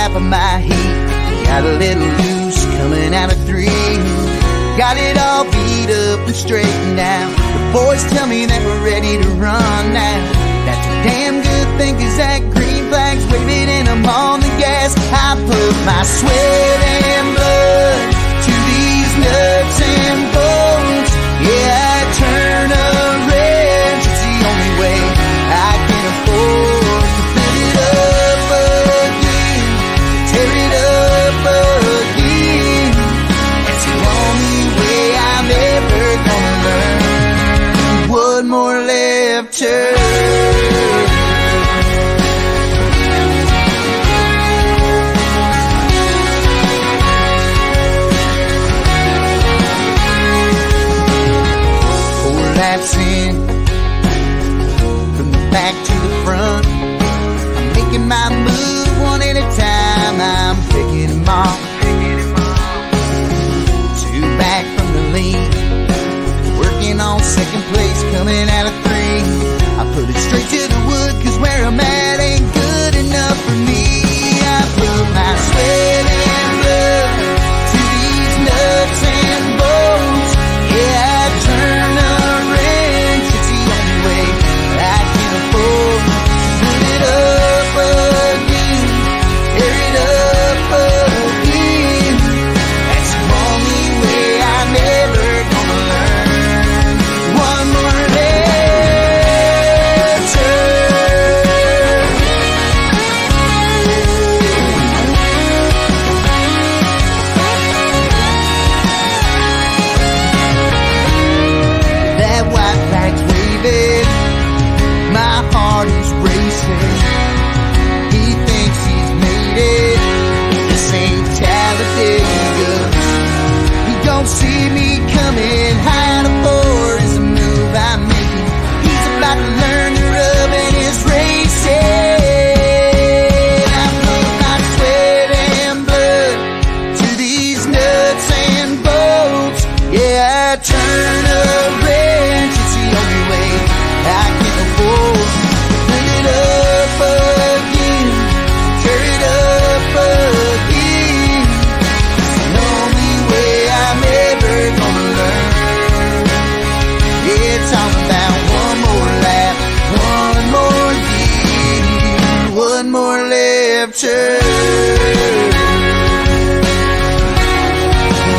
half of my heat. Got a little loose coming out of 3. Got it all beat up and straightened out. The boys tell me that we're ready to run now. That's a damn good thing, 'cause that green flag's waving and I'm on the gas. I put my sweat and blood to these nuts and bolts. Yeah, I turn a wrench. It's the only way I can afford to fill it up again, tear it up again. It's the only way I'm ever gonna learn. One more left turn. In from the back to the front, I'm making my move one at a time. I'm picking them off. 2 back from the lead, working on second place, coming out of 3. I put it straight to the wood, 'cause where I'm at ain't good enough for me. I put my sweat and blood to these nuts and bolts. Yeah, I turn up. See me coming, high to 4 is the move I'm making. He's about to learn to rub and is racing. I put my sweat and blood to these nuts and bolts. Yeah, I turn a wrench. It's the only way I can afford to fill it up again, tear it up again. It's the only way I'm ever gonna learn. It's all about one more lap, one more year, one more left turn.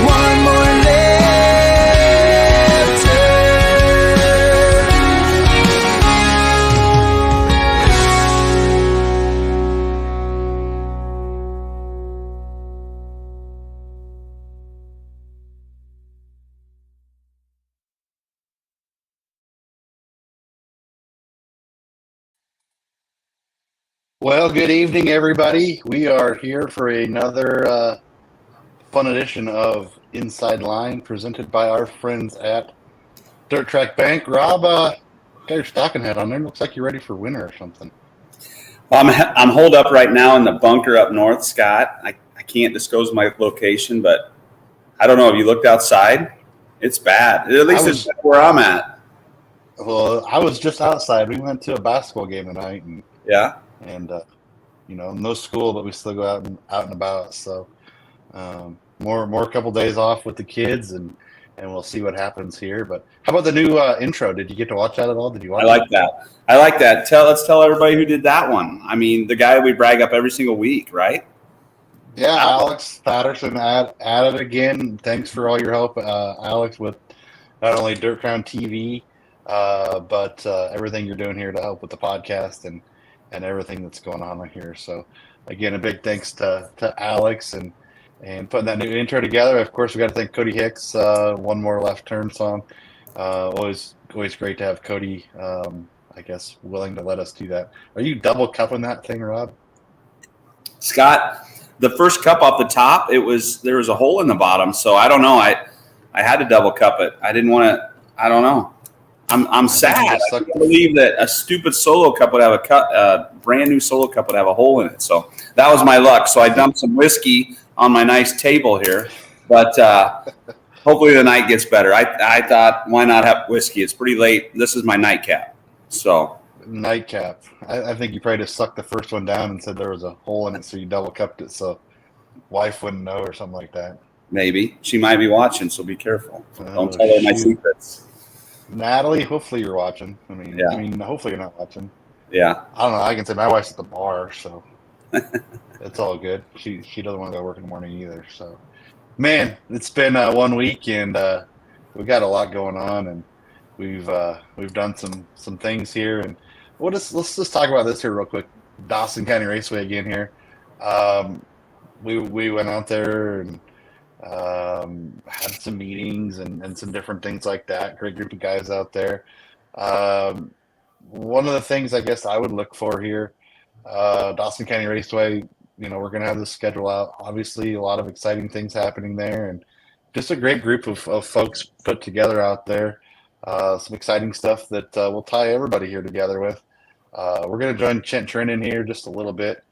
One more left turn. Well, good evening, everybody. We are here for another fun edition of Inside Line, presented by our friends at Dirt Track Bank. Rob, got your stocking hat on there. Looks like you're ready for winter or something. Well, I'm holed up right now in the bunker up north, Scott. I can't disclose my location, but I don't know. Have you looked outside? It's bad. At least it's where I'm at. Well, I was just outside. We went to a basketball game tonight, and no school, but we still go out and about. So more couple days off with the kids, and we'll see what happens here. But how about the new intro? Did you get to watch that at all? Did you watch? I like that. Let's tell everybody who did that one. I mean, the guy we brag up every single week, right? Yeah, Alex Patterson added again. Thanks for all your help, Alex, with not only Dirt Crown TV, but everything you're doing here to help with the podcast and everything that's going on here. So, again, a big thanks to Alex and putting that new intro together. Of course, we got to thank Cody Hicks. One More Left Turn song. Always great to have Cody. I guess willing to let us do that. Are you double cupping that thing, Rob? Scott, the first cup off the top, there was a hole in the bottom, so I don't know. I had to double cup it. I didn't want to. I don't know. I'm sad. I can't believe that a stupid solo cup would have a brand new solo cup would have a hole in it. So that was my luck. So I dumped some whiskey on my nice table here, but hopefully the night gets better. I thought, why not have whiskey? It's pretty late. This is my nightcap. So nightcap. I think you probably just sucked the first one down and said there was a hole in it, so you double cupped it so wife wouldn't know or something like that. Maybe. She might be watching, so be careful. Oh, Don't tell her my shoot. secrets. Natalie, hopefully you're watching. Yeah. Hopefully you're not watching. Yeah. I don't know. I can say my wife's at the bar, so it's all good. She doesn't want to go work in the morning either. So, man, it's been 1 week, and we got a lot going on, and we've done some things here, and let's just talk about this here real quick. Dawson County Raceway again here. We went out there and had some meetings and some different things like that. Great group of guys out there. One of the things I guess I would look for here, Dawson County Raceway, we're going to have the schedule out. Obviously, a lot of exciting things happening there, and just a great group of folks put together out there. Some exciting stuff that we'll tie everybody here together with. We're going to join Trent in here just a little bit.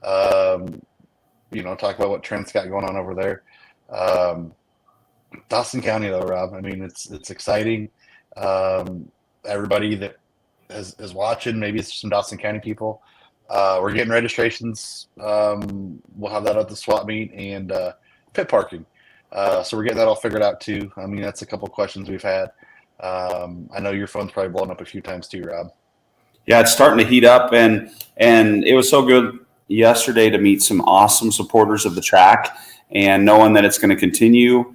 Talk about what Trent's got going on over there. Dawson County, though, Rob, it's exciting. Everybody that is watching, maybe it's some Dawson County people. We're getting registrations. We'll have that at the swap meet and pit parking. So we're getting that all figured out too. That's a couple questions we've had. I know your phone's probably blown up a few times too, Rob. Yeah, it's starting to heat up, and it was so good yesterday to meet some awesome supporters of the track, and knowing that it's going to continue,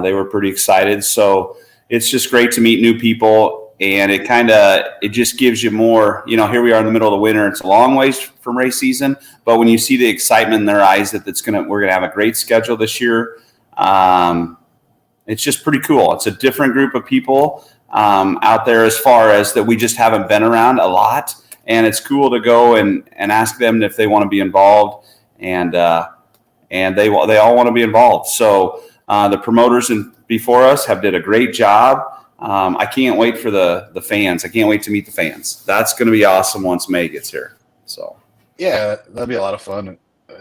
they were pretty excited. So it's just great to meet new people. And it just gives you more, here we are in the middle of the winter. It's a long ways from race season, but when you see the excitement in their eyes that we're going to have a great schedule this year, it's just pretty cool. It's a different group of people out there as far as that we just haven't been around a lot. And it's cool to go and ask them if they want to be involved, and they all want to be involved. So the promoters before us did a great job. I can't wait for the fans. I can't wait to meet the fans. That's going to be awesome once May gets here. So yeah, that'd be a lot of fun.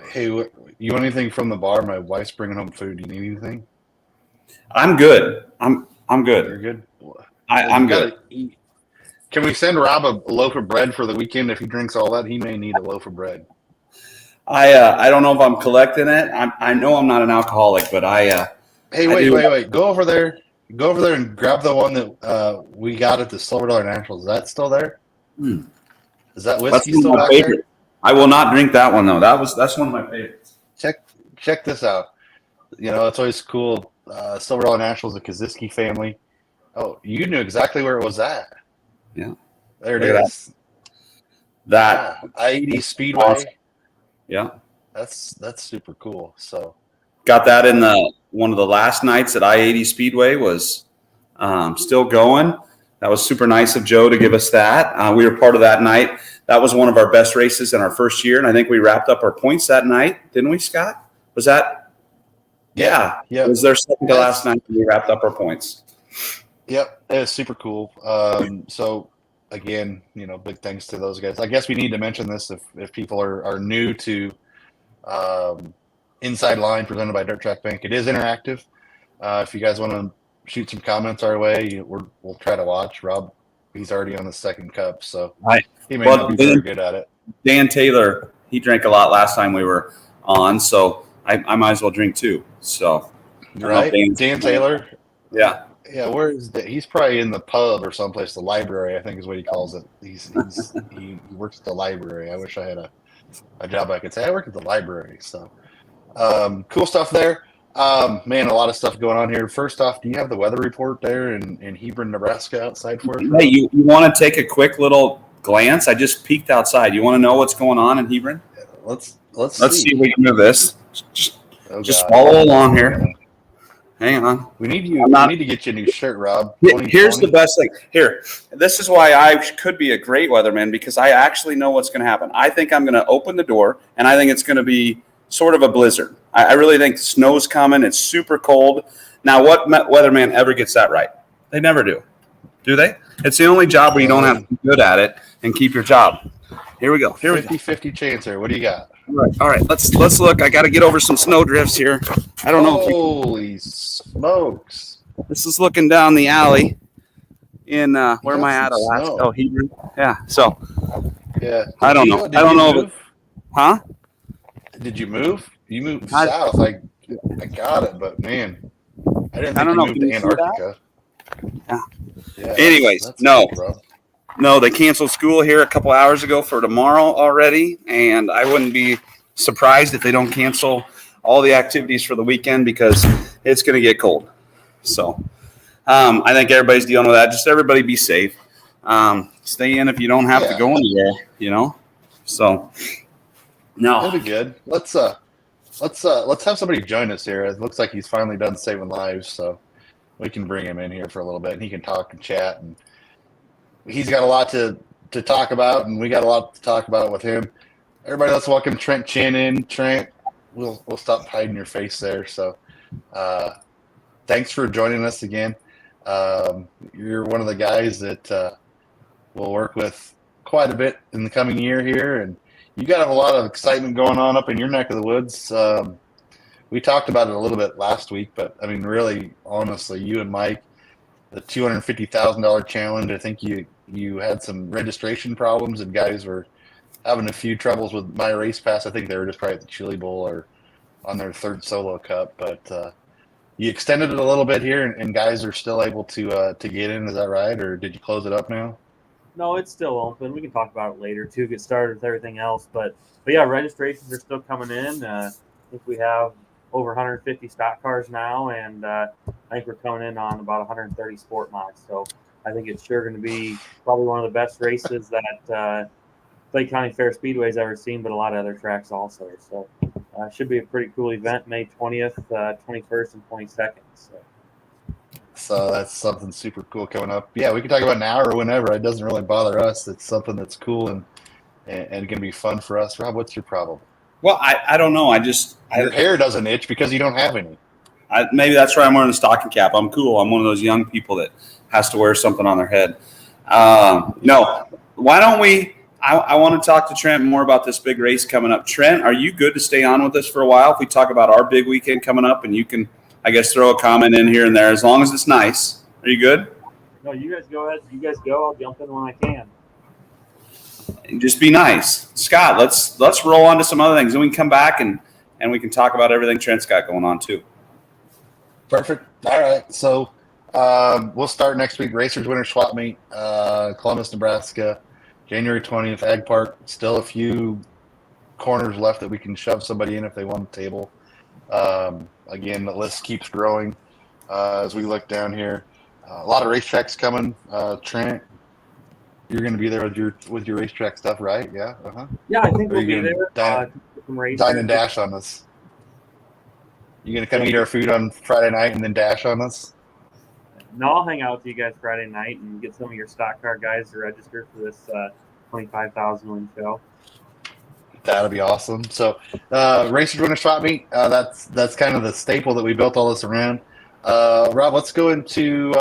Hey, you want anything from the bar? My wife's bringing home food. Do you need anything? I'm good. I'm good. You're good. I'm good. Eat. Can we send Rob a loaf of bread for the weekend? If he drinks all that, he may need a loaf of bread. I don't know if I'm collecting it. I know I'm not an alcoholic, but Hey, wait. Go over there and grab the one that we got at the Silver Dollar Nationals. Is that still there? Is that whiskey still back there? I will not drink that one though. That's one of my favorites. Check this out. It's always cool. Silver Dollar Nationals, the Kaziski family. Oh, you knew exactly where it was at. Yeah, there it is. That I-80 Speedway. Awesome. Yeah, that's super cool. So got that in one of the last nights at I-80 Speedway was still going. That was super nice of Joe to give us that. We were part of that night. That was one of our best races in our first year, and I think we wrapped up our points that night, didn't we, Scott? Was that? Yeah. It was their second to last night we wrapped up our points. Yep, it was super cool. So again, big thanks to those guys. I guess we need to mention this if people are new to Inside Line presented by Dirt Track Bank. It is interactive. If you guys want to shoot some comments our way, we'll try to watch. Rob, he's already on the second cup, so he may not be very good at it. Dan Taylor, he drank a lot last time we were on, so I might as well drink too. So right, Dan Taylor. Yeah. Yeah, where is that? He's probably in the pub or someplace. The library, I think, is what he calls it. He works at the library. I wish I had a job I could say I work at the library. So cool stuff there. Man, a lot of stuff going on here. First off, do you have the weather report there in Hebron, Nebraska outside for us? Hey, you want to take a quick little glance? I just peeked outside. You want to know what's going on in Hebron? Let's see if we can move this. Just follow along here. Hang on. We need to get you a new shirt, Rob. Here's the best thing. Here, this is why I could be a great weatherman, because I actually know what's going to happen. I think I'm going to open the door, and I think it's going to be sort of a blizzard. I really think snow's coming. It's super cold. Now, what weatherman ever gets that right? They never do they? It's the only job where you don't have to be good at it and keep your job. Here we go. 50-50 chance here. What do you got? All right. Let's look. I got to get over some snow drifts here. I don't know. Holy smokes! This is looking down the alley in where am I at? Alaska. Oh, Hebron. Yeah. So Yeah. I don't know. I don't know. Move? Huh? Did you move? You moved south. I got it, but man, I didn't I think don't you know. moved Can to you see that? Antarctica. Yeah. Yeah. Anyways, that's no. cool, bro. No, they canceled school here a couple hours ago for tomorrow already, and I wouldn't be surprised if they don't cancel all the activities for the weekend because it's going to get cold. So I think everybody's dealing with that. Just everybody be safe. Stay in if you don't have to go anywhere, you know. So no, That'll be good. Let's have somebody join us here. It looks like he's finally done saving lives, so we can bring him in here for a little bit, and he can talk and chat. And he's got a lot to talk about, and we got a lot to talk about with him. Everybody, let's welcome Trent Chin in. Trent, we'll stop hiding your face there. So, thanks for joining us again. You're one of the guys that we'll work with quite a bit in the coming year here, and you got a lot of excitement going on up in your neck of the woods. We talked about it a little bit last week, but I mean, really, honestly, you and Mike, the $250,000 challenge. I think you had some registration problems, and guys were having a few troubles with My Race Pass. I think they were just probably at the Chili Bowl or on their third solo cup, but you extended it a little bit here, and guys are still able to get in. Is that right, or did you close it up now? No, it's still open. We can talk about it later too. Get started with everything else, but yeah, registrations are still coming in. I think we have over 150 stock cars now, and I think we're coming in on about 130 sport mods. So I think it's sure going to be probably one of the best races that Clay County Fair Speedway's ever seen, but a lot of other tracks also. So should be a pretty cool event, May 20th, 21st, and 22nd. So that's something super cool coming up. Yeah, we can talk about now or whenever. It doesn't really bother us. It's something that's cool and going to be fun for us. Rob, what's your problem? well, I don't know. Your hair doesn't itch because you don't have any. Maybe that's why I'm wearing a stocking cap. I'm cool. I'm one of those young people that has to wear something on their head. No, why don't we? I want to talk to Trent more about this big race coming up. Trent, are you good to stay on with us for a while if we talk about our big weekend coming up, and you can, I guess, throw a comment in here and there as long as it's nice. Are you good? No, you guys go ahead. You guys go. I'll jump in when I can. And just be nice. Scott, let's roll on to some other things, and we can come back and we can talk about everything Trent's got going on too. Perfect. All right. So we'll start next week. Racers Winter Swap Meet, Columbus, Nebraska, January 20th, Ag Park. Still a few corners left that we can shove somebody in if they want the table. Again, the list keeps growing as we look down here. A lot of racetracks coming. Trent, you're going to be there with your racetrack stuff, right? Yeah. Yeah, I think Are we'll you be gonna there. Some races. dine and dash on us. You going to come eat our food on Friday night and then dash on us? No, I'll hang out with you guys Friday night and get some of your stock car guys to register for this 25,000 win show. That'll be awesome. So, Racers Winter Swap Meet, that's kind of the staple that we built all this around. Rob, let's go into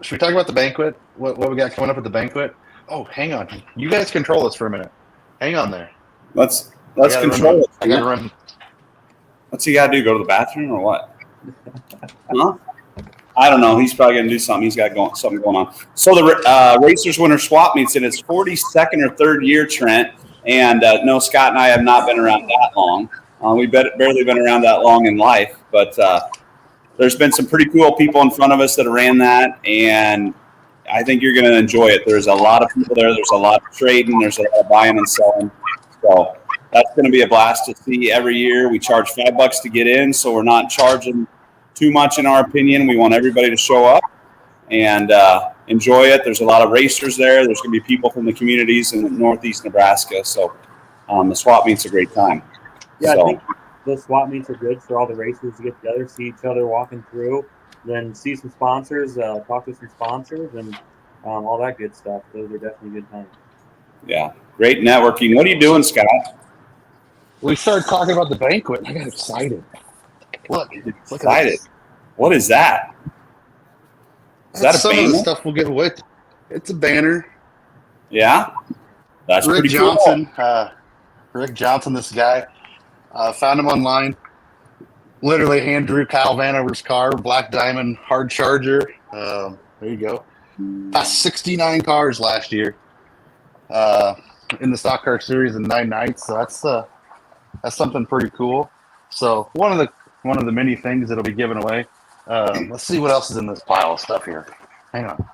should we talk about the banquet? What we got coming up at the banquet? Oh, hang on. You guys control this for a minute. Hang on there. Let's control it. I got to run. What's he got to do? Go to the bathroom or what? Huh? I don't know. He's probably going to do something. He's got something going on. So the Racers Winter Swap Meet's in its 42nd or third year, Trent. And no, Scott and I have not been around that long. We've barely been around that long in life. But there's been some pretty cool people in front of us that have ran that. And I think you're going to enjoy it. There's a lot of people there. There's a lot of trading. There's a lot of buying and selling. So that's going to be a blast to see every year. We charge $5 to get in, so we're not charging too much in our opinion. We want everybody to show up and enjoy it. There's a lot of racers there. There's going to be people from the communities in northeast Nebraska. So the swap meet's a great time. Yeah, so, I think those swap meets are good for all the racers to get together, see each other walking through, then see some sponsors, talk to some sponsors, and all that good stuff. Those are definitely good times. Yeah, great networking. What are you doing, Scott? We started talking about the banquet. I got excited. Look Excited. at this. What is that? Is that a some banner? of the stuff we'll get with. It's a banner. Yeah, that's Rick pretty Johnson. Rick Johnson, this guy. Found him online. Literally hand drew Kyle Vanover's car, Black Diamond hard charger. There you go. Passed 69 cars last year. in the stock car series in 9 nights. So that's something pretty cool. So one of the many things that'll be given away. Let's see what else is in this pile of stuff here. Hang on.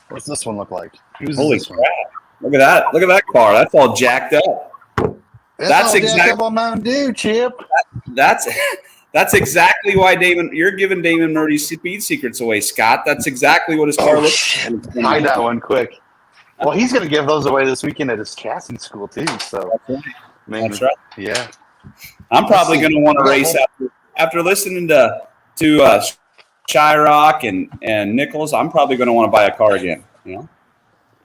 What's this one look like? Holy crap! Look at that! Look at that car. That's all jacked up. That's exactly on Mountain Dew, Chip. That's exactly why you're giving Damon Murray's speed secrets away, Scott. That's exactly what his car looks like. Hide that one quick. Well, he's going to give those away this weekend at his chassis school too. So that's right. Yeah. I'm probably going to want to race after listening to Shyrock and Nichols. I'm probably going to want to buy a car again. You know,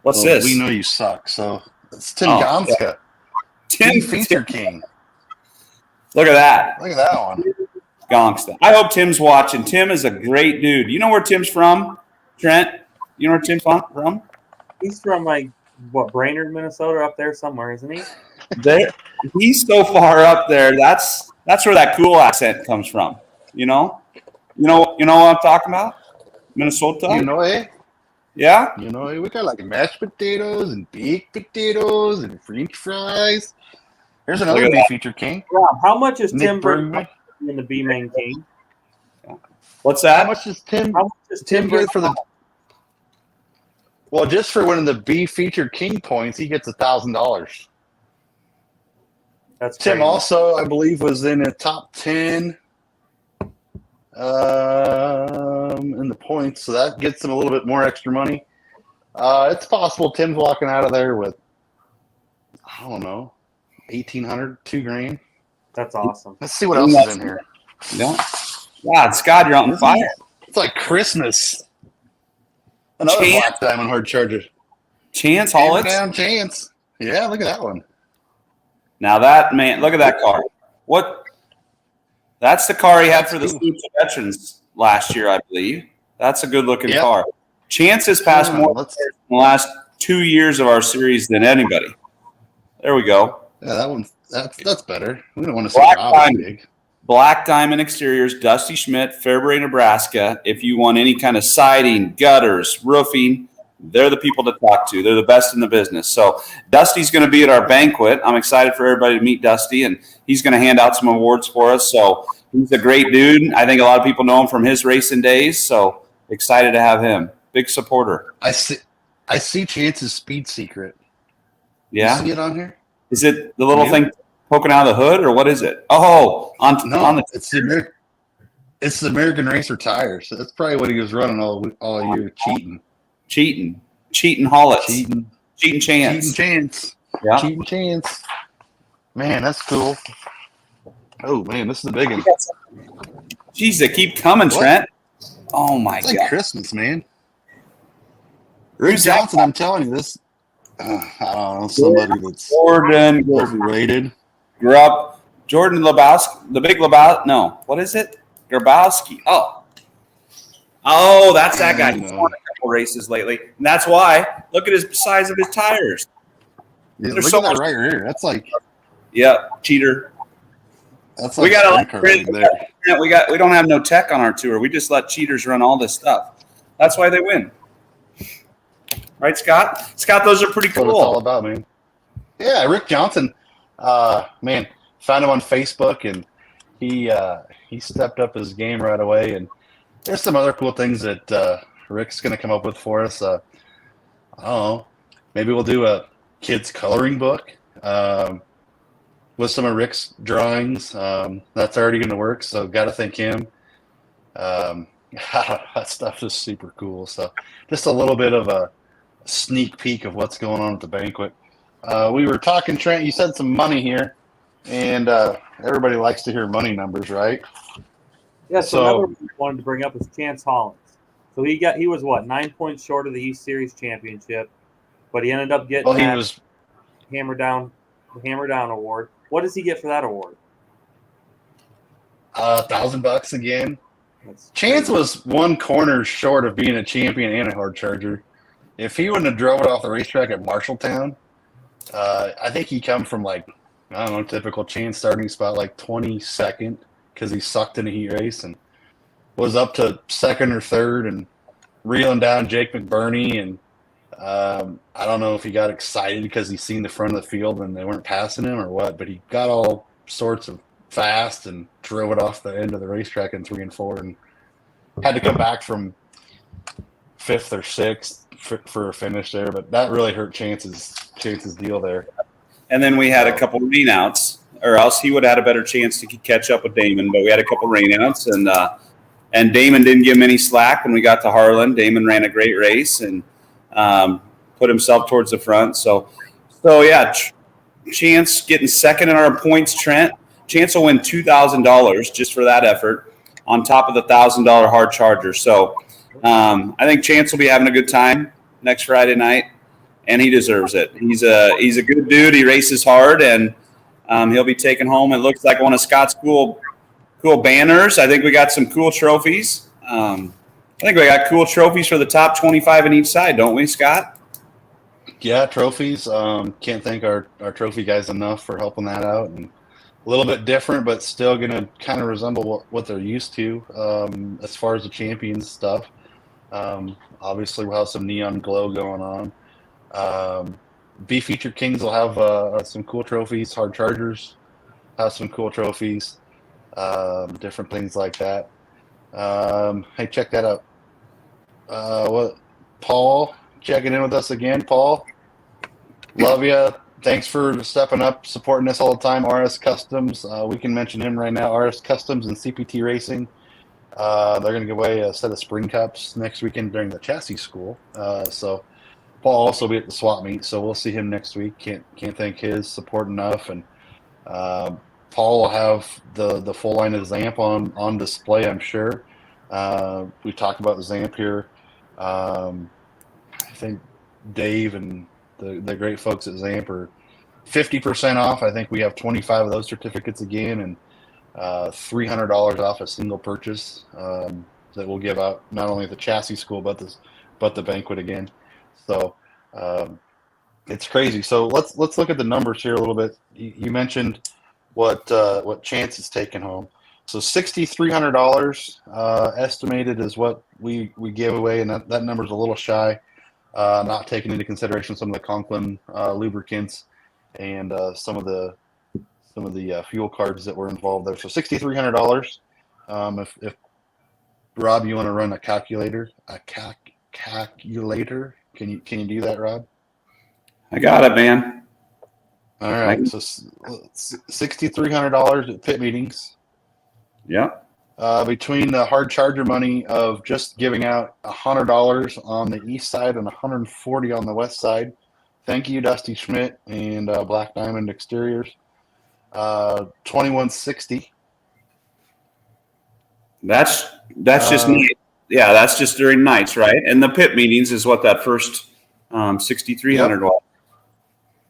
what's this? We know you suck. So it's Tim Gonska. Yeah. Tim Feature King. Look at that. Look at that one. Gongsta. I hope Tim's watching. Tim is a great dude. You know where Tim's from, Trent? You know where Tim's from? He's from Brainerd, Minnesota, up there somewhere, isn't he? He's so far up there. That's where that cool accent comes from. You know what I'm talking about? Minnesota. You know, Yeah. You know, we got like mashed potatoes and baked potatoes and French fries. Here's another B Feature King. Wow. How much is Nick Tim Bergman in the B Main King? What's that? How much does Tim get for the? Well, just for winning the B Feature King points, he gets $1,000. That's Tim crazy. also, I believe, was in the top 10 in the points, so that gets him a little bit more extra money. It's possible Tim's walking out of there with, I don't know, $1,800, $2,000. That's awesome. Let's see what else is in here. Yeah. God, Scott, you're on fire. It's like Christmas. Another Black Diamond hard charger. Chance Hammer Hollitz. down Chance. Yeah, look at that one. Now that man, look at that car. What? That's the car he had for the Stoops Veterans last year, I believe. That's a good looking car. Chance has passed more in the last 2 years of our series than anybody. There we go. Yeah, that one. That's better. We don't want to see Rob big. Black Diamond exteriors, Dusty Schmidt, Fairbury, Nebraska. If you want any kind of siding, gutters, roofing, they're the people to talk to. They're the best in the business. So Dusty's going to be at our banquet. I'm excited for everybody to meet Dusty, and he's going to hand out some awards for us. So he's a great dude. I think a lot of people know him from his racing days. So excited to have him. Big supporter. I see Chance's speed secret. Yeah. You see it on here? Is it the little thing poking out of the hood, or what is it? Oh, it's the American Racer tires. So that's probably what he was running all year, cheating Hollitz, cheating Chance, yeah, cheating Chance. Man, that's cool. Oh man, this is the big one. Jeez, they keep coming, Trent. Oh my God, like Christmas, man. Rick Johnson, I'm telling you this. I don't know, somebody that's Jordan overrated. Grew up Jordan Lebowski, the big Lebowski. No, what is it? Grabowski. Oh, that's that guy. He's won a couple races lately, and that's why. Look at his size of his tires. Yeah, look at that right here. That's like, cheater. That's like we don't have no tech on our tour. We just let cheaters run all this stuff. That's why they win. Right, Scott? Scott, those are pretty cool. That's what it's all about, man. Yeah, Rick Johnson, man, found him on Facebook, and he stepped up his game right away. And there's some other cool things that Rick's going to come up with for us. I don't know. Maybe we'll do a kids coloring book with some of Rick's drawings. That's already going to work, so got to thank him. That stuff is super cool. So just a little bit of a sneak peek of what's going on at the banquet. We were talking, Trent, you said some money here, and everybody likes to hear money numbers, right? Yeah, so another one I wanted to bring up is Chance Hollins. So he was 9 points short of the East Series championship, but he ended up getting the Hammer Down award. What does he get for that award? $1,000 again. Chance was one corner short of being a champion and a hard charger. If he wouldn't have drove it off the racetrack at Marshalltown, I think he come from typical Chance starting spot 22nd because he sucked in a heat race and was up to second or third and reeling down Jake McBurney and I don't know if he got excited because he seen the front of the field and they weren't passing him or what, but he got all sorts of fast and drove it off the end of the racetrack in 3 and 4 and had to come back from 5th or 6th for a finish there. But that really hurt Chance's deal there. And then we had a couple rainouts, or else he would have had a better chance to catch up with Damon. But we had a couple rainouts, and Damon didn't give him any slack when we got to Harlan. Damon ran a great race and put himself towards the front. So yeah, Chance getting second in our points, Trent. Chance will win $2,000 just for that effort on top of the $1,000 hard charger. So I think Chance will be having a good time next Friday night, and he deserves it. He's a good dude. He races hard, and he'll be taking home, it looks like, one of Scott's cool banners. I think we got some cool trophies. I think we got cool trophies for the top 25 in each side, don't we, Scott? Yeah, trophies. Can't thank our trophy guys enough for helping that out. And a little bit different, but still going to kind of resemble what they're used to as far as the champions stuff. Obviously, we'll have some neon glow going on. B Featured Kings will have some cool trophies. Hard Chargers have some cool trophies. Different things like that. Hey, check that out. Paul checking in with us again. Paul, love you. Thanks for stepping up, supporting us all the time. RS Customs, we can mention him right now. RS Customs and CPT Racing. They're going to give away a set of spring cups next weekend during the chassis school. So Paul will also be at the swap meet, so we'll see him next week. Can't thank his support enough. And Paul will have the full line of Zamp on display, I'm sure. We talked about the Zamp here. I think Dave and the great folks at Zamp are 50% off. I think we have 25 of those certificates again, and $300 off a single purchase that we'll give out not only at the chassis school but the banquet again. So it's crazy. So let's look at the numbers here a little bit. You mentioned what Chance is taking home. So $6,300 estimated is what we gave away, and that number's a little shy. Not taking into consideration some of the Conklin lubricants and some of the fuel cards that were involved there. So $6,300. If Rob, you want to run a calculator, calculator, can you do that, Rob? I got it, man. All right. So $6,300 at pit meetings. Yeah. Between the hard charger money of just giving out $100 on the east side and $140 on the west side. Thank you, Dusty Schmidt and Black Diamond Exteriors. $2,160. That's just neat. Yeah, that's just during nights, right? And the pit meetings is what that first $6,300 was.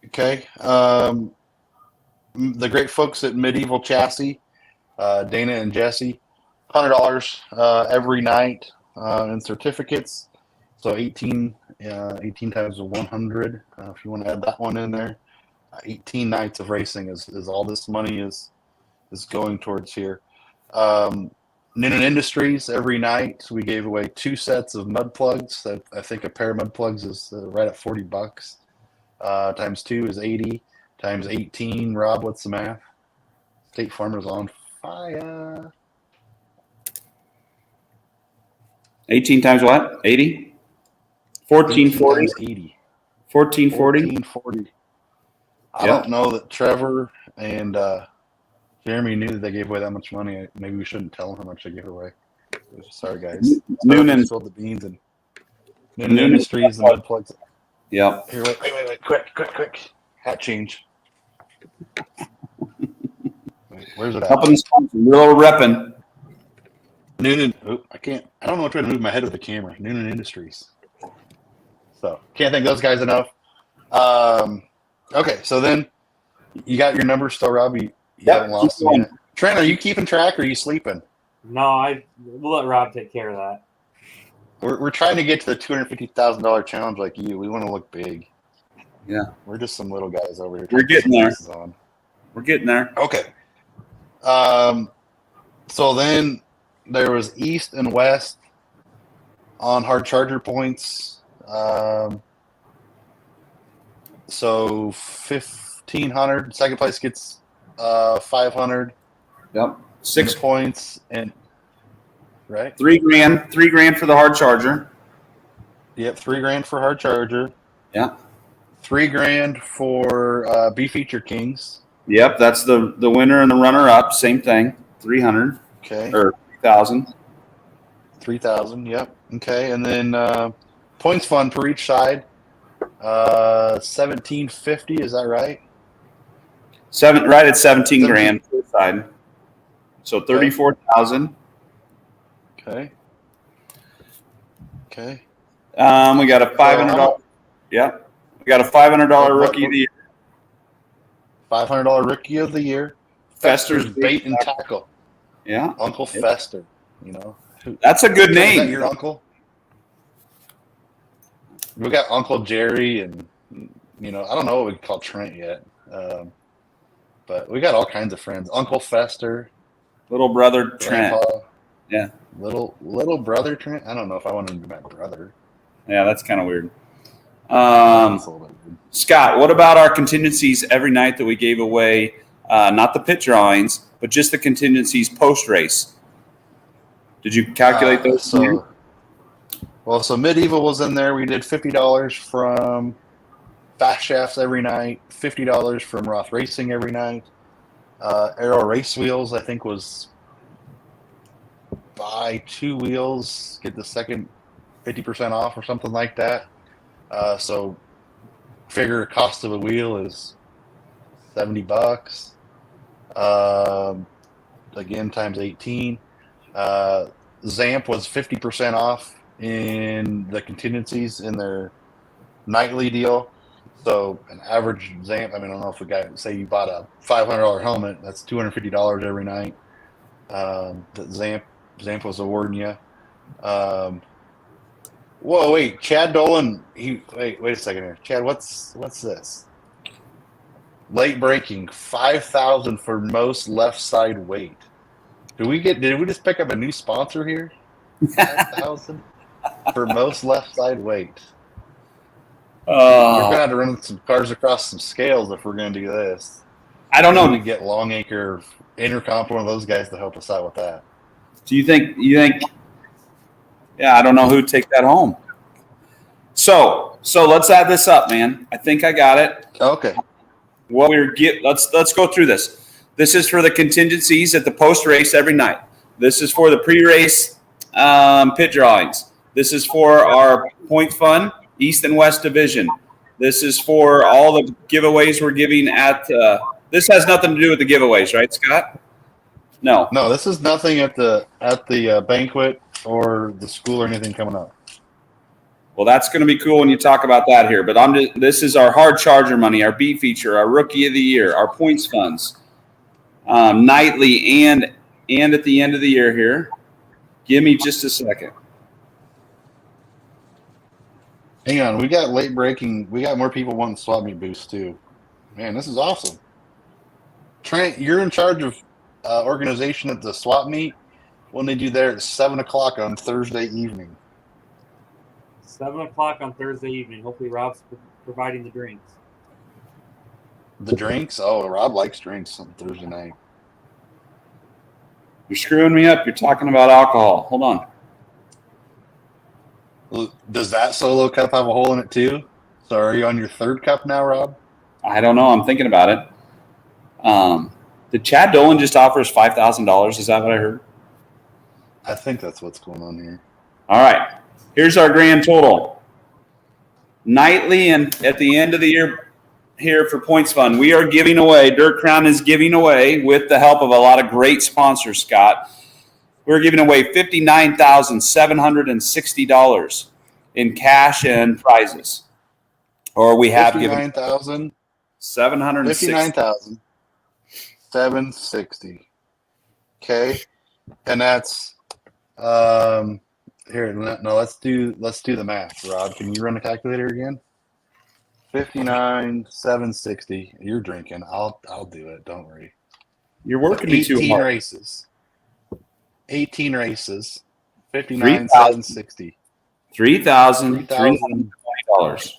Okay. The great folks at Medieval Chassis, Dana and Jesse, $100 every night in certificates. So 18 times 100. If you want to add that one in there, 18 nights of racing is all this money is going towards here. Noonan Industries, every night we gave away 2 sets of mud plugs. I think a pair of mud plugs is right at $40. Times 2 is 80. Times 18. Rob, what's the math? State Farmer's on fire. 18 times what? 80? 1440? 80. 1440? 1440. I don't know that Trevor and Jeremy knew that they gave away that much money. Maybe we shouldn't tell them how much they gave away. Sorry, guys. Noonan sold the beans and Noonan Industries and mud plugs. Yeah. Here, wait. Quick. Hat change. Wait, where's it at? Helping the sponsor. Little repping. Noonan. Oh, I don't know which way to move my head with the camera. Noonan Industries. So can't thank those guys enough. Okay, so then you got your numbers still, Rob? You haven't lost them yet. Trent, are you keeping track or are you sleeping? No, we'll let Rob take care of that. We're trying to get to the $250,000 challenge like you. We want to look big. Yeah. We're just some little guys over here. We're getting there. We're getting there. Okay. So then there was East and West on hard charger points. So 1,500. Second place gets 500. Yep. 6 points and right. $3,000 for the hard charger. Yep, $3,000 for hard charger. Yeah. $3,000 for B feature kings. Yep, that's the winner and the runner up. Same thing. 300. Okay. Or 3,000. 3,000. Yep. Okay, and then points fund per each side. 1,750. Is that right? Right at 17 grand per side. So 34,000. Okay. Okay. We got a $500. Yeah. We got a $500 rookie of the year. $500 rookie of the year. Fester's bait and tackle. Yeah. Uncle Fester. You know. That's a good name. Is that your uncle? We got Uncle Jerry and, you know, I don't know what we call Trent yet. But we got all kinds of friends. Uncle Fester. Little brother Trent. Grandpa. Yeah. Little brother Trent. I don't know if I want him to be my brother. Yeah, that's kind of weird. That's a little bit weird. Scott, what about our contingencies every night that we gave away? Not the pit drawings, but just the contingencies post race. Did you calculate those? So Medieval was in there. We did $50 from Fast Shafts every night, $50 from Roth Racing every night. Aero Race Wheels, I think, was buy 2 wheels, get the second 50% off or something like that. So figure cost of a wheel is $70. Again, times 18. Zamp was 50% off in the contingencies in their nightly deal. So an average Zamp, I mean, I don't know if a guy, say you bought a $500 helmet, that's $250 every night. That Zamp was awarding you. Whoa, wait, Chad Dolan. Wait a second here, Chad. What's this? Late breaking, 5,000 for most left side weight. Did we just pick up a new sponsor here? 5,000 for most left side weight. We're gonna have to run some cars across some scales if we're gonna do this. I don't know. We get Longacre, Intercomp, one of those guys to help us out with that. Do you think? Yeah, I don't know who'd take that home. So let's add this up, man. I think I got it. Okay. Well, let's go through this. This is for the contingencies at the post race every night. This is for the pre-race pit drawings. This is for our point fund, East and West Division. This is for all the giveaways we're giving at. This has nothing to do with the giveaways, right, Scott? No. No, this is nothing at the banquet or the school or anything coming up. Well, that's going to be cool when you talk about that here. But this is our hard charger money, our B feature, our rookie of the year, our points funds, nightly and at the end of the year here. Give me just a second. Hang on, we got late breaking. We got more people wanting swap meet boosts too. Man, this is awesome. Trent, you're in charge of organization at the swap meet. When they do there at 7:00 on Thursday evening. 7:00 on Thursday evening. Hopefully, Rob's providing the drinks. The drinks? Oh, Rob likes drinks on Thursday night. You're screwing me up. You're talking about alcohol. Hold on. Does that solo cup have a hole in it too? So are you on your 3rd cup now, Rob? I don't know. I'm thinking about it. Did Chad Dolan just offer us $5,000? Is that what I heard? I think that's what's going on here. All right. Here's our grand total. Nightly and at the end of the year here for Points Fund, we are giving away, Dirt Crown is giving away, with the help of a lot of great sponsors, Scott, we're giving away $59,760 in cash and prizes. Or we have given $59,760. Okay. And that's here, no, let's do the math, Rob. Can you run the calculator again? 59,760. You're drinking. I'll do it. Don't worry. You're working me too hard. 18 races. 59,760. $3,320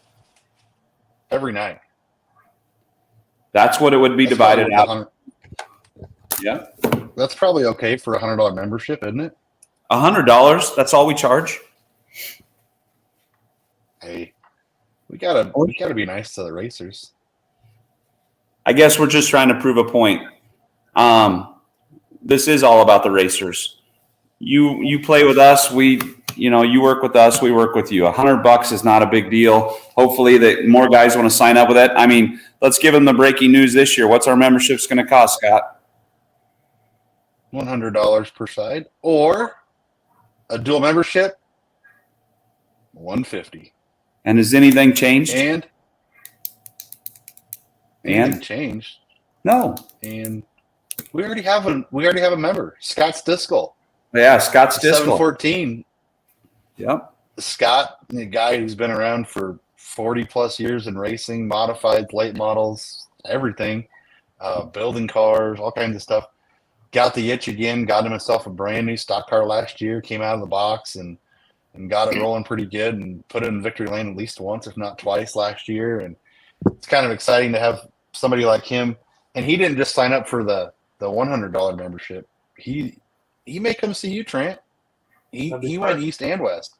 every night. That's what it would be divided out. Yeah. That's probably okay for $100 membership, isn't it? $100. That's all we charge. Hey, we gotta be nice to the racers. I guess we're just trying to prove a point. This is all about the racers. You play with us. You work with us. We work with you. $100 is not a big deal. Hopefully that more guys want to sign up with it. I mean, let's give them the breaking news this year. What's our memberships going to cost, Scott? $100 per side, or a dual membership, $150. And has anything changed? And changed? No. And we already have a member, Scott's Discal. Yeah, Scott's Discal. 714. Yep. Scott, the guy who's been around for 40 plus years in racing, modified late models, everything, building cars, all kinds of stuff. Got the itch again, got himself a brand new stock car last year, came out of the box and got it rolling pretty good and put it in victory lane at least once, if not twice last year. And it's kind of exciting to have somebody like him. And he didn't just sign up for the $100 membership. He may come see you, Trent. He went east and west.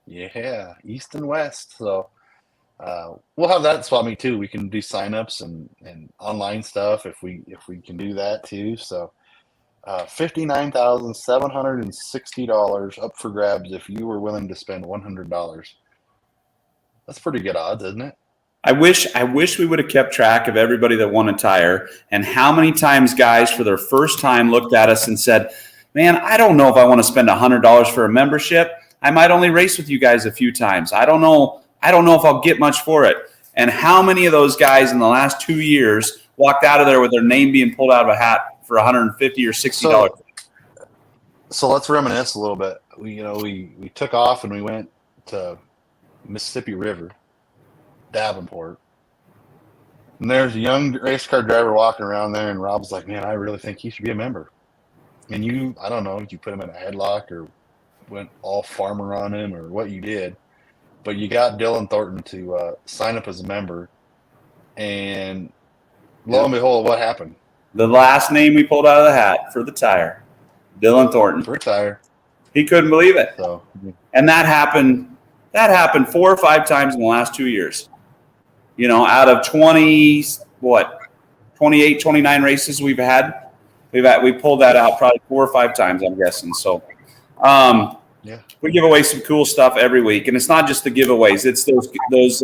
Yeah, east and west. So we'll have that swap meet too. We can do signups and online stuff if we can do that too. So $59,760 up for grabs if you were willing to spend $100. That's pretty good odds, isn't it? I wish we would have kept track of everybody that won a tire and how many times guys for their first time looked at us and said, man, I don't know if I want to spend $100 for a membership. I might only race with you guys a few times. I don't know if I'll get much for it. And how many of those guys in the last 2 years walked out of there with their name being pulled out of a hat for $150 or $60? So let's reminisce a little bit. We took off and we went to Mississippi River, Davenport. And there's a young race car driver walking around there, and Rob's like, man, I really think he should be a member. And I don't know if you put him in a headlock or went all farmer on him or what you did, but you got Dylan Thornton to sign up as a member. And lo and behold, what happened? The last name we pulled out of the hat for the tire, Dylan Thornton. For a tire. He couldn't believe it. So, and that happened 4 or 5 times in the last 2 years. Out of 28, 29 races we pulled that out probably 4 or 5 times, I'm guessing. So we give away some cool stuff every week. And it's not just the giveaways. It's those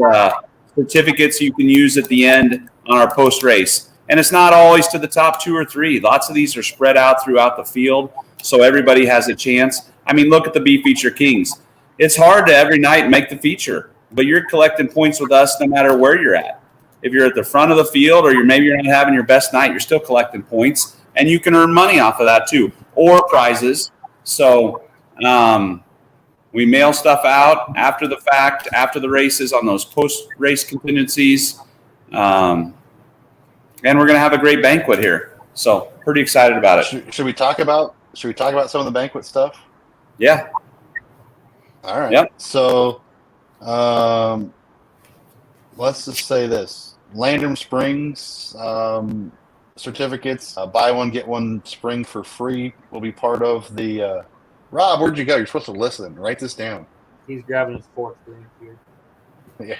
certificates you can use at the end on our post race. And it's not always to the top 2 or 3. Lots of these are spread out throughout the field, so everybody has a chance. I mean, look at the B Feature Kings. It's hard to every night make the feature, but you're collecting points with us no matter where you're at. If you're at the front of the field or maybe you're not having your best night, you're still collecting points, and you can earn money off of that too, or prizes. So we mail stuff out after the fact, after the races on those post-race contingencies. And we're going to have a great banquet here. So pretty excited about it. Should we talk about some of the banquet stuff? Yeah. All right. Yep. So let's just say this. Landrum Springs certificates, buy one, get one spring for free will be part of the Rob, where'd you go? You're supposed to listen. Write this down. He's grabbing his 4th spring here. Yeah.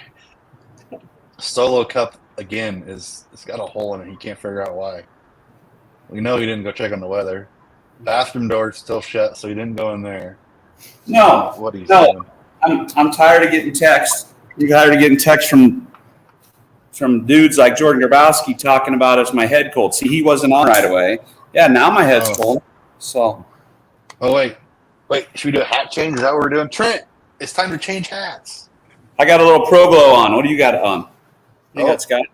Solo Cup again it's got a hole in it. He can't figure out why. We know he didn't go check on the weather. Bathroom door's still shut, so he didn't go in there. No. What are you saying? I'm tired of getting texts. I'm tired of getting texts from dudes like Jordan Grabowski talking about is my head cold. See, he wasn't on right away. Yeah, now my head's cold. So. Oh wait. Should we do a hat change? Is that what we're doing? Trent, it's time to change hats. I got a little Pro Glow on. What do you got on? You got, Scott?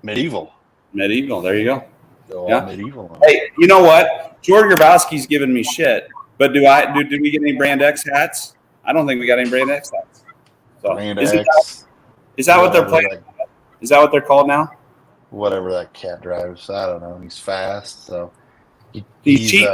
Medieval. There you go. Yeah. Medieval. Hey, you know what? Jordan Grabowski's giving me shit. But did we get any Brand X hats? I don't think we got any Brand X hats. So, Brand X. Is that what they're playing? Is that what they're called now? Whatever that cat drives. I don't know. He's fast, so he's cheap.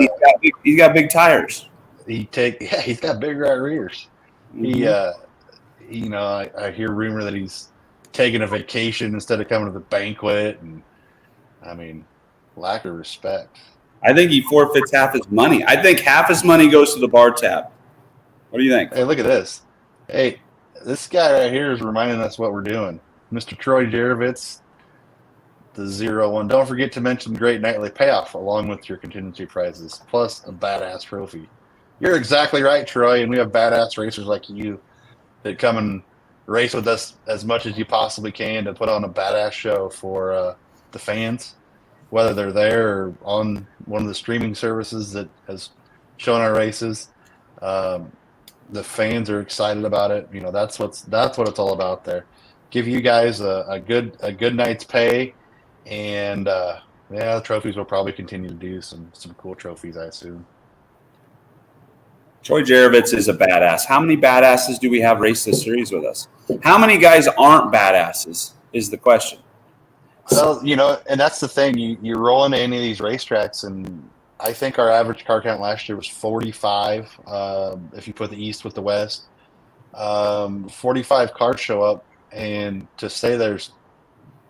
He's got big tires. He's got big right rears. Mm-hmm. I hear rumor that he's taking a vacation instead of coming to the banquet, and I mean, lack of respect. I think he forfeits half his money. I think half his money goes to the bar tab. What do you think? Hey, look at this. Hey, this guy right here is reminding us what we're doing. Mr. Troy Jarovitz, the 0-1. Don't forget to mention the great nightly payoff along with your contingency prizes, plus a badass trophy. You're exactly right, Troy, and we have badass racers like you that come and race with us as much as you possibly can to put on a badass show for the fans, whether they're there or on one of the streaming services that has shown our races. The fans are excited about it. You know, that's what it's all about there. Give you guys a good night's pay, and the trophies will probably continue to do some cool trophies, I assume. Troy Jarovitz is a badass. How many badasses do we have race this series with us? How many guys aren't badasses is the question. Well, you know, and that's the thing. You roll into any of these racetracks, and I think our average car count last year was 45. If you put the East with the West, 45 cars show up, and to say there's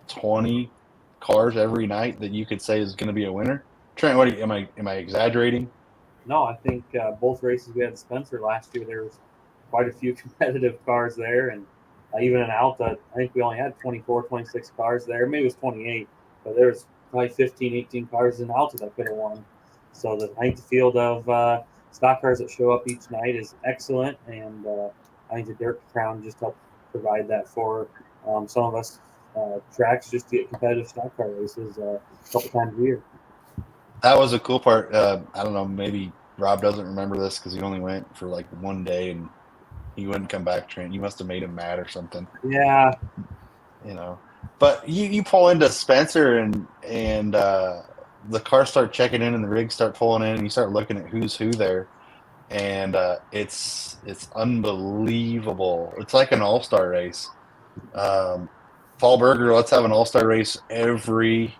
20 cars every night that you could say is going to be a winner. Trent, what am I exaggerating? No, I think both races we had in Spencer last year, there was quite a few competitive cars there. And even in Alta, I think we only had 24, 26 cars there. Maybe it was 28, but there was probably 15, 18 cars in Alta that could have won. So I think the field of stock cars that show up each night is excellent. And I think the Dirt Crown just helped provide that for some of us tracks just to get competitive stock car races a couple times a year. That was a cool part. I don't know, maybe Rob doesn't remember this because he only went for like one day and he wouldn't come back, Trent. You must have made him mad or something. Yeah. You know. But you pull into Spencer and the cars start checking in and the rigs start pulling in and you start looking at who's who there. And it's unbelievable. It's like an all-star race. Paul Berger, let's have an all-star race every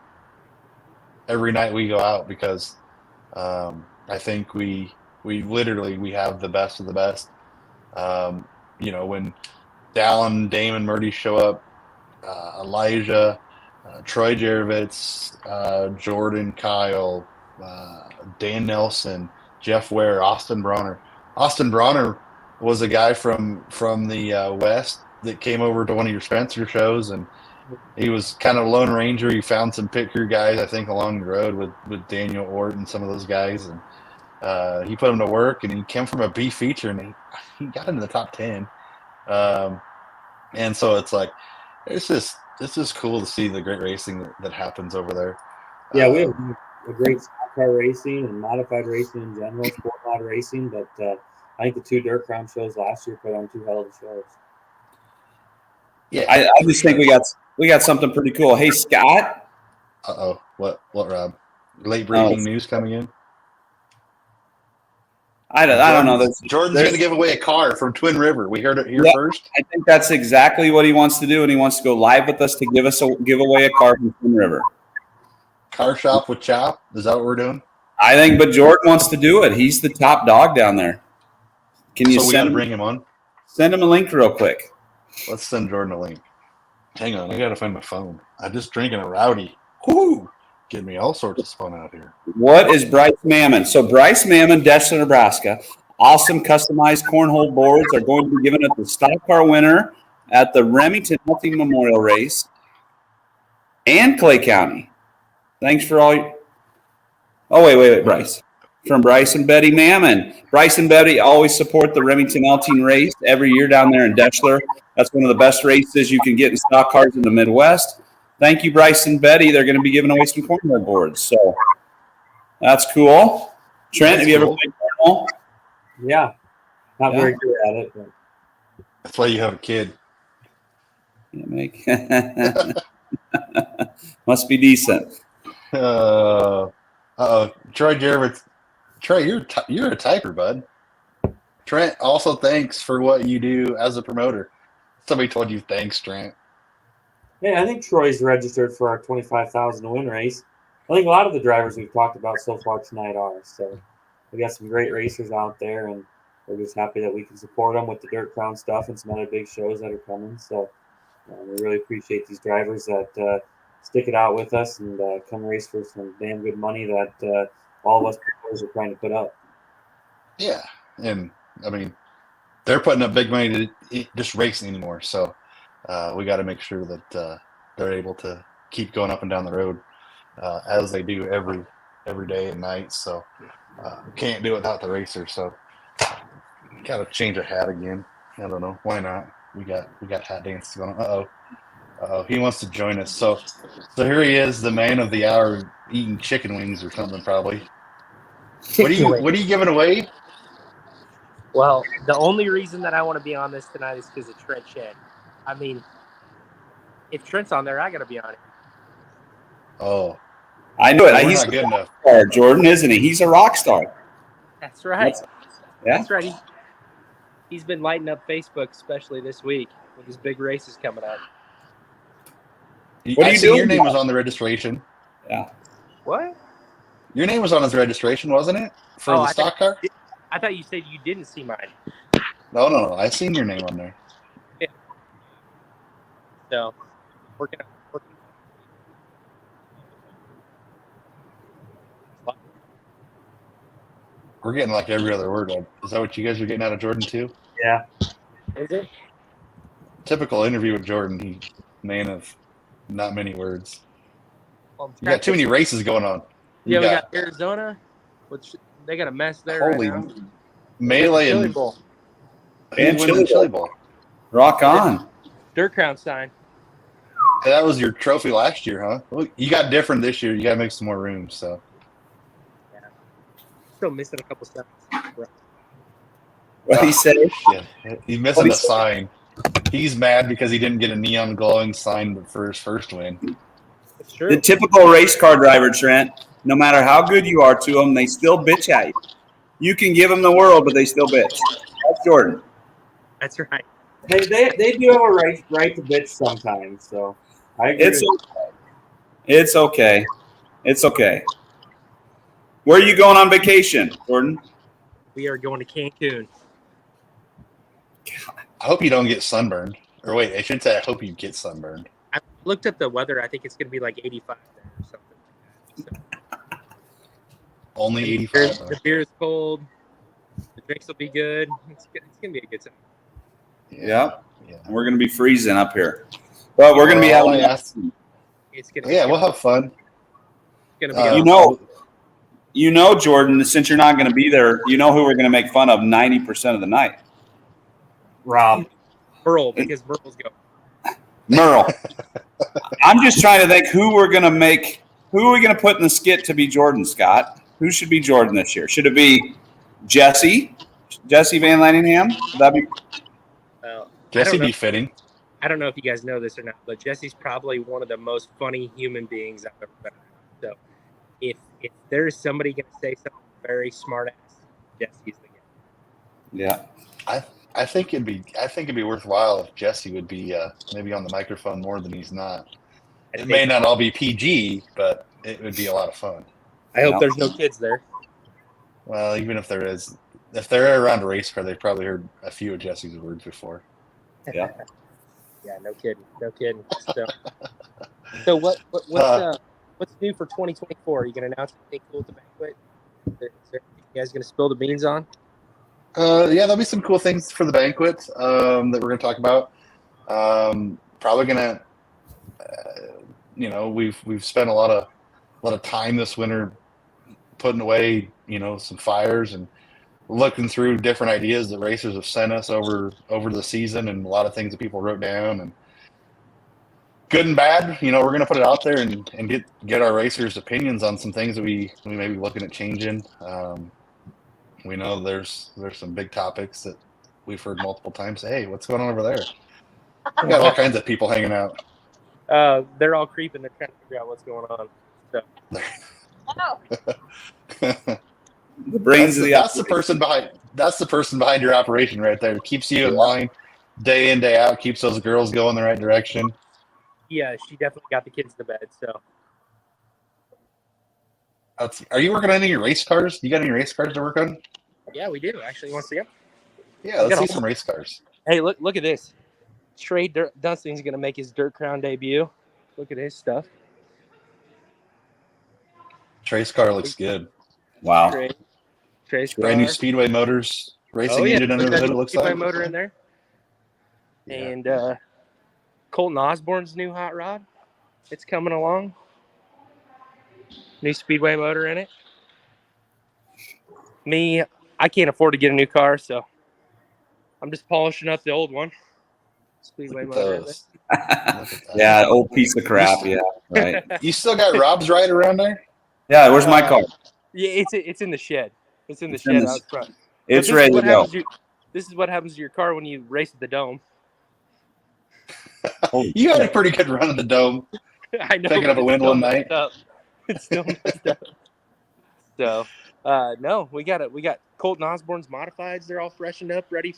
night we go out because I think we have the best of the best. You know, when Dallin, Damon, Murdy show up, Elijah, Troy Jarovitz, Jordan, Kyle, Dan Nelson, Jeff Ware, Austin Bronner. Austin Bronner was a guy from the West that came over to one of your Spencer shows, and he was kind of a lone ranger. He found some pit crew guys, I think, along the road with Daniel Ort and some of those guys, and he put them to work. And he came from a B feature, and he got into the top 10. And so it's like it's just cool to see the great racing that happens over there. Yeah, we have a great stock car racing and modified racing in general, sport mod racing. But I think the two Dirt Crown shows last year put on two hell of a shows. Yeah, I just think we got something pretty cool. Hey, Scott. What, Rob? Late breaking news coming in. I don't know. Jordan's going to give away a car from Twin River. We heard it here first. I think that's exactly what he wants to do, and he wants to go live with us to give away a car from Twin River. Car shop with Chop. Is that what we're doing? I think, but Jordan wants to do it. He's the top dog down there. Can you we got to bring him on? Send him a link real quick. Let's send Jordan a link. Hang on, I got to find my phone. I'm just drinking a rowdy. Whoo! Getting me all sorts of fun out here. What is Bryce Mammon? So Bryce Mammon, Deshler, Nebraska. Awesome customized cornhole boards are going to be given at the stock car winner at the Remington Healthy Memorial Race and Clay County. Thanks for all. Oh, wait, Bryce. From Bryce and Betty Mammon. Bryce and Betty always support the Remington Elting race every year down there in Deshler. That's one of the best races you can get in stock cars in the Midwest. Thank you, Bryce and Betty. They're going to be giving away some cornhole boards. So that's cool. Trent, have you ever played cornhole? Yeah. Not very good at it. But. That's why you have a kid. Must be decent. Troy Jarovitz. Troy, you're a typer, bud. Trent, also thanks for what you do as a promoter. Somebody told you thanks, Trent. Yeah, I think Troy's registered for our 25,000 to win race. I think a lot of the drivers we've talked about so far tonight are. So we got some great racers out there, and we're just happy that we can support them with the Dirt Crown stuff and some other big shows that are coming. So We really appreciate these drivers that stick it out with us and come race for some damn good money that all of us pros are trying to put up. Yeah, and I mean, they're putting up big money to just racing anymore. So we got to make sure that they're able to keep going up and down the road as they do every day and night. So can't do it without the racer. So got to change a hat again. I don't know why not. We got hat dances going on. He wants to join us. So here he is, the man of the hour, eating chicken wings or something probably. What are you giving away? Well, the only reason that I want to be on this tonight is because of Trent Shed. I mean, if Trent's on there, I got to be on it. Oh, I knew it. we're He's not good enough. star, Jordan, isn't he? He's a rock star. That's right. Yeah. That's right. He's been lighting up Facebook, especially this week with his big races coming up. What are you doing? Your name was on the registration. Yeah. What? Your name was on his registration, wasn't it? For the stock car? I thought you said you didn't see mine. No. I seen your name on there. Yeah. So, we're gonna. We're getting like every other word. Is that what you guys are getting out of Jordan too? Yeah. Is it? Typical interview with Jordan. He man of not many words. Well, You got too many races going on. We got Arizona, which they got a mess there Holy right now. Melee Chili and Bowl. Chili Bowl. Rock on. Dirt Crown sign. That was your trophy last year, huh? Well, you got different this year. You got to make some more room. So Still missing a couple steps. What he said? yeah, he's missing a sign. He's mad because he didn't get a neon glowing sign for his first win. It's true. The typical race car driver, Trent, no matter how good you are to them, they still bitch at you. You can give them the world, but they still bitch. That's Jordan. That's right. They do have a right to bitch sometimes. So I agree. It's okay. It's okay. Where are you going on vacation, Jordan? We are going to Cancun. I hope you don't get sunburned. Or wait, I should say I hope you get sunburned. I looked at the weather. I think it's going to be like 85 there or something like that. So, Only 85. the beer is cold. The drinks will be good. It's going to be a good time. Yeah. We're going to be freezing up here. But we're going to be having It's gonna Yeah, we'll have fun. It's going to be You know, Jordan, since you're not going to be there, you know who we're going to make fun of 90% of the night? Rob. Merle, because Merle's going. Merle. I'm just trying to think who are we going to put in the skit to be Jordan, Scott? Who should be Jordan this year? Should it be Jesse Van Lanningham? Would that be? Jesse be fitting. I don't know if you guys know this or not, but Jesse's probably one of the most funny human beings I've ever met. So if there's somebody going to say something very smart ass, Jesse's the guy. Yeah. I think it'd be worthwhile if Jesse would be maybe on the microphone more than he's not. It may not all be PG, but it would be a lot of fun. I hope there's no kids there. Well, even if there is, if they're around a race car, they've probably heard a few of Jesse's words before. Yeah. Yeah, no kidding. So what's new for 2024? Are you going to announce anything cool at the banquet? Is there anything you guys going to spill the beans on? Yeah, there'll be some cool things for the banquet that we're going to talk about. Probably going to, we've spent a lot of time this winter putting away, some fires and looking through different ideas that racers have sent us over the season, and a lot of things that people wrote down, and good and bad. We're going to put it out there and get our racers' opinions on some things that we may be looking at changing. We know there's some big topics that we've heard multiple times. Hey, what's going on over there? We got all kinds of people hanging out. They're all creeping. They're trying to figure out what's going on. So. The brains that's the person behind your operation right there. Keeps you in line day in, day out, keeps those girls going the right direction. Yeah, she definitely got the kids to bed. So are you working on any race cars? You got any race cars to work on? Yeah, we do. Actually, you want to see them? Yeah, let's see some race cars. Hey, look at this. Trey Dunsting's going to make his Dirt Crown debut. Look at his stuff. Trey's car looks good. Wow. Trey's Brand new car. Speedway Motors racing engine under the hood. It looks Speedway like motor in there. Yeah. And Colton Osborne's new hot rod. It's coming along. New Speedway motor in it. Me, I can't afford to get a new car, so I'm just polishing up the old one. Speedway Look at motor. those. Yeah, old piece of crap. Yeah, right. You still got Rob's ride around there? Yeah, where's my car? Yeah, it's in the shed. It's in the It's in shed the- out front. It's ready to go. This is what happens to your car when you race at the dome. You had a pretty good run at the dome. I know. Picking up a it's win still one night. messed up. It's still messed up. So, no, we got Colton Osborne's modifieds. They're all freshened up, ready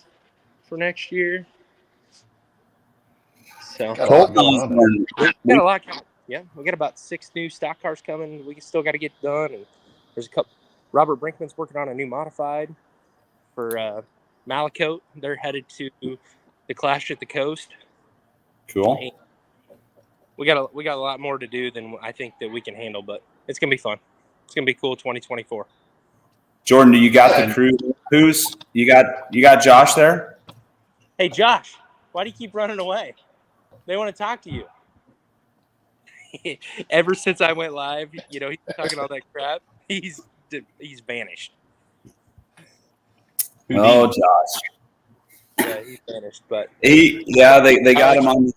for next year. So Got a lot going on there. we got a lot coming. Yeah, we got about 6 new stock cars coming. We still got to get done, and there's a couple. Robert Brinkman's working on a new modified for Malakote. They're headed to the Clash at the Coast. Cool. And we got a lot more to do than I think that we can handle, but it's gonna be fun. It's gonna be cool. 2024. Jordan, do you got the crew? Who's you got Josh there? Hey Josh, why do you keep running away? They want to talk to you. Ever since I went live, he's talking all that crap. He's vanished. Oh, Josh. Yeah, he's vanished. But They got him on. He's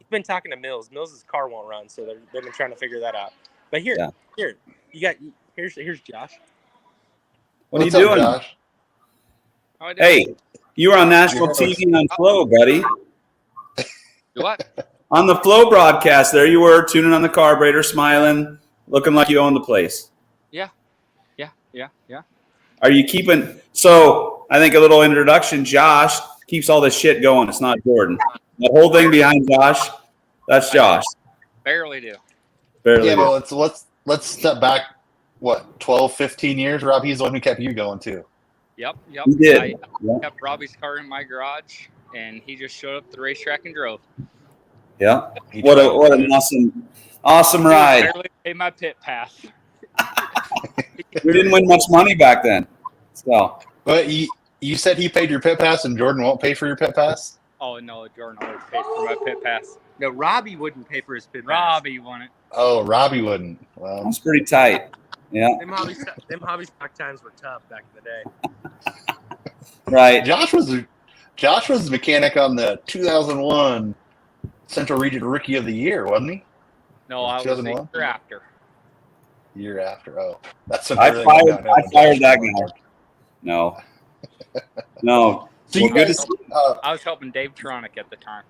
been talking to Mills. Mills' car won't run, so they've been trying to figure that out. But here's Josh. What are you What's up, doing? Josh? Hey, you were on national TV on Flow, buddy. What? On the Flow broadcast, there you were, tuning on the carburetor, smiling, looking like you own the place. Yeah. Are you keeping? So I think a little introduction. Josh keeps all this shit going. It's not Jordan. That whole thing behind Josh, that's Josh. Barely do. Barely. Yeah, well, let's step back. What, 12, 15 years? Rob, he's the one who kept you going too. Yep. He did. I Yeah. kept Robbie's car in my garage, and he just showed up at the racetrack and drove. Yeah. He What tried. an awesome ride. Barely paid my pit pass. We didn't win much money back then. So But you said he paid your pit pass, and Jordan won't pay for your pit pass. Oh no, Jordan always paid for my pit pass. No, Robbie wouldn't pay for his pit pass. Robbie won it. Oh, Robbie wouldn't. Well, that's pretty tight. Yeah. Them hobby stock times were tough back in the day. Right. Josh was the mechanic on the 2001 Central Region Rookie of the Year, wasn't he? No, I was the 2001? year after. Year after. Oh, that's when I everything went downhill when fired Josh that won. guy. No. No. So Well, you good to guys, see. I was helping Dave Tronic at the time.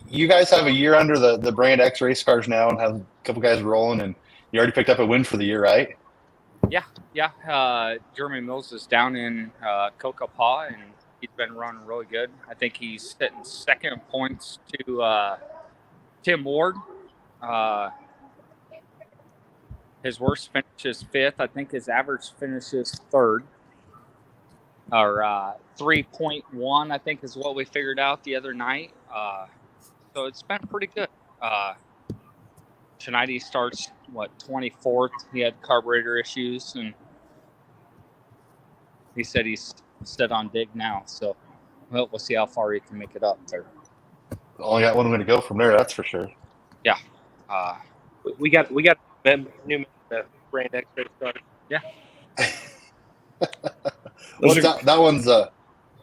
you guys have a year under the Brand X race cars now, and have a couple guys rolling, and you already picked up a win for the year, right? Yeah. Jeremy Mills is down in Kokopah, and he's been running really good. I think he's sitting second in points to Tim Ward. His worst finish is 5th. I think his average finish is 3rd. Or 3.1, I think, is what we figured out the other night. So it's been pretty good. Tonight he starts, 24th. He had carburetor issues, and he said he's set on dig now. So we'll see how far he can make it up there. Only got one way to go from there, that's for sure. We got new Brand X race car. What's that one's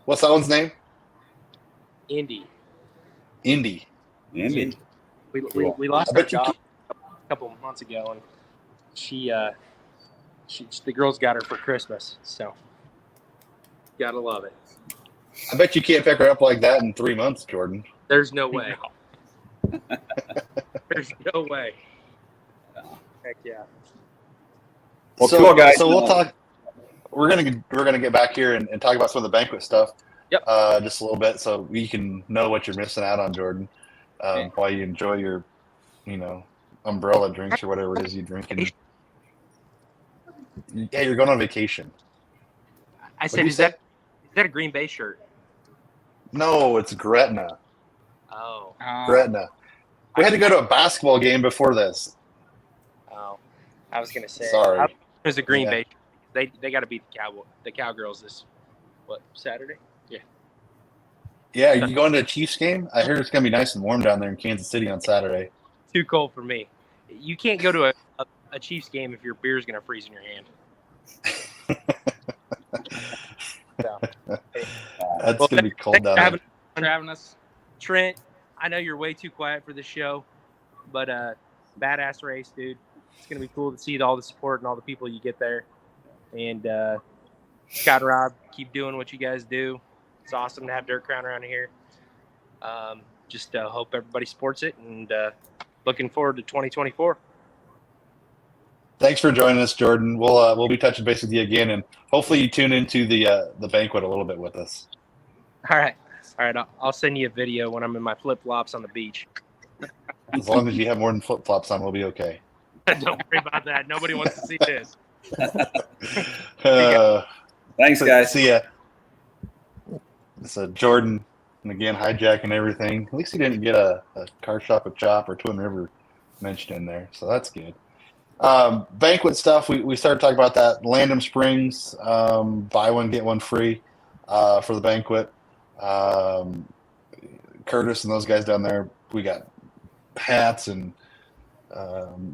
what's that one's name? Indy. Indy. Indy. We lost I our bet you job a couple of months ago, and she the girls got her for Christmas, so gotta love it. I bet you can't pick her up like that in 3 months, Jordan. There's no way. There's no way. Heck yeah. Well, cool, guys. So we'll talk. We're gonna get back here and talk about some of the banquet stuff. Yep. Just a little bit, so we can know what you're missing out on, Jordan, while you enjoy your, umbrella drinks or whatever it is you drink. And, yeah, you're going on vacation. I What'd said, you is say? that a Green Bay shirt? No, it's Gretna. Oh, Gretna. We had to go to a basketball game before this. oh. I was gonna say. Sorry. It was a Green Yeah. Bay. They got to beat the Cowgirls this Saturday? Yeah. Yeah, are you going to a Chiefs game? I heard it's going to be nice and warm down there in Kansas City on Saturday. Too cold for me. You can't go to a Chiefs game if your beer's gonna freeze in your hand. So, That's going to be cold down there. for having us. Trent, I know you're way too quiet for the show, but badass race, dude. It's gonna be cool to see all the support and all the people you get there. And Scott and Rob, keep doing what you guys do. It's awesome to have Dirt Crown around here. Just hope everybody supports it, and looking forward to 2024. Thanks for joining us, Jordan. We'll be touching base with you again, and hopefully you tune into the banquet a little bit with us. All right. I'll send you a video when I'm in my flip flops on the beach. As long as you have more than flip flops on, we'll be okay. Don't worry about that. Nobody wants to see this. Thanks, guys. See ya. So Jordan, and again, hijacking everything. At least he didn't get a car shop at Chop or Twin River mentioned in there, so that's good. Banquet stuff, we started talking about that. Landham Springs, buy one, get one free for the banquet. Curtis and those guys down there, we got hats and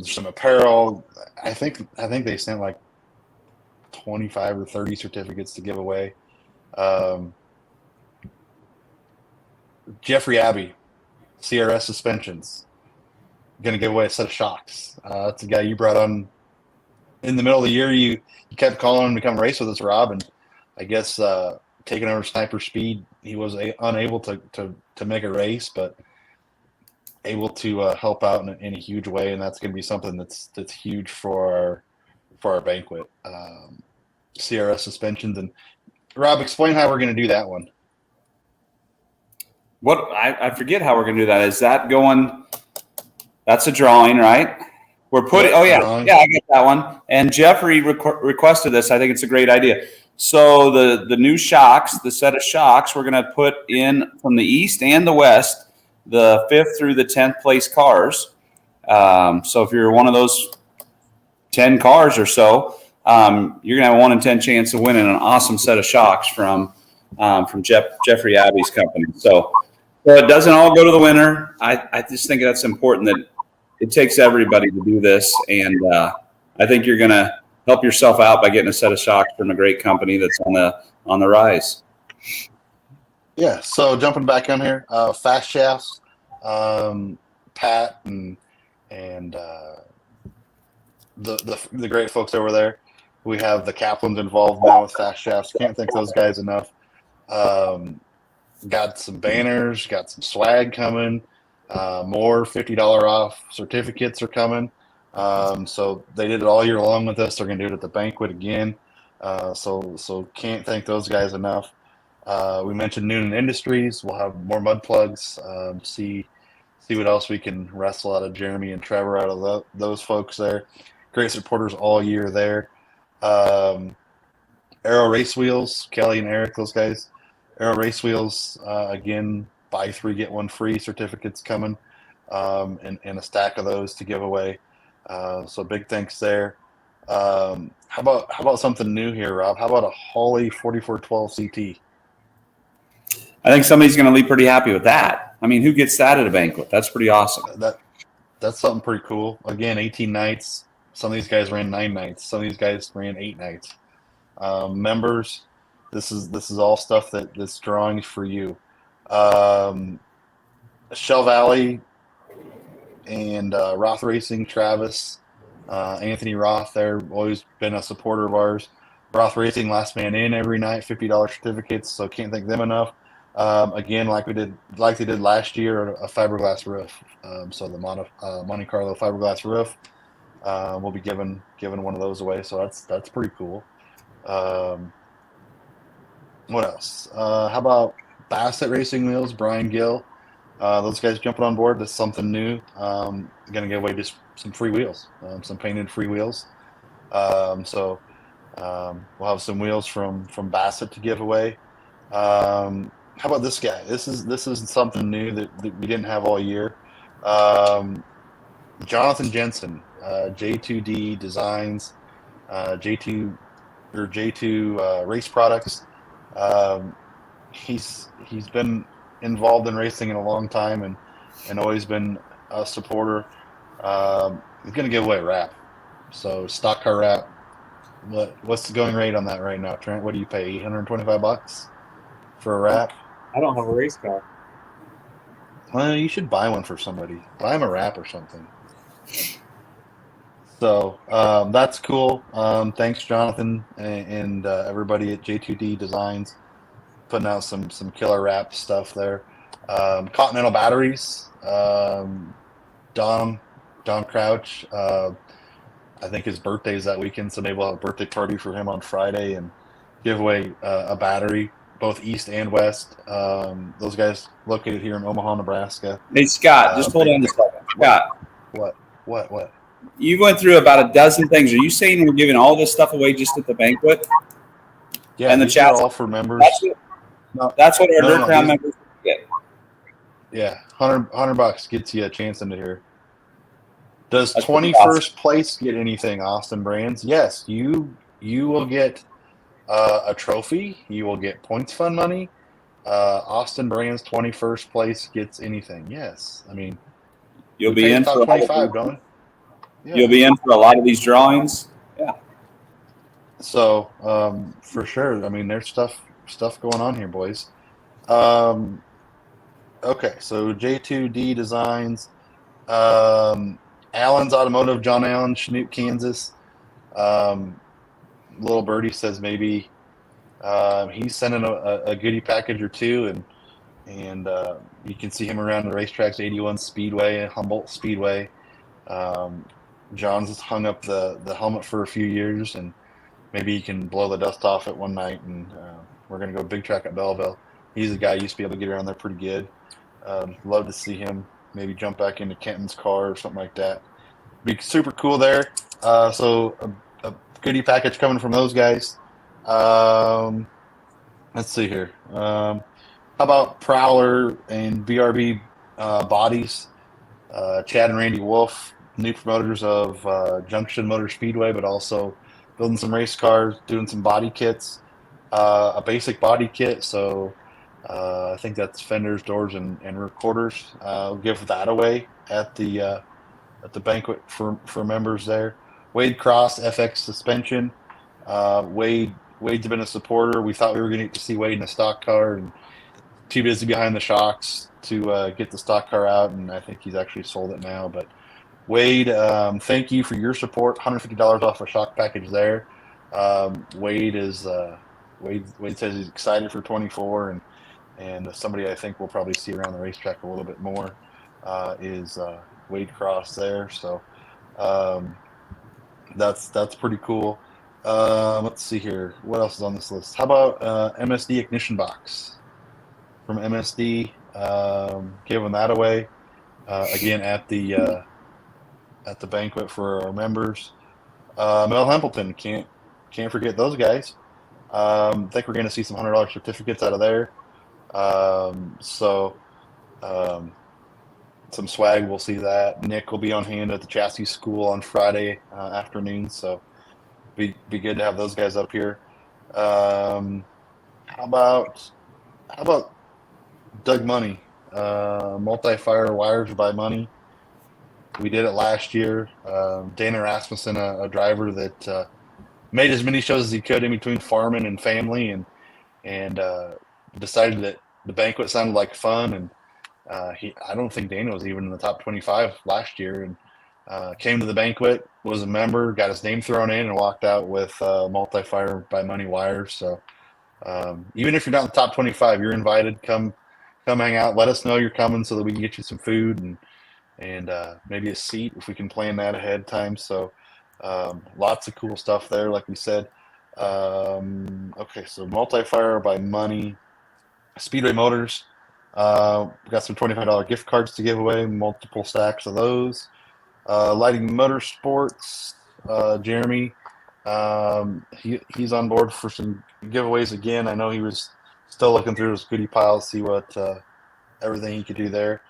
some apparel. I think they sent like 25 or 30 certificates to give away. Jeffrey Abbey, CRS Suspensions, going to give away a set of shocks. That's a guy you brought on in the middle of the year. You kept calling him to come race with us, Rob, and I guess taking over Sniper Speed, he was unable to make a race, but able to help out in a huge way, and that's going to be something that's huge for our banquet. CRS Suspensions. And Rob, explain how we're going to do that one. What I forget how we're going to do that. Is that going? That's a drawing, right? We're putting. Oh yeah, drawing. Yeah, I get that one. And Jeffrey requested this. I think it's a great idea. So the new shocks, the set of shocks, we're going to put in from the east and the west, the 5th through the 10th place cars. So if you're one of those 10 cars or so, you're going to have a 1 in 10 chance of winning an awesome set of shocks from Jeffrey Abbey's company. So it doesn't all go to the winner. I just think that's important that it takes everybody to do this. And I think you're going to help yourself out by getting a set of shocks from a great company that's on the rise. Yeah, so jumping back on here, Fast Shafts, Pat and the great folks over there. We have the Kaplans involved now with Fast Shafts. Can't thank those guys enough. Got some banners, got some swag coming. More $50 off certificates are coming. So they did it all year long with us. They're going to do it at the banquet again. So can't thank those guys enough. We mentioned Noonan Industries. We'll have more mud plugs. See what else we can wrestle out of Jeremy and Trevor, out of those folks there. Great supporters all year there. Aero Race Wheels, Kelly and Eric, those guys. Aero Race Wheels, again, buy 3, get 1 free certificates coming, and a stack of those to give away. So big thanks there. How about something new here, Rob? How about a Holley 4412 CT? I think somebody's going to be pretty happy with that. I mean, who gets that at a banquet? That's pretty awesome. That's something pretty cool. Again, 18 nights. Some of these guys ran 9 nights. Some of these guys ran 8 nights. Members, this is all stuff that's drawings for you. Shell Valley and Roth Racing, Travis, Anthony Roth, they're always been a supporter of ours. Roth Racing, last man in every night, $50 certificates, so can't thank them enough. Again, like they did last year, a fiberglass roof. So the Monte Carlo fiberglass roof, we'll be giving one of those away. So that's pretty cool. What else? How about Bassett Racing Wheels, Brian Gill? Those guys jumping on board. That's something new. Going to give away just some free wheels, some painted free wheels. So we'll have some wheels from Bassett to give away. how about this guy? This is something new that we didn't have all year. Jonathan Jensen, J2D Designs, J2 or J2 Race Products. Um, he's been involved in racing in a long time and always been a supporter. He's going to give away a wrap. So stock car wrap. What's the going rate on that right now, Trent? What do you pay? $825 for a wrap? I don't have a race car. Well, you should buy one for somebody. Buy him a wrap or something. So that's cool. Thanks, Jonathan, and everybody at J2D Designs, putting out some killer wrap stuff there. Continental Batteries, Don Crouch. I think his birthday is that weekend, so maybe we'll have a birthday party for him on Friday and give away a battery, both east and west. Those guys located here in Omaha, Nebraska. Hey, Scott, just hold on a second. Scott. What? You went through about a dozen things. Are you saying we're giving all this stuff away just at the banquet? Yeah, and the these chat are all for members. That's what our Dirt Crown members get. Yeah, $100 gets you a chance into here. Does 21st place get anything, Austin Brands? Yes, you will get a trophy. You will get points fund money. Austin Brands 21st place gets anything. Yes, I mean you'll be in for 25, don't you? Yeah. You'll be in for a lot of these drawings. Yeah. So for sure. I mean, there's stuff going on here, boys. Okay, so J2D Designs, Allen's Automotive, John Allen, Chinook, Kansas. Little Birdie says maybe he's sending a goodie package or two, and you can see him around the racetracks, 81 Speedway, Humboldt Speedway. John's hung up the helmet for a few years, and maybe he can blow the dust off it one night, and we're going to go big track at Belleville. He's a guy who used to be able to get around there pretty good. Love to see him maybe jump back into Kenton's car or something like that. Be super cool there. So a goodie package coming from those guys. Let's see here. How about Prowler and BRB Bodies? Chad and Randy Wolf, new promoters of Junction Motor Speedway, but also building some race cars, doing some body kits, a basic body kit. So I think that's fenders, doors, and recorders. We'll give that away at the banquet for members there. Wade Cross, FX Suspension. Wade's been a supporter. We thought we were going to get to see Wade in a stock car, and too busy behind the shocks to get the stock car out, and I think he's actually sold it now. But Wade, thank you for your support. $150 off a shock package there. Wade says he's excited for 24, and somebody I think we'll probably see around the racetrack a little bit more is Wade Cross there. So that's pretty cool. Let's see here. What else is on this list? How about MSD Ignition Box from MSD? Giving that away again at the banquet for our members. Mel Hempleton, can't forget those guys. I think we're going to see some $100 certificates out of there. Some swag, we'll see that. Nick will be on hand at the chassis school on Friday afternoon, so be good to have those guys up here. How about Doug Money, multi-fire wires by Money? We did it last year. Dana Rasmussen, a driver that made as many shows as he could in between farming and family, and decided that the banquet sounded like fun, and I don't think Dana was even in the top 25 last year, and came to the banquet, was a member, got his name thrown in, and walked out with multi-fire by Money wires. So even if you're not in the top 25, you're invited. Come hang out. Let us know you're coming so that we can get you some food and maybe a seat if we can plan that ahead of time. So lots of cool stuff there, like we said. Okay, so multi-fire by Money. Speedway Motors. We got some $25 gift cards to give away, multiple stacks of those. Lighting Motorsports, Jeremy, he's on board for some giveaways again. I know he was still looking through his goodie pile to see what everything he could do there.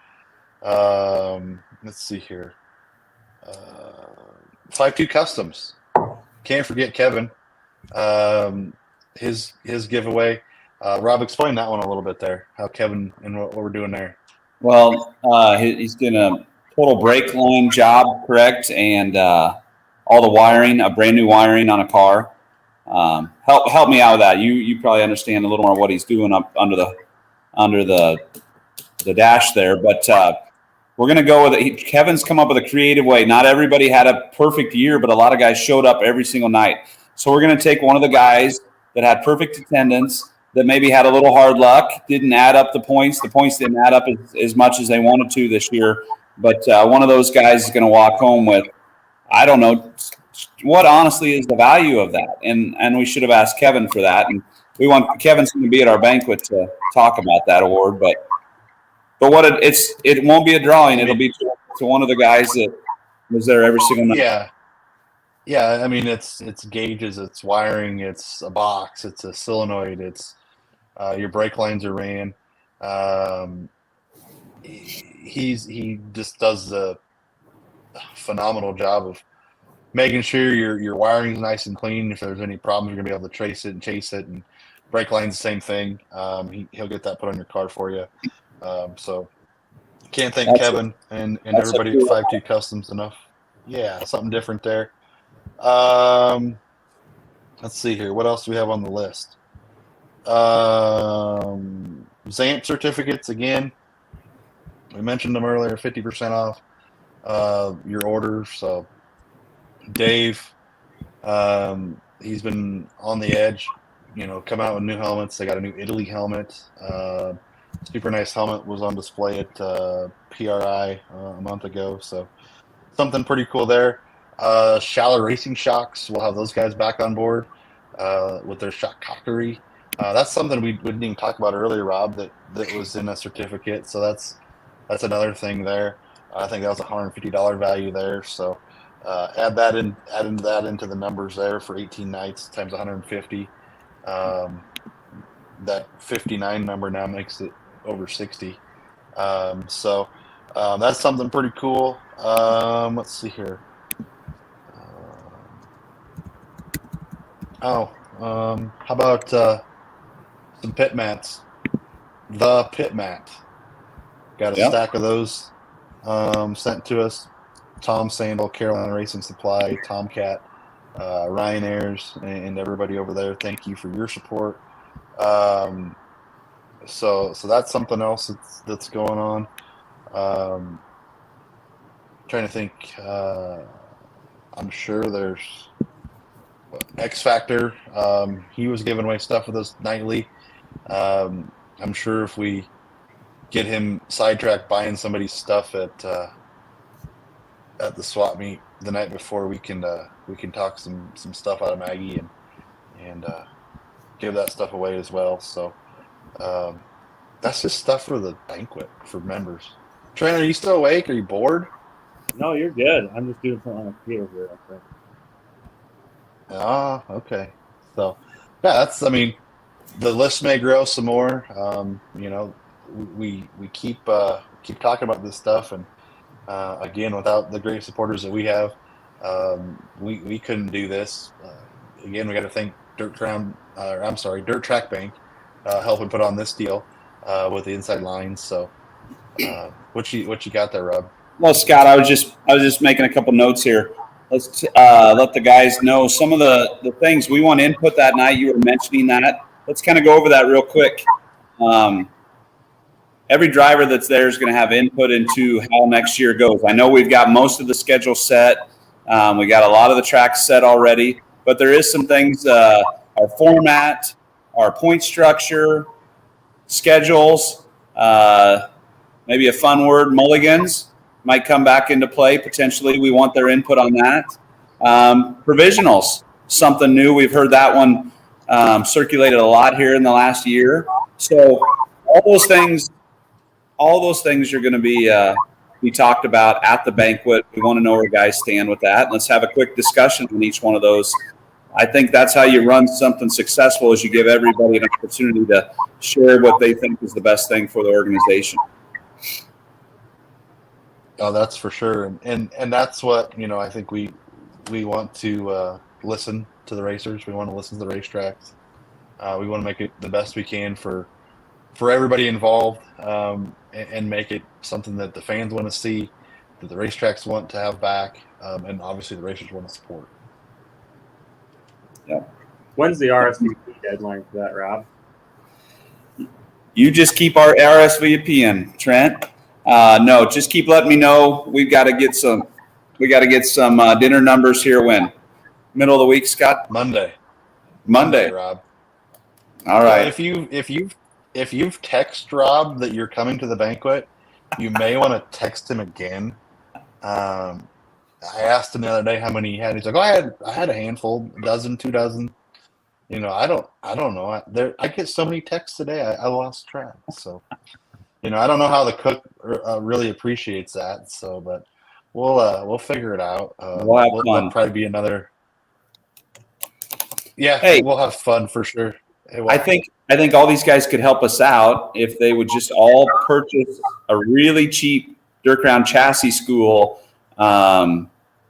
Let's see here. 5-2 Customs. Can't forget Kevin. His giveaway. Rob, explain that one a little bit there. How Kevin and what we're doing there. Well, he's doing a total brake line job, correct, and all the wiring, a brand new wiring on a car. Help me out with that. You probably understand a little more what he's doing up under the dash there, but we're going to go with it. Kevin's come up with a creative way. Not everybody had a perfect year, but a lot of guys showed up every single night. So we're going to take one of the guys that had perfect attendance, that maybe had a little hard luck, didn't add up the points. The points didn't add up as much as they wanted to this year. But one of those guys is going to walk home with, I don't know, what honestly is the value of that. And we should have asked Kevin for that. And Kevin's going to be at our banquet to talk about that award. But what it won't be a drawing. It'll be to one of the guys that was there every single night. Yeah. I mean, it's gauges, it's wiring, it's a box, it's a solenoid, it's your brake lines are ran. He just does a phenomenal job of making sure your wiring's nice and clean. If there's any problems, you're gonna be able to trace it and chase it. And brake line's the same thing. He'll get that put on your car for you. So can't thank Kevin and everybody at 5-2 Customs enough. Yeah, something different there. Let's see here. What else do we have on the list? ZAMP certificates again. We mentioned them earlier. 50% off your order. So Dave, he's been on the edge. Come out with new helmets. They got a new Italy helmet. Super nice helmet was on display at PRI a month ago. So something pretty cool there. Shallow Racing Shocks. We'll have those guys back on board with their shock cockery. That's something we didn't even talk about earlier, Rob, that was in a certificate. So that's another thing there. I think that was a $150 value there. So add into the numbers there for 18 nights times 150. That 59 number now makes it over 60. So that's something pretty cool. Let's see here. How about some pit mats? The pit mat. Got a stack of those sent to us. Tom Sandal, Carolina Racing Supply, Tomcat, Ryan Ayers, and everybody over there. Thank you for your support. So that's something else that's going on. Trying to think. I'm sure there's X Factor. He was giving away stuff with us nightly. I'm sure if we get him sidetracked buying somebody's stuff at the swap meet the night before, we can talk some stuff out of Maggie and give that stuff away as well. So that's just stuff for the banquet for members. Trainer, are you still awake? Are you bored? No, you're good. I'm just doing something on the computer here. I think. Ah, okay. So, yeah, the list may grow some more. We keep talking about this stuff, and again, without the great supporters that we have, we couldn't do this. Again, we got to thank Dirt Track Bank helping put on this deal with the inside lines. So, what you got there, Rob? Well, Scott, I was just making a couple notes here. Let's let the guys know some of the things we want input that night. You were mentioning that. Let's kind of go over that real quick. Every driver that's there is going to have input into how next year goes. I know we've got most of the schedule set. We got a lot of the tracks set already, but there is some things, our format, our point structure, schedules, maybe a fun word, mulligans might come back into play. Potentially, we want their input on that. Provisionals, something new. We've heard that one circulated a lot here in the last year. So all those things are going to be talked about at the banquet. We want to know where guys stand with that. Let's have a quick discussion on each one of those I think that's how you run something successful, is you give everybody an opportunity to share what they think is the best thing for the organization. Oh, that's for sure, and that's what I think we want to listen to the racers. We want to listen to the racetracks. We want to make it the best we can for everybody involved, and make it something that the fans want to see, that the racetracks want to have back, and obviously the racers want to support. Yeah. When's the RSVP deadline for that, Rob? You just keep our RSVPing, Trent. No, just keep letting me know. We got to get some dinner numbers here. When? Middle of the week, Scott? Monday, All Rob. right. So if you've texted Rob that you're coming to the banquet, you may want to text him again. I asked him the other day how many he had. He's like, "Oh, I had a handful, a dozen, 2 dozen." I don't know. I get so many texts today, I lost track. So, I don't know how the cook really appreciates that. So, but we'll figure it out. We'll have fun. There'll probably be another. Yeah, Hey, we'll have fun for sure. I think all these guys could help us out if they would just all purchase a really cheap Dirt Ground Chassis School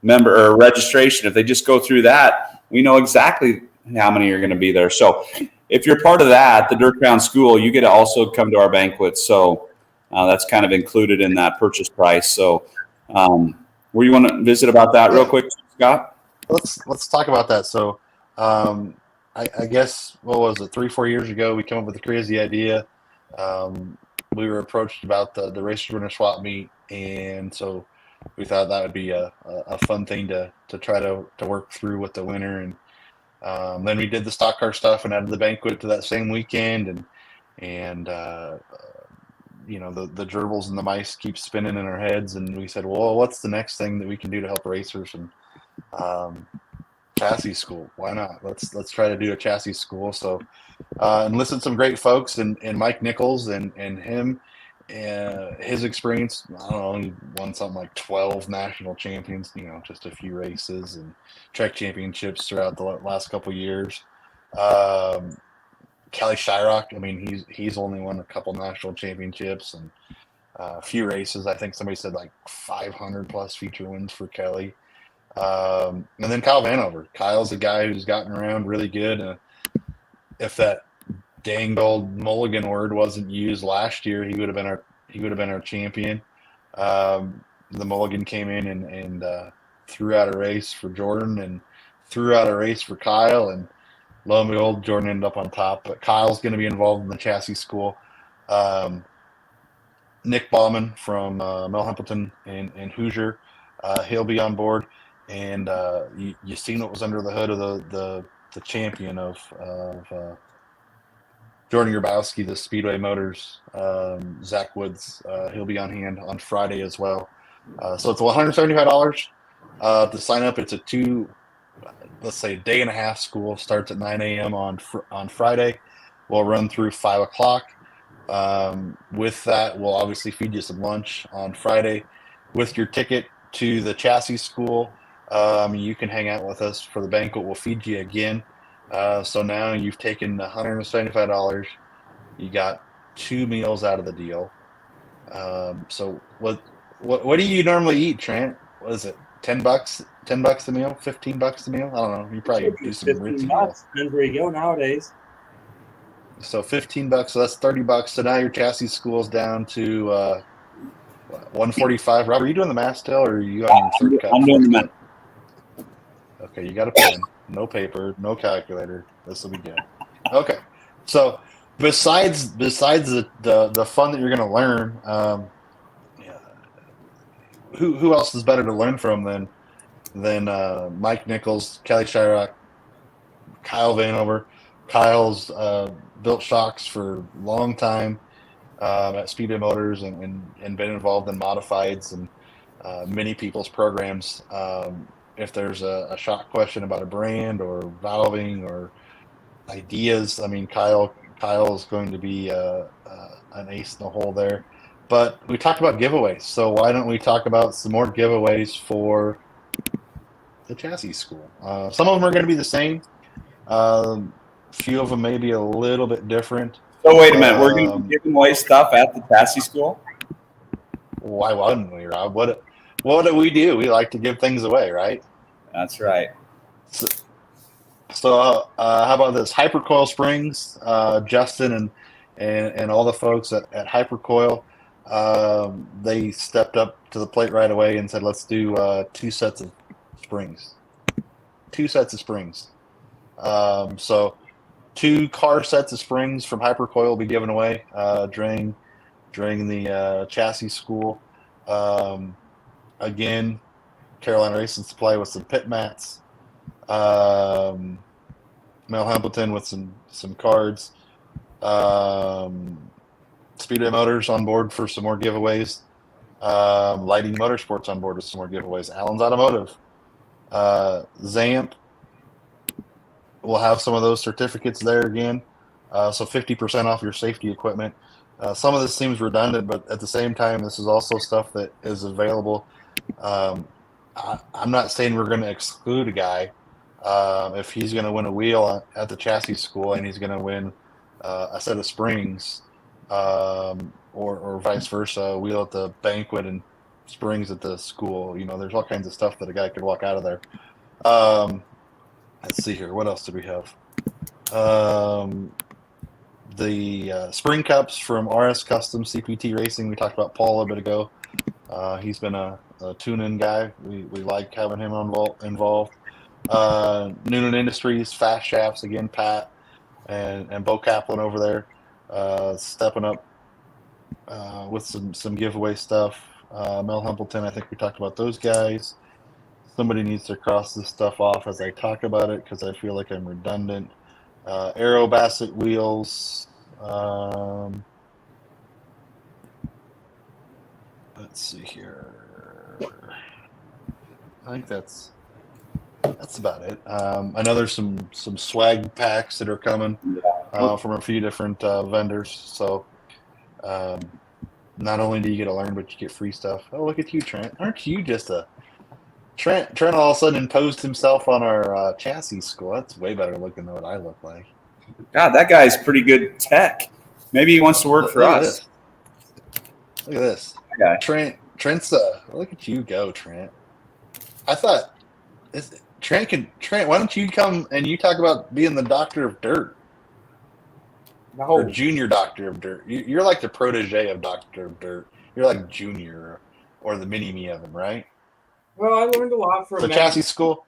member or registration. If they just go through that, we know exactly how many are going to be there. So if you're part of that, the Dirt Ground School, you get to also come to our banquets. So that's kind of included in that purchase price. So where you want to visit about that real quick, Scott? Let's talk about that. So I guess, what was it, 3-4 years ago, we came up with a crazy idea. We were approached about the race winner swap meet, and so we thought that would be a fun thing to try to work through with the winner. And then we did the stock car stuff and added the banquet to that same weekend, and the gerbils and the mice keep spinning in our heads, and we said, well, what's the next thing that we can do to help racers? And chassis school, why not? Let's try to do a chassis school. So enlisted some great folks, and Mike Nichols and him, his experience, I don't know, he won something like 12 national champions, just a few races, and track championships throughout the last couple years. Kelly Shyrock, I mean, he's only won a couple national championships and a few races. I think somebody said like 500 plus feature wins for Kelly. And then Kyle Vanover. Kyle's a guy who's gotten around really good. If that dang old mulligan word wasn't used last year, he would have been our champion. The mulligan came in and threw out a race for Jordan and threw out a race for Kyle, and lo and behold, Jordan ended up on top. But Kyle's going to be involved in the chassis school. Nick Bauman from Mel Hempleton and Hoosier, he'll be on board. And you seen what was under the hood of the champion of Jordan Grabowski, the Speedway Motors, Zach Woods. He'll be on hand on Friday as well. So it's $175 to sign up. It's a day and a half school. Starts at 9 a.m. on Friday. We'll run through 5 o'clock. With that, we'll obviously feed you some lunch on Friday. With your ticket to the chassis school, you can hang out with us for the banquet. We'll feed you again. So now you've taken $175. You got 2 meals out of the deal. So what do you normally eat, Trent? What is it? $10? $10 a meal? $15 a meal? I don't know. You probably do some ritzy meals. Depends where you go nowadays. So $15. So that's $30. So now your chassis school's down to $145. Rob, are you doing the math still, or are you on your third cup? I'm doing the math. Okay, you got a pen, no paper, no calculator. This will be good. Okay, so besides the fun that you're going to learn, who else is better to learn from than Mike Nichols, Kelly Shyrock, Kyle Vanover? Kyle's built shocks for a long time at Speedway Motors and been involved in modifieds and many people's programs. If there's a shock question about a brand or valving or ideas, I mean, Kyle is going to be an ace in the hole there. But we talked about giveaways, so why don't we talk about some more giveaways for the chassis school. Some of them are going to be the same. A few of them may be a little bit different. So wait a minute, we're going to be giving away stuff at the chassis school? Why wouldn't we, Rob? What do? We like to give things away, right? That's right. So how about this? Hypercoil Springs, Justin and all the folks at Hypercoil, they stepped up to the plate right away and said, let's do 2 sets of springs. 2 sets of springs. So 2 car sets of springs from Hypercoil will be given away during the chassis school. Again, Carolina Racing Supply with some pit mats. Mel Hambleton with some cards. Speedway Motors on board for some more giveaways. Lighting Motorsports on board with some more giveaways. Allen's Automotive. Zamp will have some of those certificates there again. So 50% off your safety equipment. Some of this seems redundant, but at the same time, this is also stuff that is available. I'm not saying we're going to exclude a guy. If he's going to win a wheel at the chassis school and he's going to win a set of springs, or vice versa, a wheel at the Banquet and springs at the school, there's all kinds of stuff that a guy could walk out of there. Let's see here. What else do we have? The spring cups from RS Custom CPT Racing. We talked about Paul a bit ago. He's been a tune-in guy. We like having him involved. Noonan Industries, Fast Shafts, again, Pat and Bo Kaplan over there, stepping up with some giveaway stuff. Mel Humpleton, I think we talked about those guys. Somebody needs to cross this stuff off as I talk about it because I feel like I'm redundant. Aero Bassett wheels. Let's see here. I think that's about it. I know there's some swag packs that are coming from a few different vendors. So not only do you get to learn, but you get free stuff. Oh, look at you, Trent. Aren't you just a Trent all of a sudden imposed himself on our chassis school. That's way better looking than what I look like. God, that guy's pretty good tech. Maybe he wants to work for us. Look at this. Okay. Trent's look at you go, Trent. I thought Trent, why don't you come and you talk about being the doctor of dirt? No. Or junior doctor of dirt. You're like the protege of Doctor of Dirt. You're like junior or the mini-me of him, right? Well, I learned a lot from the chassis school.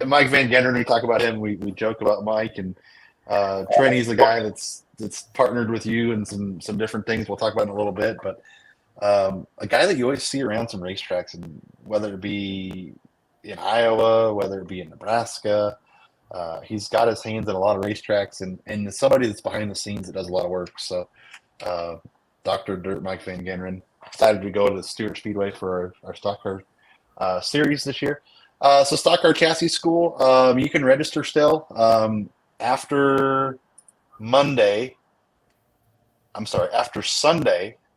And Mike Van Genderen, we talk about him. We joke about Mike, and Trent, he's the guy that's partnered with you and some different things we'll talk about in a little bit. But a guy that you always see around some racetracks, and whether it be in Iowa, whether it be in Nebraska, he's got his hands in a lot of racetracks, and somebody that's behind the scenes that does a lot of work. So Dr. Dirt Mike Van Genderen decided to go to the Stewart Speedway for our stock car series this year. So stock car chassis school, you can register still after Sunday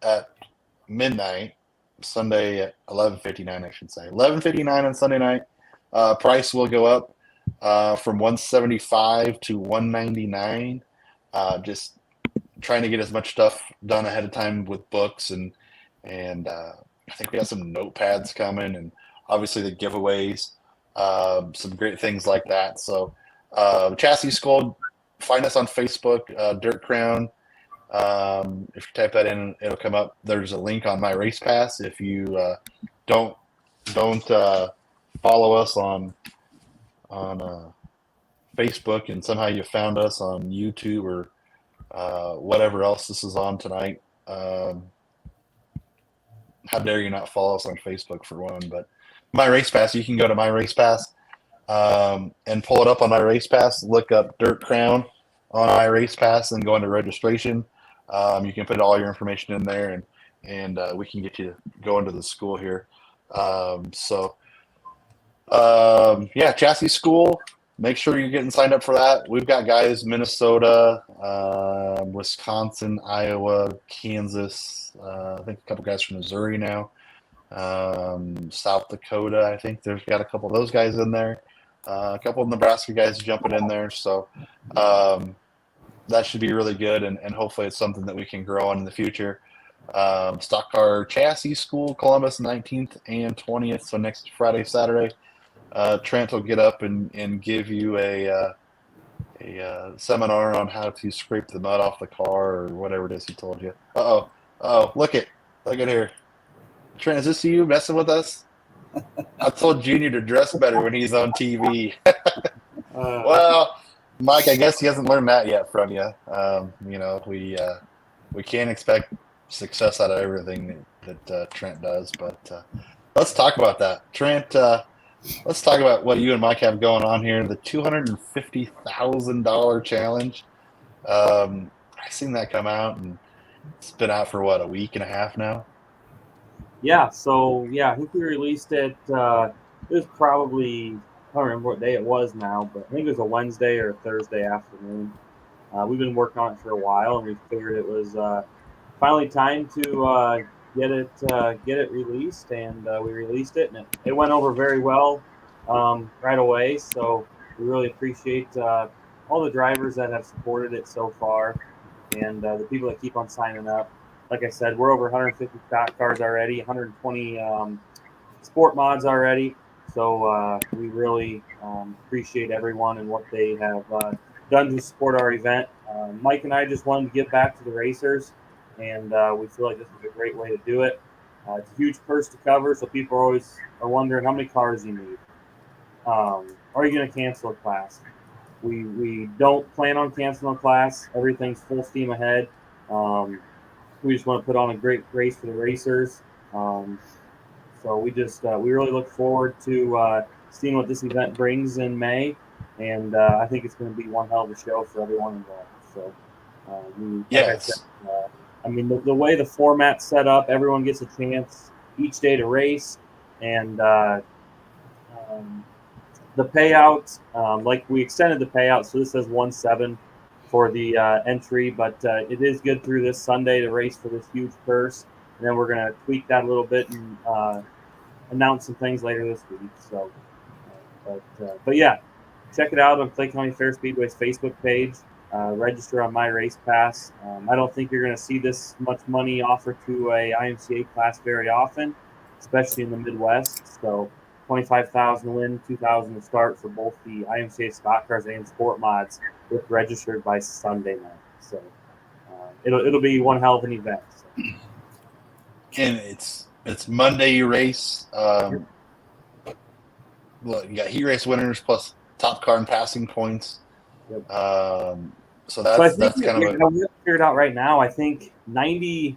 at midnight. Sunday at 11:59, I should say. 11:59 on Sunday night. Price will go up from $175 to $199. Just trying to get as much stuff done ahead of time with books and I think we have some notepads coming and obviously the giveaways, some great things like that. So chassis school, find us on Facebook, Dirt Crown. If you type that in, it'll come up. There's a link on My Race Pass. If you don't follow us on Facebook and somehow you found us on YouTube or whatever else this is on tonight, how dare you not follow us on Facebook for one? But My Race Pass, you can go to My Race Pass and pull it up on My Race Pass. Look up Dirt Crown on My Race Pass and go into registration. You can put all your information in there, and we can get you going to the school here. Chassis school. Make sure you're getting signed up for that. We've got guys Minnesota, Wisconsin, Iowa, Kansas. I think a couple guys from Missouri now. South Dakota, I think there's got a couple of those guys in there. A couple of Nebraska guys jumping in there. So that should be really good, and hopefully it's something that we can grow on in the future. Stock Car Chassis School, Columbus, 19th and 20th. So next Friday, Saturday, Trent will get up and give you a seminar on how to scrape the mud off the car or whatever it is he told you. Look at here. Trent, is this you messing with us? I told Junior to dress better when he's on TV. Well, Mike, I guess he hasn't learned that yet from you. We can't expect success out of everything that Trent does, but let's talk about that. Trent, let's talk about what you and Mike have going on here. The $250,000 challenge. I seen that come out, and it's been out for a week and a half now. Yeah. So I think we released it. It was probably, I don't remember what day it was now, but I think it was a Wednesday or a Thursday afternoon. We've been working on it for a while, and we figured it was finally time to get it released, and we released it, and it went over very well right away. So we really appreciate all the drivers that have supported it so far, and the people that keep on signing up. Like I said, we're over 150 stock cars already, 120 sport mods already. So we really appreciate everyone and what they have done to support our event. Mike and I just wanted to give back to the racers, and we feel like this is a great way to do it. It's a huge purse to cover, so people always are wondering how many cars you need. Are you going to cancel a class? We don't plan on canceling a class. Everything's full steam ahead. We just want to put on a great race for the racers. So we really look forward to seeing what this event brings in May, and I think it's going to be one hell of a show for everyone involved. So, Yes. The way the format's set up, everyone gets a chance each day to race, and the payouts, like we extended the payout, so this says 1.7 for the entry, but it is good through this Sunday to race for this huge purse. And then we're going to tweak that a little bit and announce some things later this week. So, but yeah, check it out on Clay County Fair Speedway's Facebook page. Register on My Race Pass. I don't think you're going to see this much money offered to a IMCA class very often, especially in the Midwest. So, $25,000 win, $2,000 to start for both the IMCA stock cars and sport mods, if registered by Sunday night. So, it'll be one hell of an event. So. And it's Monday you race. You got heat race winners plus top car and passing points. Yep. So that's kind of we figured out right now. I think 90.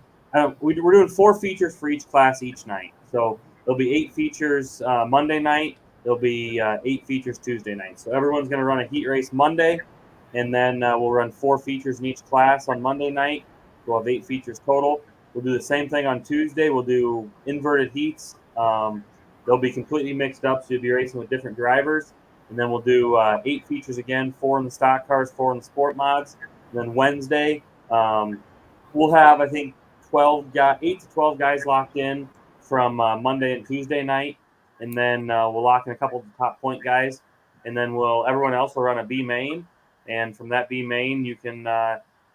We're doing 4 features for each class each night. So there'll be 8 features Monday night. There'll be 8 features Tuesday night. So everyone's going to run a heat race Monday, and then we'll run 4 features in each class on Monday night. We'll have 8 features total. We'll do the same thing on Tuesday. We'll do inverted heats. They'll be completely mixed up, so you'll be racing with different drivers. And then we'll do 8 features again, 4 in the stock cars, 4 in the sport mods. And then Wednesday, we'll have, I think, 8 to 12 guys locked in from Monday and Tuesday night. And then we'll lock in a couple of the top point guys. And then everyone else will run a B main. And from that B main, you can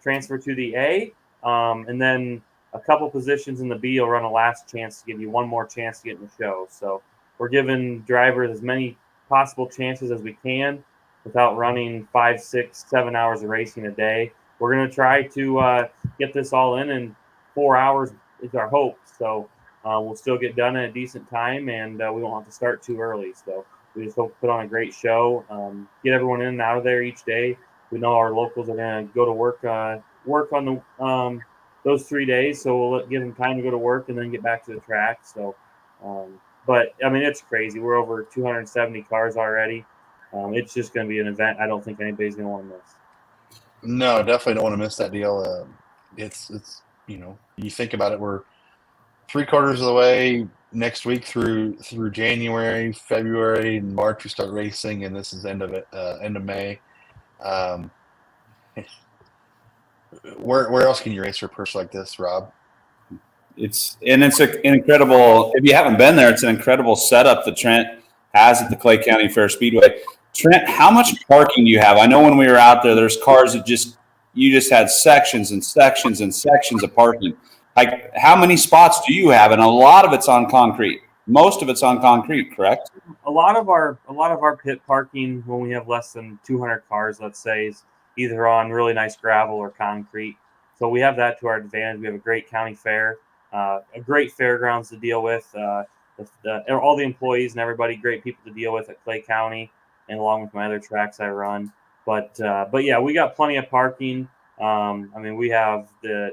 transfer to the A. And then a couple positions in the B will run a last chance to give you one more chance to get in the show. So we're giving drivers as many possible chances as we can without running 5, 6, 7 hours of racing a day. We're going to try to get this all in 4 hours is our hope. So we'll still get done in a decent time, and we won't have to start too early. So we just hope to put on a great show, get everyone in and out of there each day. We know our locals are going to go to work on the those 3 days, so we'll give them time to go to work and then get back to the track. So, but I mean, it's crazy. We're over 270 cars already. It's just going to be an event I don't think anybody's going to want to miss. No, definitely don't want to miss that deal. It's you think about it, we're 3/4 of the way next week through January, February, and March. We start racing, and this is end of May. Where else can you race for a purse like this, Rob? It's an incredible. If you haven't been there, it's an incredible setup that Trent has at the Clay County Fair Speedway. Trent, how much parking do you have? I know when we were out there, there's cars that you just had sections and sections and sections of parking. Like, how many spots do you have? And a lot of it's on concrete. Most of it's on concrete, correct? A lot of our pit parking, when we have less than 200 cars, let's say, is either on really nice gravel or concrete. So we have that to our advantage. We have a great county fair, a great fairgrounds to deal with. All the employees and everybody, great people to deal with at Clay County, and along with my other tracks I run. But yeah, we got plenty of parking. I mean, we have the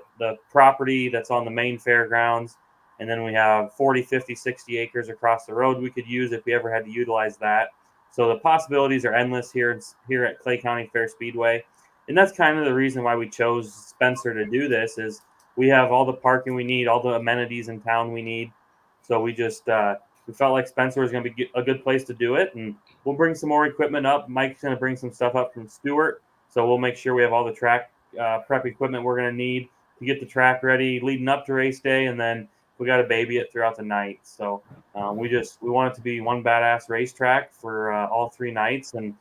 property that's on the main fairgrounds, and then we have 40, 50, 60 acres across the road we could use if we ever had to utilize that. So the possibilities are endless here at Clay County Fair Speedway. And that's kind of the reason why we chose Spencer to do this, is we have all the parking we need, all the amenities in town we need. So we just we felt like Spencer was going to be a good place to do it, and we'll bring some more equipment up. Mike's going to bring some stuff up from Stewart, so we'll make sure we have all the track prep equipment we're going to need to get the track ready leading up to race day, and then we got to baby it throughout the night. So we want it to be one badass racetrack for all 3 nights, and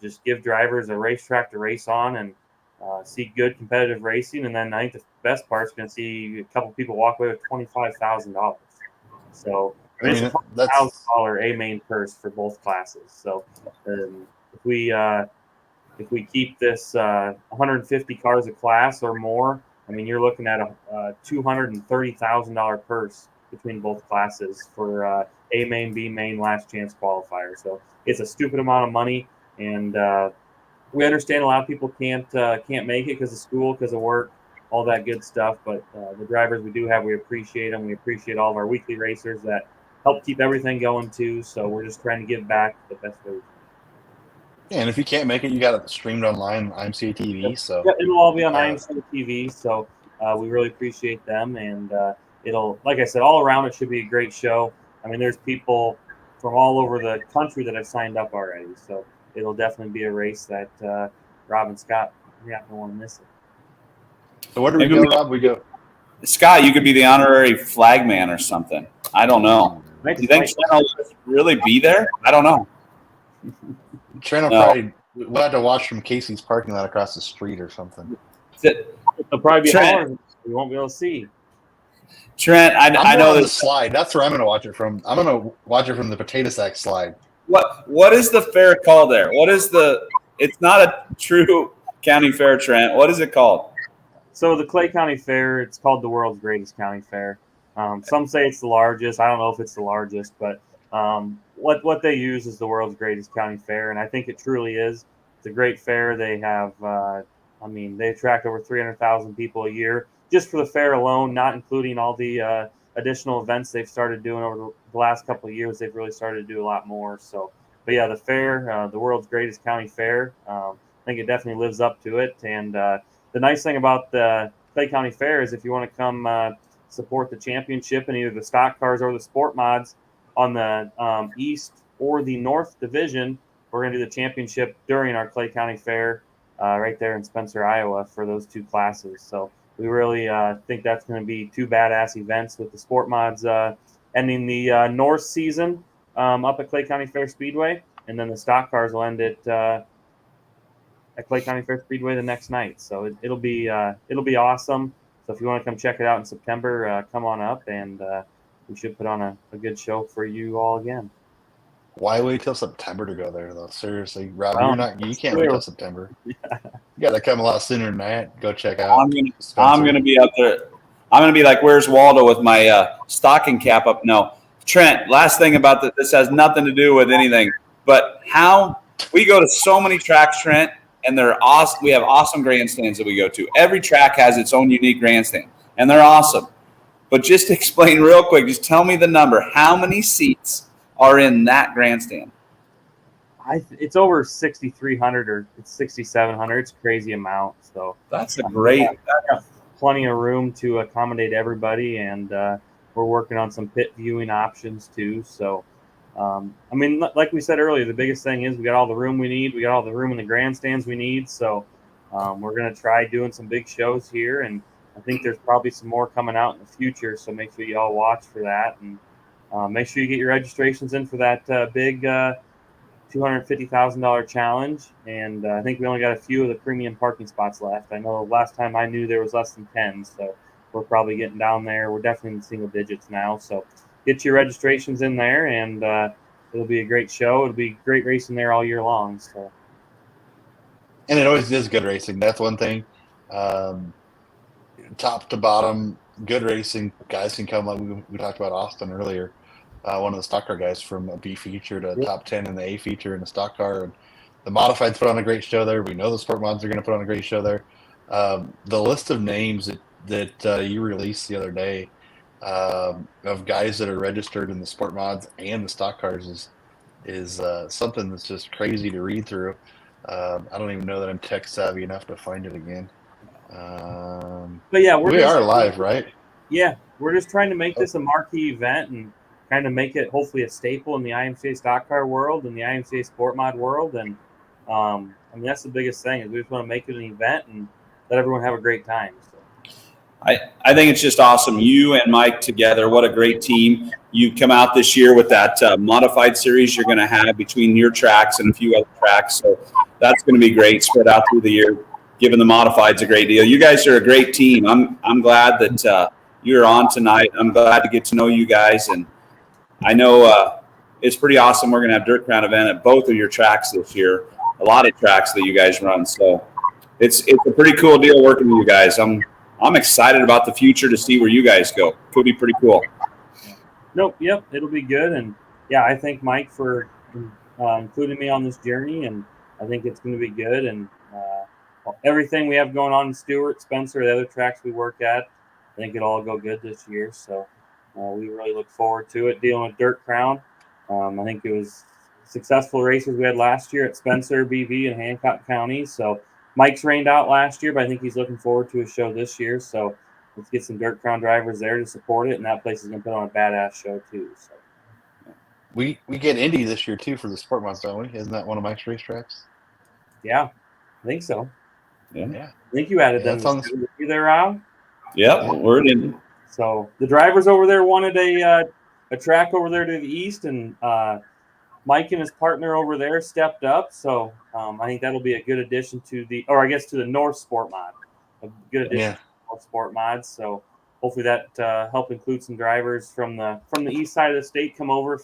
just give drivers a racetrack to race on and see good competitive racing. And then I think the best part is going to see a couple people walk away with $25,000. So it's a $1,000 A main purse for both classes. So if we keep this 150 cars a class or more, I mean, you're looking at a $230,000 purse between both classes for A main, B main, last chance qualifier. So it's a stupid amount of money, and we understand a lot of people can't make it because of school, because of work, all that good stuff. But the drivers we do have, we appreciate them. We appreciate all of our weekly racers that help keep everything going too. So we're just trying to give back the best way we can. Yeah, and if you can't make it, you got it streamed online on IMCA TV. So yeah, it'll all be on IMCA TV. So we really appreciate them, and it'll, like I said, all around it should be a great show. I mean, there's people from all over the country that have signed up already. So it'll definitely be a race that Rob and Scott, you're not going to want to miss it. So where do we go, Rob? We go. Scott, you could be the honorary flagman or something. I don't know. Do you think Trent will really be there? I don't know. Trent will probably, we'll have to watch from Casey's parking lot across the street or something. It'll probably be hollering. We won't be able to see. Trent, I know the slide. That's where I'm going to watch it from. I'm going to watch it from the potato sack slide. What is the fair called there? What is it's not a true county fair, Trent. What is it called? So the Clay County Fair, it's called the world's greatest county fair. Some say it's the largest. I don't know if it's the largest, but what they use is the world's greatest county fair, and I think it truly is. It's a great fair. They have, they attract over 300,000 people a year just for the fair alone, not including all the additional events they've started doing over the last couple of years. They've really started to do a lot more. So, but yeah, the fair, the world's greatest county fair, I think it definitely lives up to it. And the nice thing about the Clay County Fair is if you want to come support the championship in either the stock cars or the sport mods on the East or the North Division, we're going to do the championship during our Clay County Fair right there in Spencer, Iowa for those 2 classes. So we really think that's going to be 2 badass events, with the sport mods ending the North season up at Clay County Fair Speedway, and then the stock cars will end it at Clay County Fair Speedway the next night. So it'll be awesome. So if you want to come check it out in September, come on up, and we should put on a good show for you all again. Why wait till September to go there, though? Seriously, Rob, you can't wait till September. You got to come a lot sooner than that. Go check out. I'm gonna be out there. I'm gonna be like, "Where's Waldo?" with my stocking cap up. No, Trent. Last thing about this has nothing to do with anything, but how we go to so many tracks, Trent, and they're awesome. We have awesome grandstands that we go to. Every track has its own unique grandstand, and they're awesome. But just explain real quick. Just tell me the number. How many seats are in that grandstand? It's over 6,300 or it's 6,700. It's a crazy amount. So that's a great. Plenty of room to accommodate everybody, and we're working on some pit viewing options too. So, like we said earlier, the biggest thing is we got all the room we need. We got all the room in the grandstands we need. So we're going to try doing some big shows here, and I think there's probably some more coming out in the future, so make sure you all watch for that, and make sure you get your registrations in for that big $250,000 challenge. And I think we only got a few of the premium parking spots left. I know last time I knew there was less than 10, so we're probably getting down there. We're definitely in single digits now, so get your registrations in there, and it'll be a great show. It'll be great racing there all year long. So, and it always is good racing. That's one thing. Top to bottom, good racing. Guys can come, like we talked about Austin earlier, one of the stock car guys from a B feature to top 10 in the A feature in the stock car. And the modifieds put on a great show there. We know the sport mods are going to put on a great show there. The list of names that you released the other day of guys that are registered in the sport mods and the stock cars is something that's just crazy to read through. I don't even know that I'm tech savvy enough to find it again. but yeah, we are live, right? Yeah, we're just trying to make this a marquee event and kind of make it hopefully a staple in the IMCA stock car world and the IMCA sport mod world. And I mean, that's the biggest thing, is we just want to make it an event and let everyone have a great time. So. I think it's just awesome. You and Mike together, what a great team. You come out this year with that modified series you're going to have between your tracks and a few other tracks. So that's going to be great, spread out through the year, giving the modifieds a great deal. You guys are a great team. I'm glad that you're on tonight. I'm glad to get to know you guys. And I know it's pretty awesome. We're going to have Dirt Crown event at both of your tracks this year, a lot of tracks that you guys run. So it's a pretty cool deal working with you guys. I'm excited about the future to see where you guys go. Could be pretty cool. Yep, it'll be good. And yeah, I thank Mike for including me on this journey, and I think it's going to be good. And everything we have going on in Stewart, Spencer, the other tracks we work at, I think it'll all go good this year. So we really look forward to it. Dealing with Dirt Crown, I think it was successful races we had last year at Spencer, BV, and Hancock County. So Mike's rained out last year, but I think he's looking forward to a show this year. So let's get some Dirt Crown drivers there to support it, and that place is going to put on a badass show too. So we get Indy this year too for the sport mods, don't we? Isn't that one of Mike's racetracks? Yeah, I think so. Yeah. I think you added them. You there, Rob? Yeah, we're in. So the drivers over there wanted a track over there to the east, and Mike and his partner over there stepped up. So I think that'll be a good addition to the North Sport Mod. A good addition to the North Sport Mods. So hopefully that help include some drivers from the east side of the state come over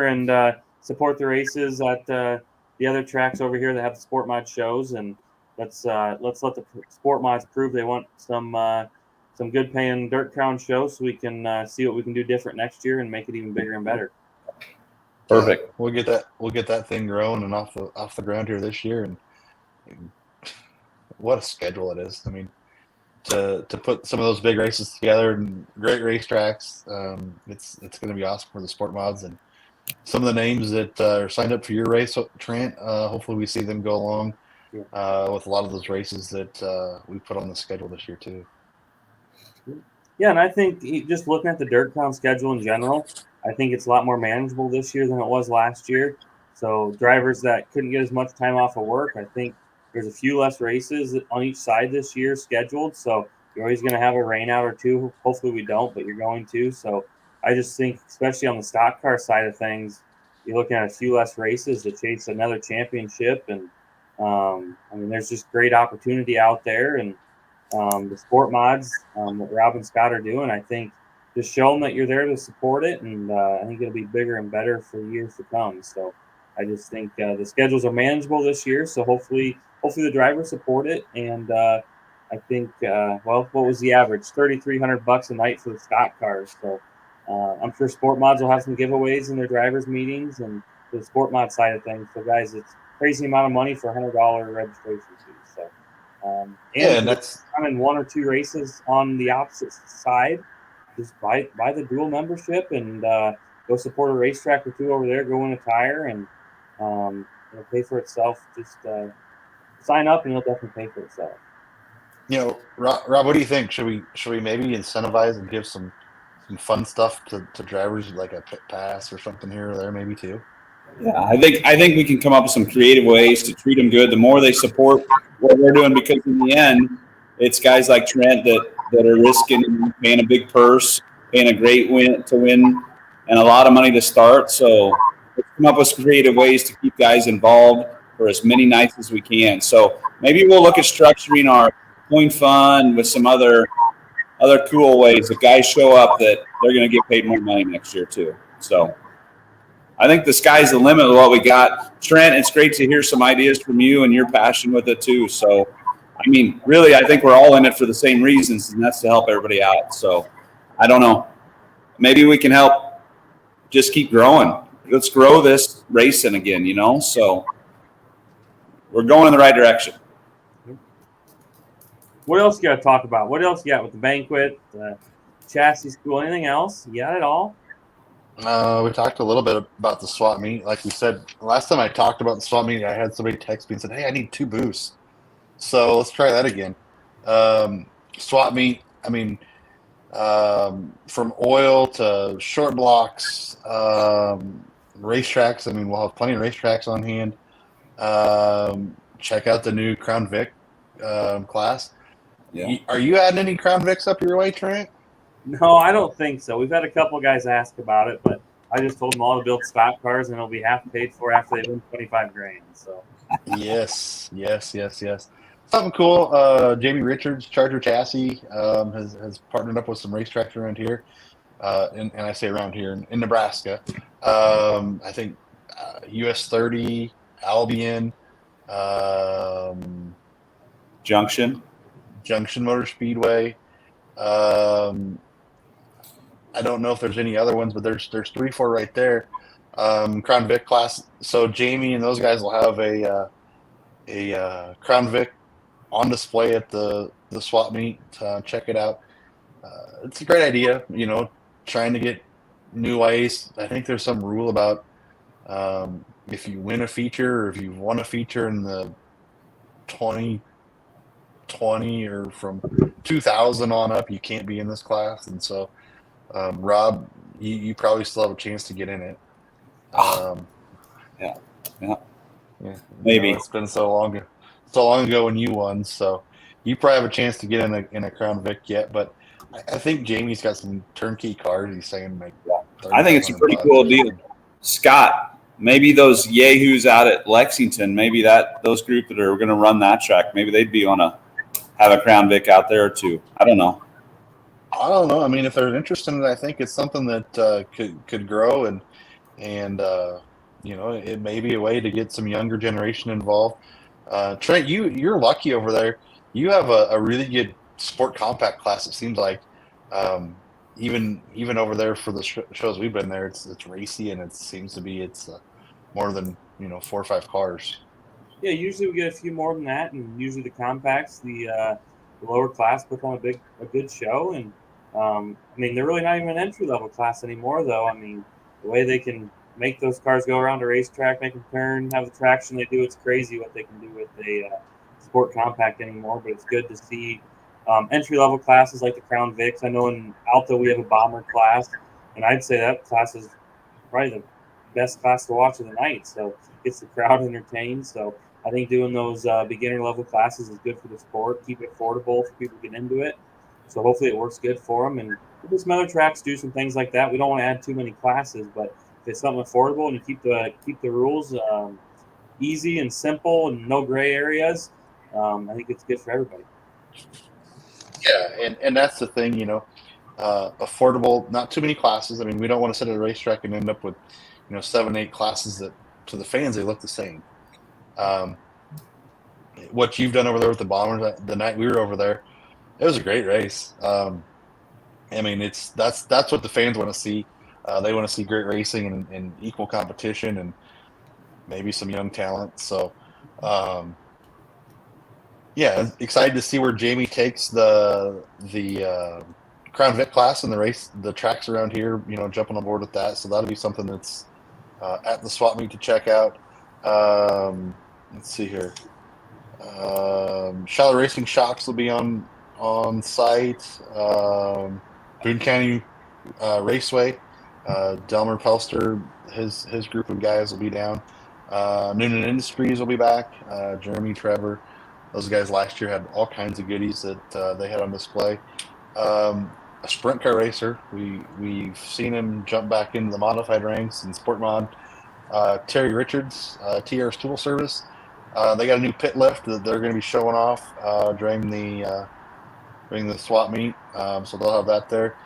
and support the races at the other tracks over here that have the sport mod shows. And let's let the sport mods prove they want some good paying Dirt Crown shows, so we can see what we can do different next year and make it even bigger and better. Perfect. We'll get that thing growing and off the ground here this year. And what a schedule it is. I mean, to put some of those big races together and great racetracks, it's going to be awesome for the sport mods. And some of the names that are signed up for your race, Trent, hopefully we see them go along with a lot of those races that we put on the schedule this year too. Yeah, and I think just looking at the Dirt Crown schedule in general, I think it's a lot more manageable this year than it was last year. So drivers that couldn't get as much time off of work, I think there's a few less races on each side this year scheduled. So you're always going to have a rain out or two. Hopefully we don't, but you're going to. So I just think, especially on the stock car side of things, you're looking at a few less races to chase another championship. And I mean, there's just great opportunity out there. And the sport mods, what Rob and Scott are doing, I think just show them that you're there to support it, and I think it'll be bigger and better for years to come. So I just think the schedules are manageable this year, so hopefully the drivers support it. And I think what was the average? $3,300 a night for the stock cars. So I'm sure sport mods will have some giveaways in their drivers meetings and the sport mod side of things. So guys, it's a crazy amount of money for a $100 registration fee. So and that's in one or two races on the opposite side. Just buy the dual membership and go support a racetrack or two over there. Go win a tire, and it'll pay for itself. Just sign up, and it'll definitely pay for itself. Rob, what do you think? Should we maybe incentivize and give some fun stuff to drivers, like a pit pass or something here or there, maybe too? Yeah, I think we can come up with some creative ways to treat them good. The more they support what we're doing, because in the end, it's guys like Trent that that are risking paying a big purse, paying a great win to win, and a lot of money to start. So let's come up with some creative ways to keep guys involved for as many nights as we can. So maybe we'll look at structuring our coin fund with some other cool ways that guys show up that they're going to get paid more money next year too. So I think the sky's the limit with what we got. Trent, it's great to hear some ideas from you and your passion with it too. So, I mean, really, I think we're all in it for the same reasons, and that's to help everybody out. So I don't know. Maybe we can help just keep growing. Let's grow this racing again, you know? So we're going in the right direction. What else you got to talk about? What else you got with the banquet, the chassis school, anything else? You got it all? We talked a little bit about the swap meet. Like we said, last time I talked about the swap meet, I had somebody text me and said, hey, I need 2 booths. So let's try that again. Swap meet, I mean, from oil to short blocks, racetracks. I mean, we'll have plenty of racetracks on hand. Check out the new Crown Vic class. Yeah. Are you adding any Crown Vics up your way, Trent? No, I don't think so. We've had a couple guys ask about it, but I just told them all to build stock cars and it'll be half paid for after they win $25,000. So Yes. Something cool. Jamie Richards, Charger Chassis, has partnered up with some racetracks around here, and I say around here in Nebraska. I think US 30, Albion, Junction Motor Speedway. I don't know if there's any other ones, but there's 3-4 right there. Crown Vic class. So Jamie and those guys will have a Crown Vic on display at the swap meet. Check it out. It's a great idea, you know, trying to get new ways. I think there's some rule about if you win a feature or if you've won a feature in the 2020 or from 2000 on up, you can't be in this class. And so, Rob, you probably still have a chance to get in it. Yeah. Maybe it's been so long ago when you won, so you probably have a chance to get in a Crown Vic yet. But I think Jamie's got some turnkey cars. He's saying like, I think it's a pretty cool deal. Scott, maybe those yahoos out at Lexington, maybe those group that are going to run that track, maybe they'd be have a Crown Vic out there or two. I don't know. I mean, if there's interest in it, I think it's something that could grow and you know, it may be a way to get some younger generation involved. Trent, you're lucky over there. You have a really good sport compact class. It seems like even over there for the shows we've been there, it's racy and it seems to be more than 4 or 5 cars. Yeah, usually we get a few more than that, and usually the compacts, the lower class, put on a good show. And I mean, they're really not even an entry level class anymore, though. I mean, the way they can make those cars go around a racetrack, make them turn, have the traction they do, it's crazy what they can do with a sport compact anymore. But it's good to see entry level classes like the Crown Vics. I know in Alta we have a bomber class, and I'd say that class is probably the best class to watch of the night. So it gets the crowd entertained. So I think doing those beginner level classes is good for the sport. Keep it affordable for people to get into it. So hopefully it works good for them. And some other tracks do some things like that. We don't want to add too many classes, but if it's something affordable and you keep the rules easy and simple and no gray areas, I think it's good for everybody. Yeah, and that's the thing, affordable, not too many classes. I mean, we don't want to sit at a racetrack and end up with 7, 8 classes that to the fans they look the same. What you've done over there with the Bombers the night we were over there, it was a great race. I mean, that's what the fans want to see. They want to see great racing and equal competition and maybe some young talent. So, yeah, excited to see where Jamie takes the Crown Vic class and the tracks around here. Jumping on board with that. So that'll be something that's at the swap meet to check out. Let's see here. Charlotte Racing Shocks will be on site. Boone County Raceway. Delmer Pelster, his group of guys will be down. Noonan Industries will be back. Jeremy, Trevor, those guys last year had all kinds of goodies that they had on display. A sprint car racer. We've seen him jump back into the modified ranks in Sport Mod. Terry Richards, TR's Tool Service. They got a new pit lift that they're going to be showing off during the swap meet. So they'll have that there.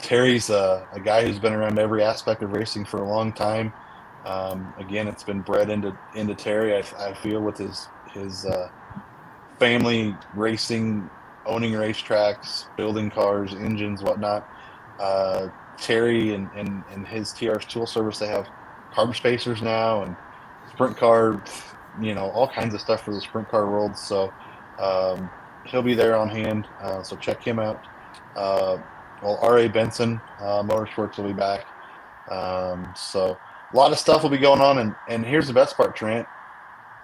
Terry's a guy who's been around every aspect of racing for a long time. Again, it's been bred into Terry. I feel with his family racing, owning racetracks, building cars, engines, whatnot. Terry and his TR's Tool Service, they have carb spacers now and sprint car, all kinds of stuff for the sprint car world. So he'll be there on hand. So check him out. R.A. Benson Motorsports will be back. So a lot of stuff will be going on. And here's the best part, Trent.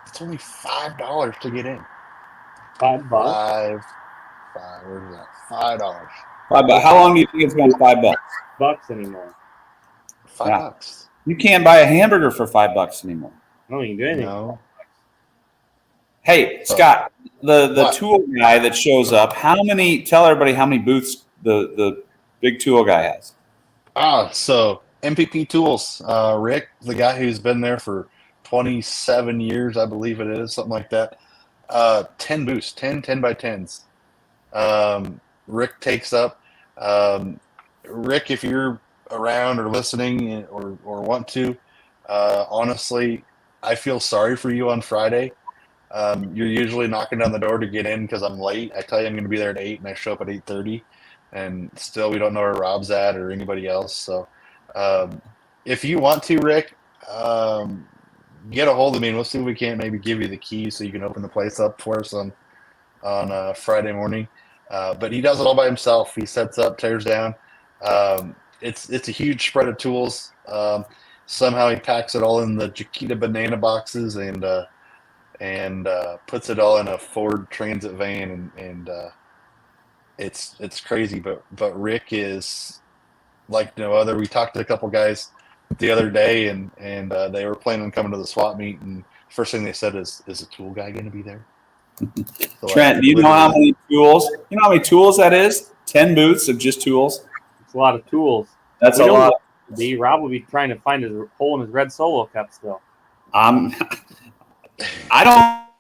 It's only $5 to get in. $5. Where's that? $5. $5. How long do you think it's been $5? Bucks anymore. $5. You can't buy a hamburger for $5 anymore. I don't even do anything. No. Hey, Scott, the What? tool guy that shows up, tell everybody how many booths the big tool guy has. So MPP Tools, Rick, the guy who's been there for 27 years, I believe it is, something like that. 10 booths, 10 by 10s. Rick takes up. Rick, if you're around or listening or want to, honestly, I feel sorry for you on Friday. You're usually knocking down the door to get in because I'm late. I tell you I'm going to be there at 8 and I show up at 8:30, and still we don't know where Rob's at or anybody else. So if you want to, Rick, get a hold of me and we'll see if we can't maybe give you the key so you can open the place up for us on Friday morning. But he does it all by himself. He sets up, tears down. It's a huge spread of tools. Somehow he packs it all in the Chiquita banana boxes and puts it all in a Ford Transit van, and it's crazy. But Rick is like no other. We talked to a couple guys the other day, and they were planning on coming to the swap meet, and first thing they said is the tool guy going to be there? So Trent, do you know how many tools? You know how many tools that is? 10 booths of just tools. It's a lot of tools. That's a lot. Rob will be trying to find his hole in his red Solo cup still. I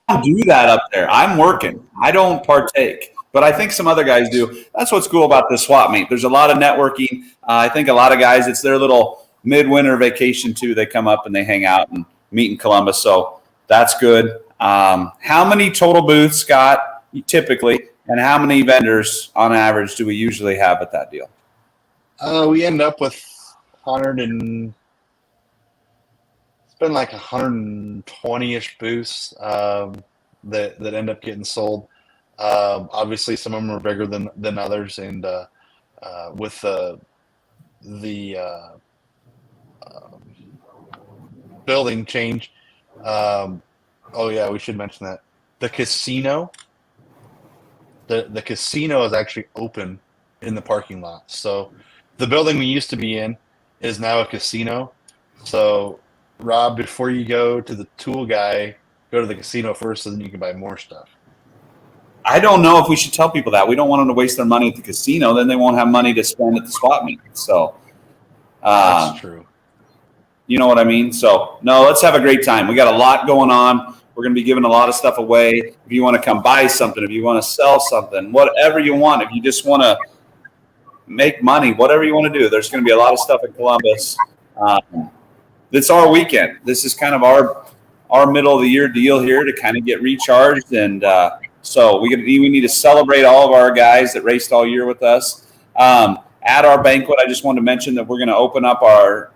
don't do that up there. I'm working. I don't partake, but I think some other guys do. That's what's cool about this swap meet. There's a lot of networking. I think a lot of guys, it's their little midwinter vacation too. They come up and they hang out and meet in Columbus. So that's good. How many total booths, Scott, typically, and how many vendors on average do we usually have at that deal? We end up with 100 and it's been like 120-ish booths that end up getting sold. Obviously, some of them are bigger than others, and with the building change. Oh yeah, we should mention that the casino. The casino is actually open in the parking lot. So the building we used to be in is now a casino. So Rob, before you go to the tool guy, go to the casino first, so then you can buy more stuff. I don't know if we should tell people that. We don't want them to waste their money at the casino. Then they won't have money to spend at the swap meet. So That's true. You know what I mean? So no, let's have a great time. We got a lot going on. We're going to be giving a lot of stuff away. If you want to come buy something, if you want to sell something, whatever you want, if you just want to make money, whatever you want to do, there's going to be a lot of stuff in Columbus. It's our weekend. This is kind of our middle of the year deal here to kind of get recharged. And so we need to celebrate all of our guys that raced all year with us. At our banquet, I just wanted to mention that we're going to open up our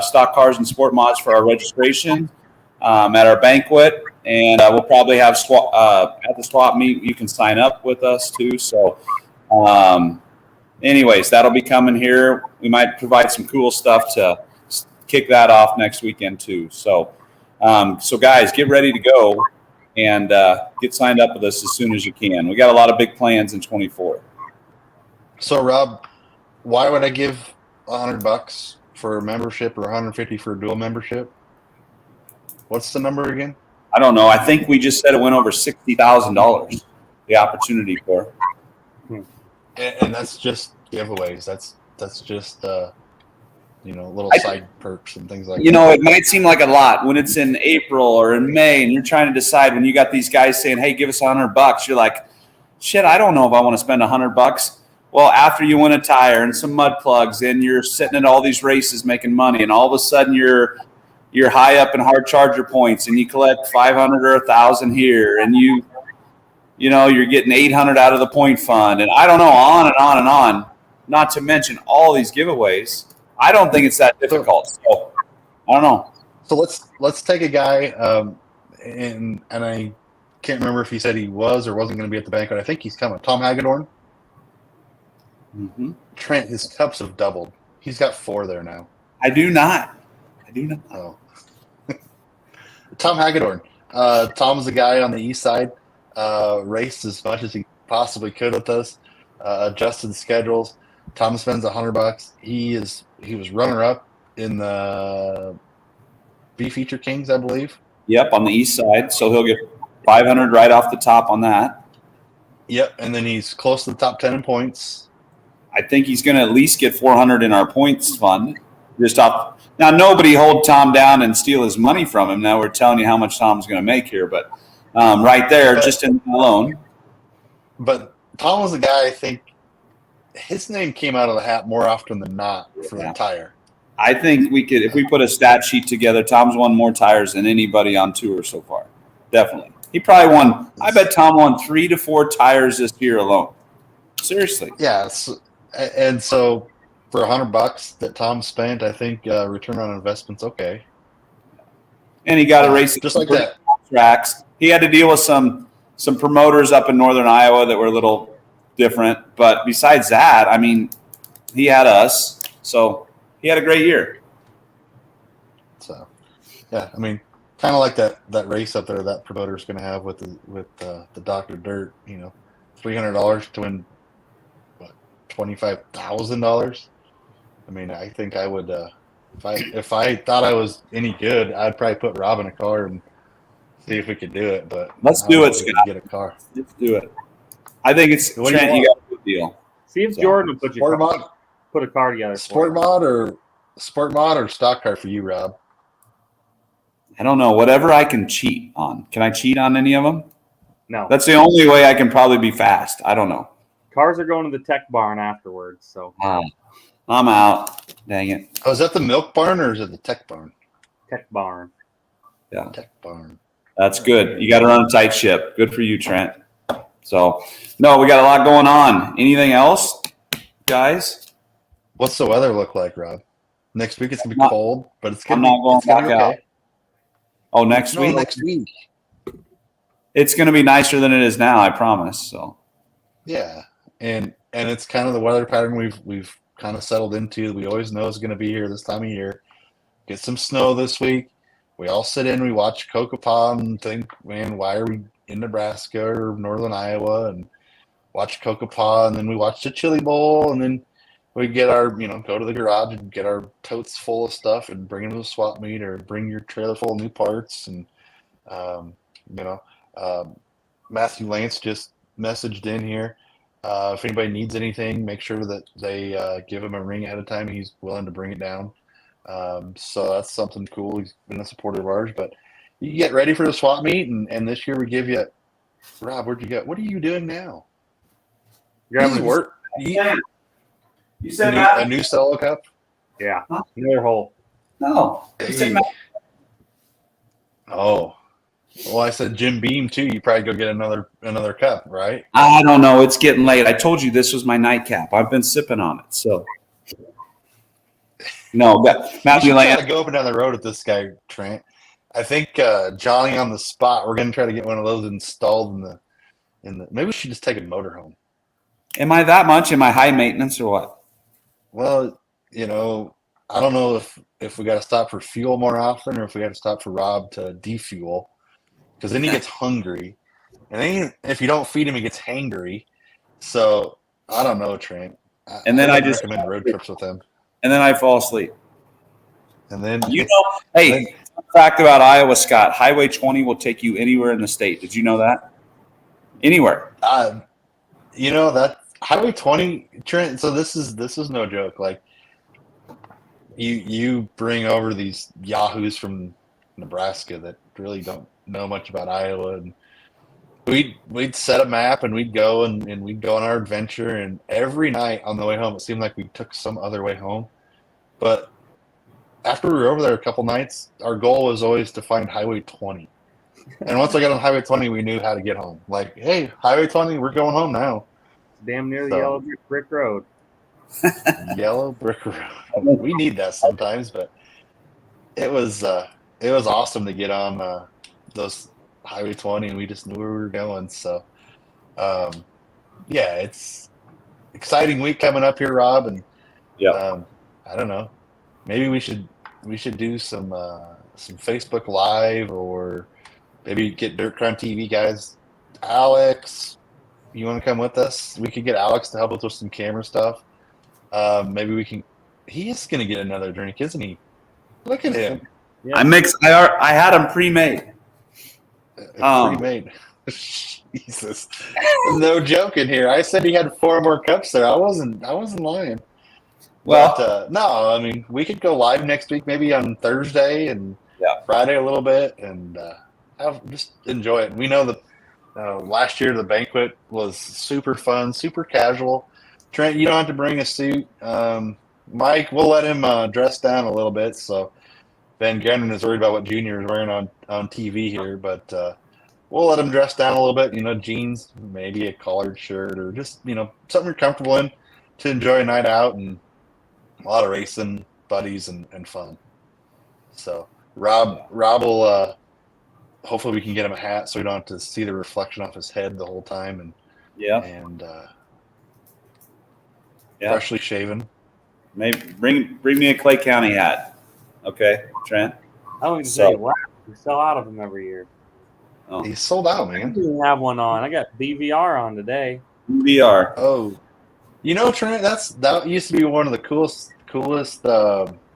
stock cars and sport mods for our registration at our banquet, and we'll probably have at the swap meet. You can sign up with us too. So, anyways, that'll be coming here. We might provide some cool stuff to kick that off next weekend too. So, guys, get ready to go and get signed up with us as soon as you can. We got a lot of big plans in 24. So Rob, why would I give $100 for a membership or $150 for a dual membership? What's the number again? I don't know. I think we just said it went over $60,000. The opportunity for. and that's just giveaways. That's just little side perks and things like that. It might seem like a lot when it's in April or in May, and you're trying to decide. When you got these guys saying, "Hey, give us $100," you're like, "Shit, I don't know if I want to spend $100." Well, after you win a tire and some mud plugs, and you're sitting at all these races making money, and all of a sudden you're high up in hard charger points, and you collect 500 or 1,000 here, and you're getting 800 out of the point fund, and I don't know, on and on and on. Not to mention all these giveaways. I don't think it's that difficult. So I don't know. So let's take a guy, and I can't remember if he said he was or wasn't going to be at the banquet. I think he's coming. Tom Hagedorn. Mm-hmm. Trent, his cups have doubled. He's got 4 there now. I do not. Oh. Tom Hagedorn. Tom's the guy on the east side. Raced as much as he possibly could with us. Adjusted schedules. Tom spends $100. He was runner up in the B Feature Kings, I believe. Yep, on the east side. So he'll get 500 right off the top on that. Yep, and then he's close to the top 10 in points. I think he's going to at least get 400 in our points fund. Just off. Now, nobody hold Tom down and steal his money from him. Now we're telling you how much Tom's going to make here, but right there, just in alone. But Tom was the guy, I think, his name came out of the hat more often than not for the tire. I think we could, if we put a stat sheet together, Tom's won more tires than anybody on tour so far. Definitely. He probably won, I bet Tom won 3 to 4 tires this year alone. Seriously. Yeah. And so for $100 that Tom spent, I think return on investment's okay. And he got a race just like that. Tracks. He had to deal with some promoters up in northern Iowa that were a little different. But besides that, I mean, he had us. So he had a great year. So, yeah, I mean, kind of like that race up there that promoter's going to have with the Dr. Dirt, $300 to win, what, $25,000. I mean, I think I would, if I thought I was any good, I'd probably put Rob in a car and see if we could do it. But let's do it, Scott. Get a car. Let's do it. I think it's Trent. You got a good deal. See if Jordan will put a car together. Sport mod or stock car for you, Rob? I don't know. Whatever I can cheat on. Can I cheat on any of them? No. That's the only way I can probably be fast. I don't know. Cars are going to the tech barn afterwards. So I'm out. Dang it. Oh, is that the milk barn or is it the tech barn? Tech barn. Yeah. Tech barn. That's good. You got to run a tight ship. Good for you, Trent. So, no, we got a lot going on. Anything else, guys? What's the weather look like, Rob? Next week it's going to be cold, but it's going to be I'm not going back out. Oh, next week? Next week. It's going to be nicer than it is now, I promise. So, yeah. And it's kind of the weather pattern we've kind of settled into. We always know it's going to be here this time of year. Get some snow this week. We all sit in, we watch Kokopah and think, man, why are we in Nebraska or northern Iowa, and watch Kokopah, and then we watch the Chili Bowl, and then we get our, go to the garage and get our totes full of stuff and bring them to the swap meet, or bring your trailer full of new parts. And, Matthew Lance just messaged in here. If anybody needs anything, make sure that they give him a ring ahead of time. He's willing to bring it down. So that's something cool. He's been a supporter of ours. But you get ready for the swap meet, and this year we give you, Rob, where'd you go? What are you doing now? Grabbing work. you said a new solo cup? Yeah. Another hole. No. Oh. Well, I said Jim Beam too. You probably go get another cup, right? I don't know. It's getting late. I told you this was my nightcap. I've been sipping on it. So, no, Matthew Lane. Gotta go up and down the road with this guy, Trent. I think Johnny on the spot. We're gonna try to get one of those installed in the. Maybe we should just take a motorhome. Am I that much? Am I high maintenance or what? Well, I don't know if we got to stop for fuel more often, or if we got to stop for Rob to defuel, because then he gets hungry, and then if you don't feed him, he gets hangry. So I don't know, Trent. And then I just recommend road trips with him. And then I fall asleep. And then hey, fact about Iowa, Scott, Highway 20 will take you anywhere in the state. Did you know that? Anywhere. That Highway 20, Trent. So this is no joke. Like you bring over these yahoos from Nebraska that really don't know much about Iowa, and we'd set a map and we'd go and we'd go on our adventure. And every night on the way home, it seemed like we took some other way home. But after we were over there a couple nights, our goal was always to find Highway 20. And once I got on Highway 20, we knew how to get home. Like, hey, Highway 20, we're going home now. Damn near the So- yellow brick road. Yellow brick road. We need that sometimes, but it was awesome to get on those Highway 20, and we just knew where we were going. So, yeah, it's exciting week coming up here, Rob, and I don't know, maybe we should do some Facebook Live, or maybe get Dirt Crown TV guys. Alex, you want to come with us? We could get Alex to help us with some camera stuff. Maybe we can. He is going to get another drink, isn't he? Look at him. Yeah. I had them pre-made. Pre-made. Jesus, no joking here. I said he had 4 more cups there. I wasn't lying. Well, But, no, I mean, we could go live next week, maybe on Thursday and Friday a little bit, and just enjoy it. We know that last year the banquet was super fun, super casual. Trent, you don't have to bring a suit. Mike, we'll let him dress down a little bit. So Van Gannon is worried about what Junior is wearing on TV here, but we'll let him dress down a little bit. Jeans, maybe a collared shirt, or just something you're comfortable in to enjoy a night out, and a lot of racing buddies and fun. So Rob will hopefully we can get him a hat so we don't have to see the reflection off his head the whole time, and freshly shaven. Maybe bring me a Clay County hat. Okay, Trent. I don't even say wow. We sell out of them every year. Oh. He's sold out, I man. didn't have one on. I got BVR on today. VR. Oh, Trent, that used to be one of the coolest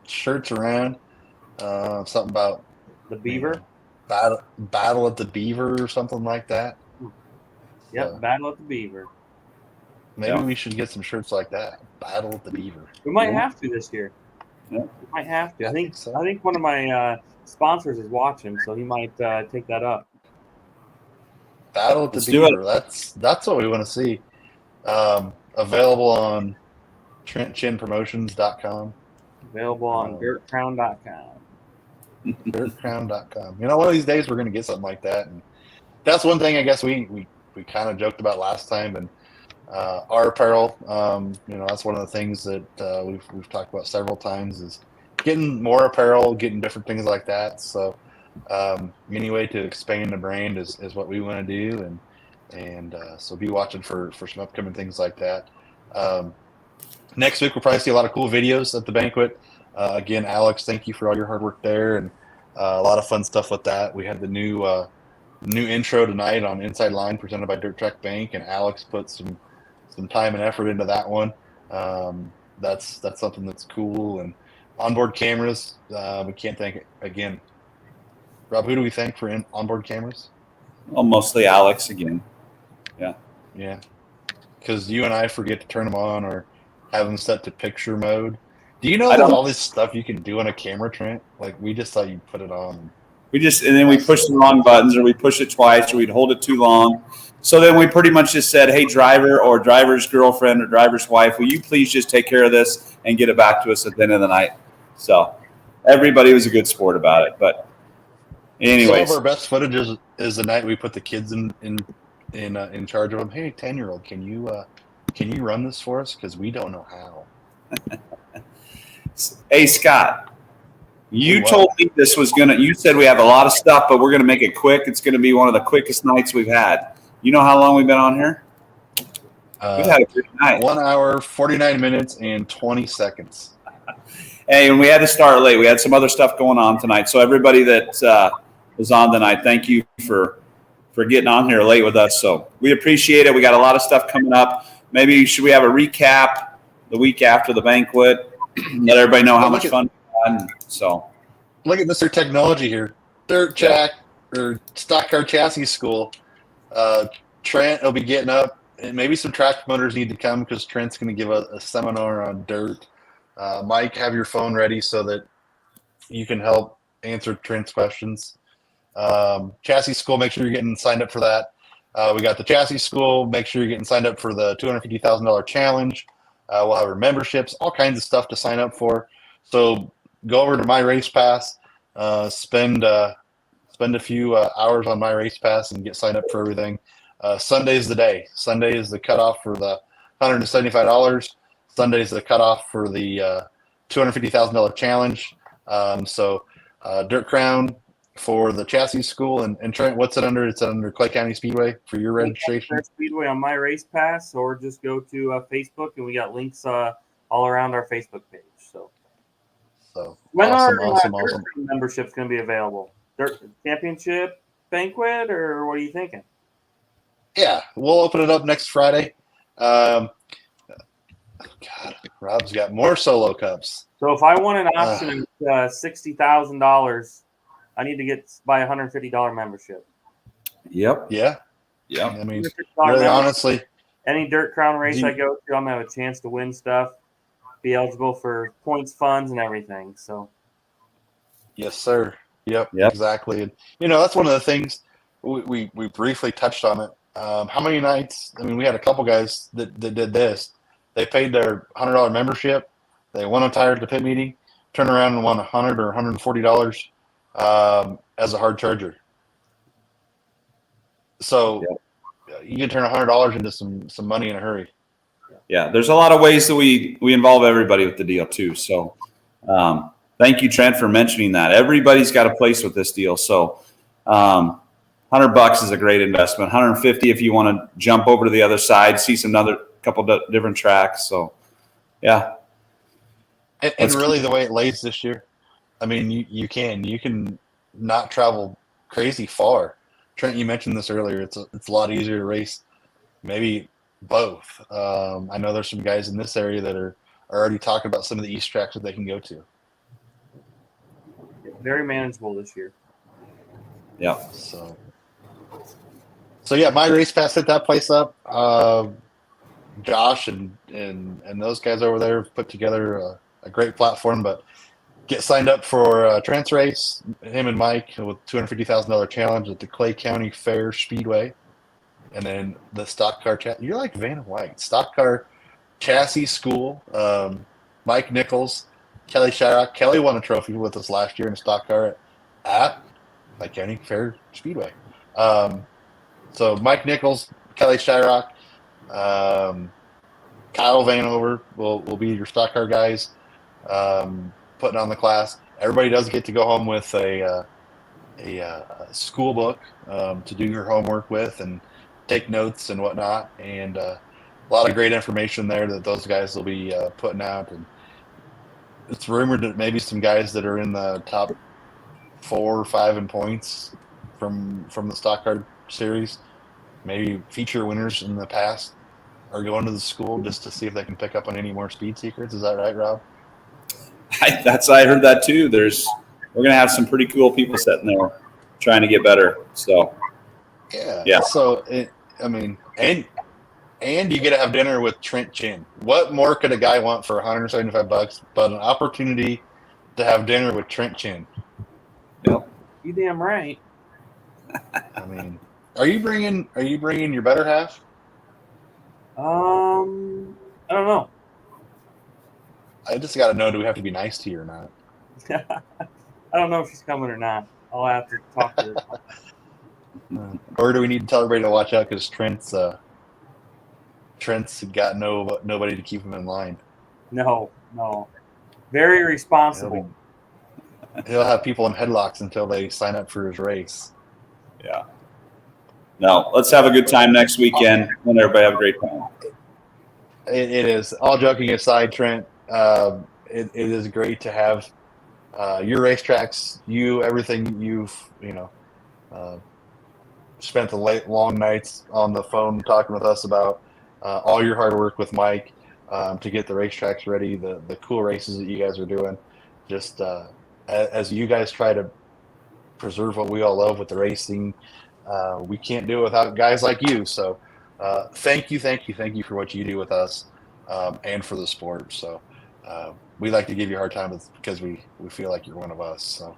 shirts around. Something about The Beaver. Battle at the Beaver or something like that. Yep, Battle at the Beaver. Maybe we should get some shirts like that. Battle at the Beaver. We might have to this year. Yeah. We might have to. I think so. I think one of my sponsors is watching, so he might take that up. Battle at the Let's do Beaver. That's what we want to see. Available on TrentChinPromotions.com. Available on DirtCrown.com. DirtCrown.com. One of these days we're going to get something like that, and that's one thing I guess we kind of joked about last time. And our apparel, that's one of the things that we've talked about several times, is getting more apparel, getting different things like that. So any way to expand the brand is what we want to do, and so be watching for some upcoming things like that. Next week we'll probably see a lot of cool videos at the banquet. Again, Alex, thank you for all your hard work there, and a lot of fun stuff with that. We had the new intro tonight on Inside Line presented by Dirt Track Bank, and Alex put some time and effort into that one. That's something that's cool. And onboard cameras, we can't thank again. Rob, who do we thank for onboard cameras? Well, mostly Alex again. Yeah, because you and I forget to turn them on or have them set to picture mode. Do you know there's all this stuff you can do on a camera, Trent? Like, we just thought you'd put it on. And then we push the wrong buttons, or we push it twice, or we'd hold it too long. So then we pretty much just said, hey, driver or driver's girlfriend or driver's wife, will you please just take care of this and get it back to us at the end of the night? So everybody was a good sport about it. But anyways. Some of our best footage is the night we put the kids in charge of them. Hey, 10-year-old, can you run this for us? Because we don't know how. Hey, Scott, you told me this was you said we have a lot of stuff, but we're going to make it quick. It's going to be one of the quickest nights we've had. You know how long we've been on here? We've had a good night. 1 hour, 49 minutes, and 20 seconds. Hey, and we had to start late. We had some other stuff going on tonight. So everybody that was on tonight, thank you for getting on here late with us. So we appreciate it. We got a lot of stuff coming up. Maybe should we have a recap the week after the banquet? Let everybody know how much fun we had. So look at Mr. Technology here. Dirt Track or Stock Car Chassis School. Trent will be getting up and maybe some track promoters need to come because Trent's going to give a seminar on dirt. Mike, have your phone ready so that you can help answer Trent's questions. Chassis school, make sure you're getting signed up for that. We got the chassis school. Make sure you're getting signed up for the $250,000 challenge. We'll have our memberships, all kinds of stuff to sign up for. So go over to My Race Pass, spend a few hours on My Race Pass and get signed up for everything. Sunday's the day. Sunday is the cutoff for the $175. Sunday's the cutoff for the $250,000 challenge. So Dirt Crown for the chassis school, and Trent, what's it under? It's under Clay County Speedway for your registration. Speedway on My Race Pass, or just go to Facebook, and we got links all around our Facebook page. So when awesome, are awesome. memberships going to be available? Dirt Championship, Banquet, or what are you thinking? Yeah, we'll open it up next Friday. God, Rob's got more solo cups. So if I want an option of $60,000, I need to buy a $150 membership. Yep. Yeah. Yep. I mean, really, honestly, any Dirt Crown race I go to, I'm gonna have a chance to win stuff, be eligible for points, funds, and everything. So. Yes, sir. Yep. Exactly. And that's one of the things we briefly touched on it. How many nights? I mean, we had a couple guys that did this. They paid their $100 membership. They won a tire at the pit meeting, turned around and won $100 or $140 as a hard charger. So you can turn $100 into some money in a hurry. Yeah, there's a lot of ways that we involve everybody with the deal too. So thank you, Trent, for mentioning that. Everybody's got a place with this deal. So $100 is a great investment. $150 if you want to jump over to the other side, see some other couple different tracks. So yeah. And really the way it lays this year, I mean, you can not travel crazy far. Trent, you mentioned this earlier. It's a lot easier to race. Maybe both. I know there's some guys in this area that are already talking about some of the east tracks that they can go to. Very manageable this year. Yeah. So yeah, My Race Pass hit that place up. Josh and those guys over there have put together a great platform, but get signed up for Trent's race, him and Mike, with $250,000 challenge at the Clay County Fair Speedway. And then the stock car you're like Vanna White. Stock car chassis school. Mike Nichols, Kelly Shyrock. Kelly won a trophy with us last year in a stock car at Clay County Fair Speedway. So Mike Nichols, Kelly Shyrock, Kyle Vanover will be your stock car guys, putting on the class. Everybody does get to go home with a school book to do your homework with and take notes and whatnot, and a lot of great information there that those guys will be putting out. And it's rumored that maybe some guys that are in the top 4 or 5 in points from the stock car series, maybe feature winners in the past, are going to the school just to see if they can pick up on any more speed secrets. Is that right, Rob? I heard that too. We're gonna have some pretty cool people sitting there trying to get better. So yeah. So and you get to have dinner with Trent Chin. What more could a guy want for $175 but an opportunity to have dinner with Trent Chin? Yep. You damn right. I mean, are you bringing your better half? I don't know. I just got to know, do we have to be nice to you or not? I don't know if she's coming or not. I'll have to talk to her. Or do we need to tell everybody to watch out because Trent's got nobody to keep him in line? No. Very responsible. He'll have people in headlocks until they sign up for his race. Yeah. No, let's have a good time next weekend and everybody have a great time. It is. All joking aside, Trent, it is great to have your racetracks, everything you've spent the long nights on the phone talking with us about, all your hard work with Mike to get the racetracks ready, the cool races that you guys are doing. Just as you guys try to preserve what we all love with the racing, we can't do it without guys like you. So thank you for what you do with us and for the sport. So we like to give you a hard time because we feel like you're one of us. So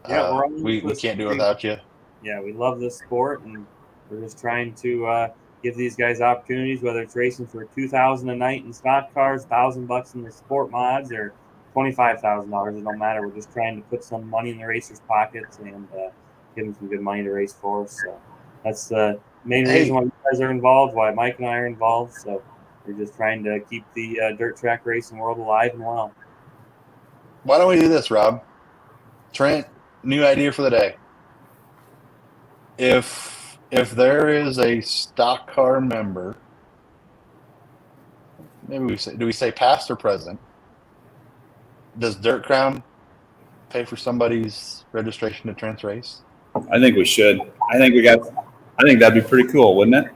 Yeah, we're all we can't do it without you. Yeah, we love this sport, and we're just trying to give these guys opportunities, whether it's racing for $2,000 a night in stock cars, $1,000 in the sport mods, or $25,000. It don't matter. We're just trying to put some money in the racers' pockets and give them some good money to race for us. So that's the main reason why you guys are involved, why Mike and I are involved. So we're just trying to keep the dirt track racing world alive and well. Why don't we do this, Rob? Trent, new idea for the day. If there is a stock car member, maybe do we say past or present? Does Dirt Crown pay for somebody's registration to Trent's race? I think we should. I think that'd be pretty cool, wouldn't it?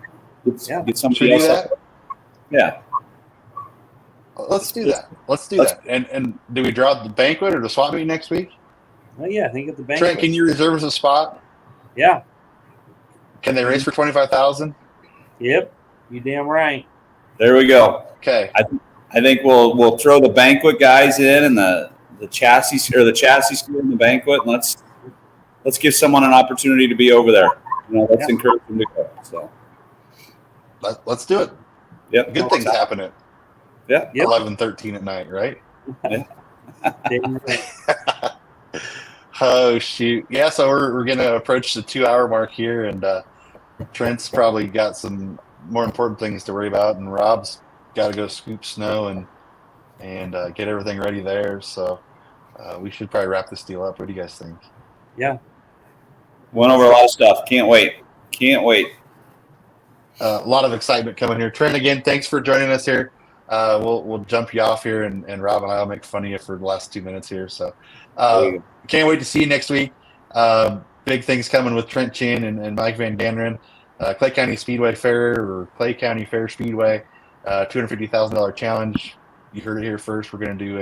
Get somebody else. That? Yeah. Let's do that. Let's do that. And do we draw the banquet or the swap meet next week? Well, yeah, I think at the banquet. Trent, can you reserve us a spot? Yeah. Can they race for 25,000? Yep. You damn right. There we go. Okay. I think we'll throw the banquet guys in and the chassis school in the banquet, and let's give someone an opportunity to be over there. Let's encourage them to go. So let's do it. Yep. Good things happen at 11:13 at night, right? Yeah. Oh shoot! Yeah, so we're gonna approach the 2-hour mark here, and Trent's probably got some more important things to worry about, and Rob's got to go scoop snow and get everything ready there. So we should probably wrap this deal up. What do you guys think? Yeah. Went over a lot of stuff. Can't wait. A lot of excitement coming here. Trent, again, thanks for joining us here. We'll jump you off here, and Rob and I will make fun of you for the last 2 minutes here. So can't wait to see you next week. Big things coming with Trent Chin and Mike Van Danderen. Clay County Speedway Fair or Clay County Fair Speedway, $250,000 challenge. You heard it here first. We're going to do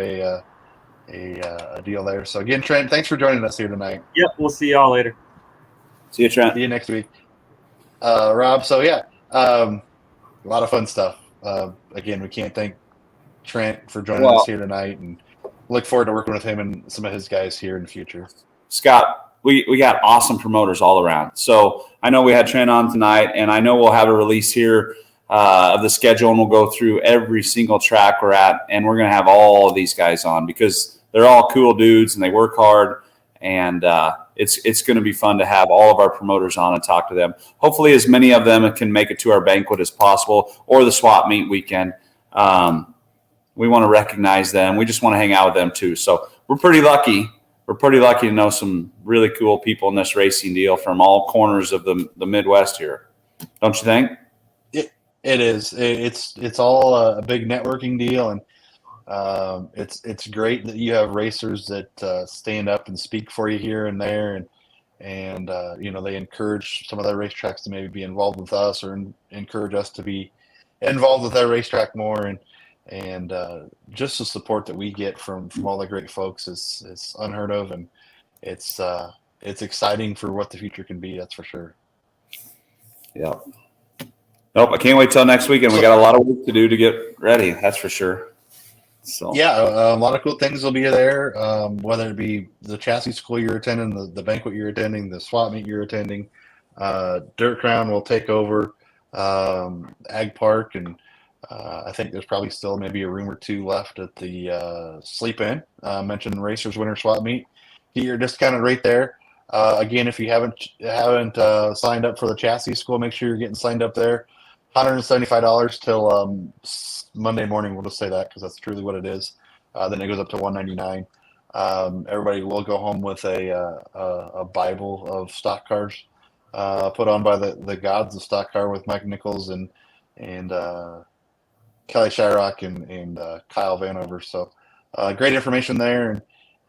a deal there. So again, Trent, thanks for joining us here tonight. Yep, we'll see y'all later. See you, Trent. See you next week. Rob, so yeah, a lot of fun stuff. Again, we can't thank Trent for joining us here tonight, and look forward to working with him and some of his guys here in the future. Scott, we got awesome promoters all around. So I know we had Trent on tonight, and I know we'll have a release here of the schedule, and we'll go through every single track we're at, and we're going to have all of these guys on because they're all cool dudes and they work hard, and it's going to be fun to have all of our promoters on and talk to them. Hopefully as many of them can make it to our banquet as possible or the swap meet weekend. We want to recognize them. We just want to hang out with them too. So we're pretty lucky. We're pretty lucky to know some really cool people in this racing deal from all corners of the Midwest here. Don't you think? It is. It's all a big networking deal, and it's great that you have racers that stand up and speak for you here and there, and they encourage some of their racetracks to maybe be involved with us or encourage us to be involved with their racetrack more, and just the support that we get from all the great folks is unheard of, and it's exciting for what the future can be. That's for sure. Yeah. Nope, I can't wait till next week, and we got a lot of work to do to get ready. That's for sure. So yeah, a lot of cool things will be there. Whether it be the chassis school you're attending, the banquet you're attending, the swap meet you're attending, Dirt Crown will take over Ag Park, and I think there's probably still maybe a room or two left at the Sleep Inn. Mentioned Racers Winter Swap Meet. You're discounted right there. Again, if you haven't signed up for the chassis school, make sure you're getting signed up there. $175 till Monday morning. We'll just say that because that's truly what it is. Then it goes up to $199. Everybody will go home with a Bible of stock cars put on by the gods of stock car with Mike Nichols and Kelly Shyrock and Kyle Vanover. So great information there,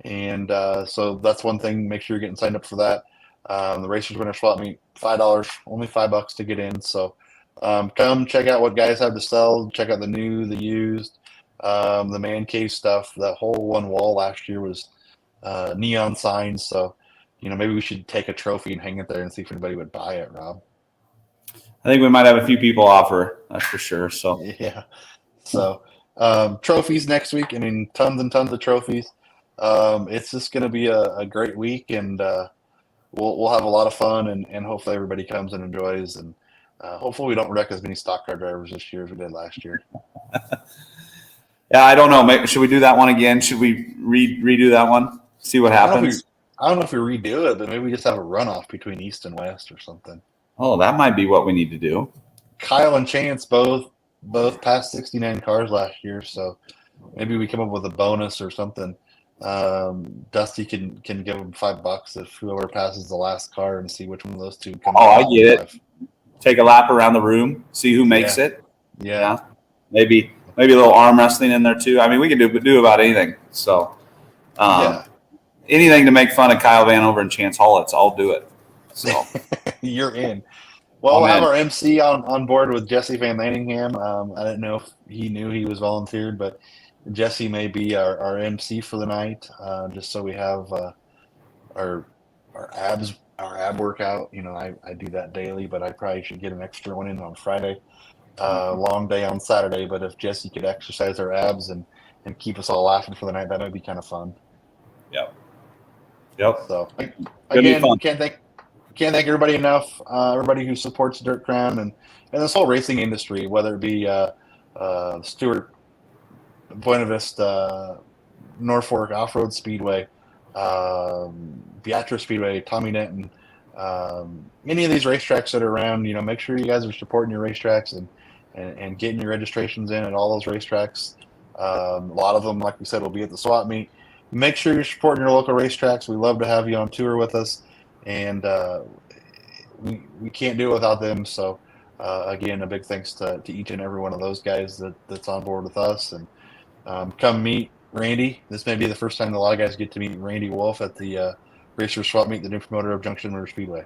and so that's one thing. Make sure you're getting signed up for that. The Racers Winter Swap Meet, $5, only $5 to get in. So come check out what guys have to sell. Check out the new, the used, the man cave stuff. That whole one wall last year was neon signs. So maybe we should take a trophy and hang it there and see if anybody would buy it, Rob. I think we might have a few people offer. That's for sure. So Yeah. So trophies next week. I mean, tons and tons of trophies. It's just going to be a great week, and we'll have a lot of fun, and hopefully everybody comes and enjoys, and hopefully we don't wreck as many stock car drivers this year as we did last year. yeah, I don't know. Maybe, should we do that one again? Should we redo that one? See what happens. I don't know if we redo it, but maybe we just have a runoff between East and West or something. Oh, that might be what we need to do. Kyle and Chance both passed 69 cars last year, so maybe we come up with a bonus or something. Dusty can give them $5 if whoever passes the last car, and see which one of those two comes. Oh, I get it. Take a lap around the room, see who makes it. Yeah. Maybe a little arm wrestling in there too. I mean, we can do about anything. So, anything to make fun of Kyle Vanover and Chance Hollitz, I'll do it. So you're in. Well, we'll have our MC on board with Jesse Van Laningham. I didn't know if he knew he was volunteered, but Jesse may be our MC for the night, just so we have our ab workout. You know, I do that daily, but I probably should get an extra one in on Friday. Long day on Saturday, but if Jesse could exercise our abs and keep us all laughing for the night, that might be kind of fun. Yep. So again, can't thank everybody enough. Everybody who supports Dirt Crown and this whole racing industry, whether it be Stewart, Buena Vista, Norfolk Off-Road Speedway, Beatrice Speedway, Tommy Denton, any of these racetracks that are around. You know, make sure you guys are supporting your racetracks and getting your registrations in at all those racetracks. A lot of them, like we said, will be at the swap meet. Make sure you're supporting your local racetracks. We love to have you on tour with us, and we can't do it without them. So again, a big thanks to each and every one of those guys that's on board with us, and come meet Randy. This may be the first time that a lot of guys get to meet Randy Wolf at the Racer Swap Meet, the new promoter of Junction Motor Speedway.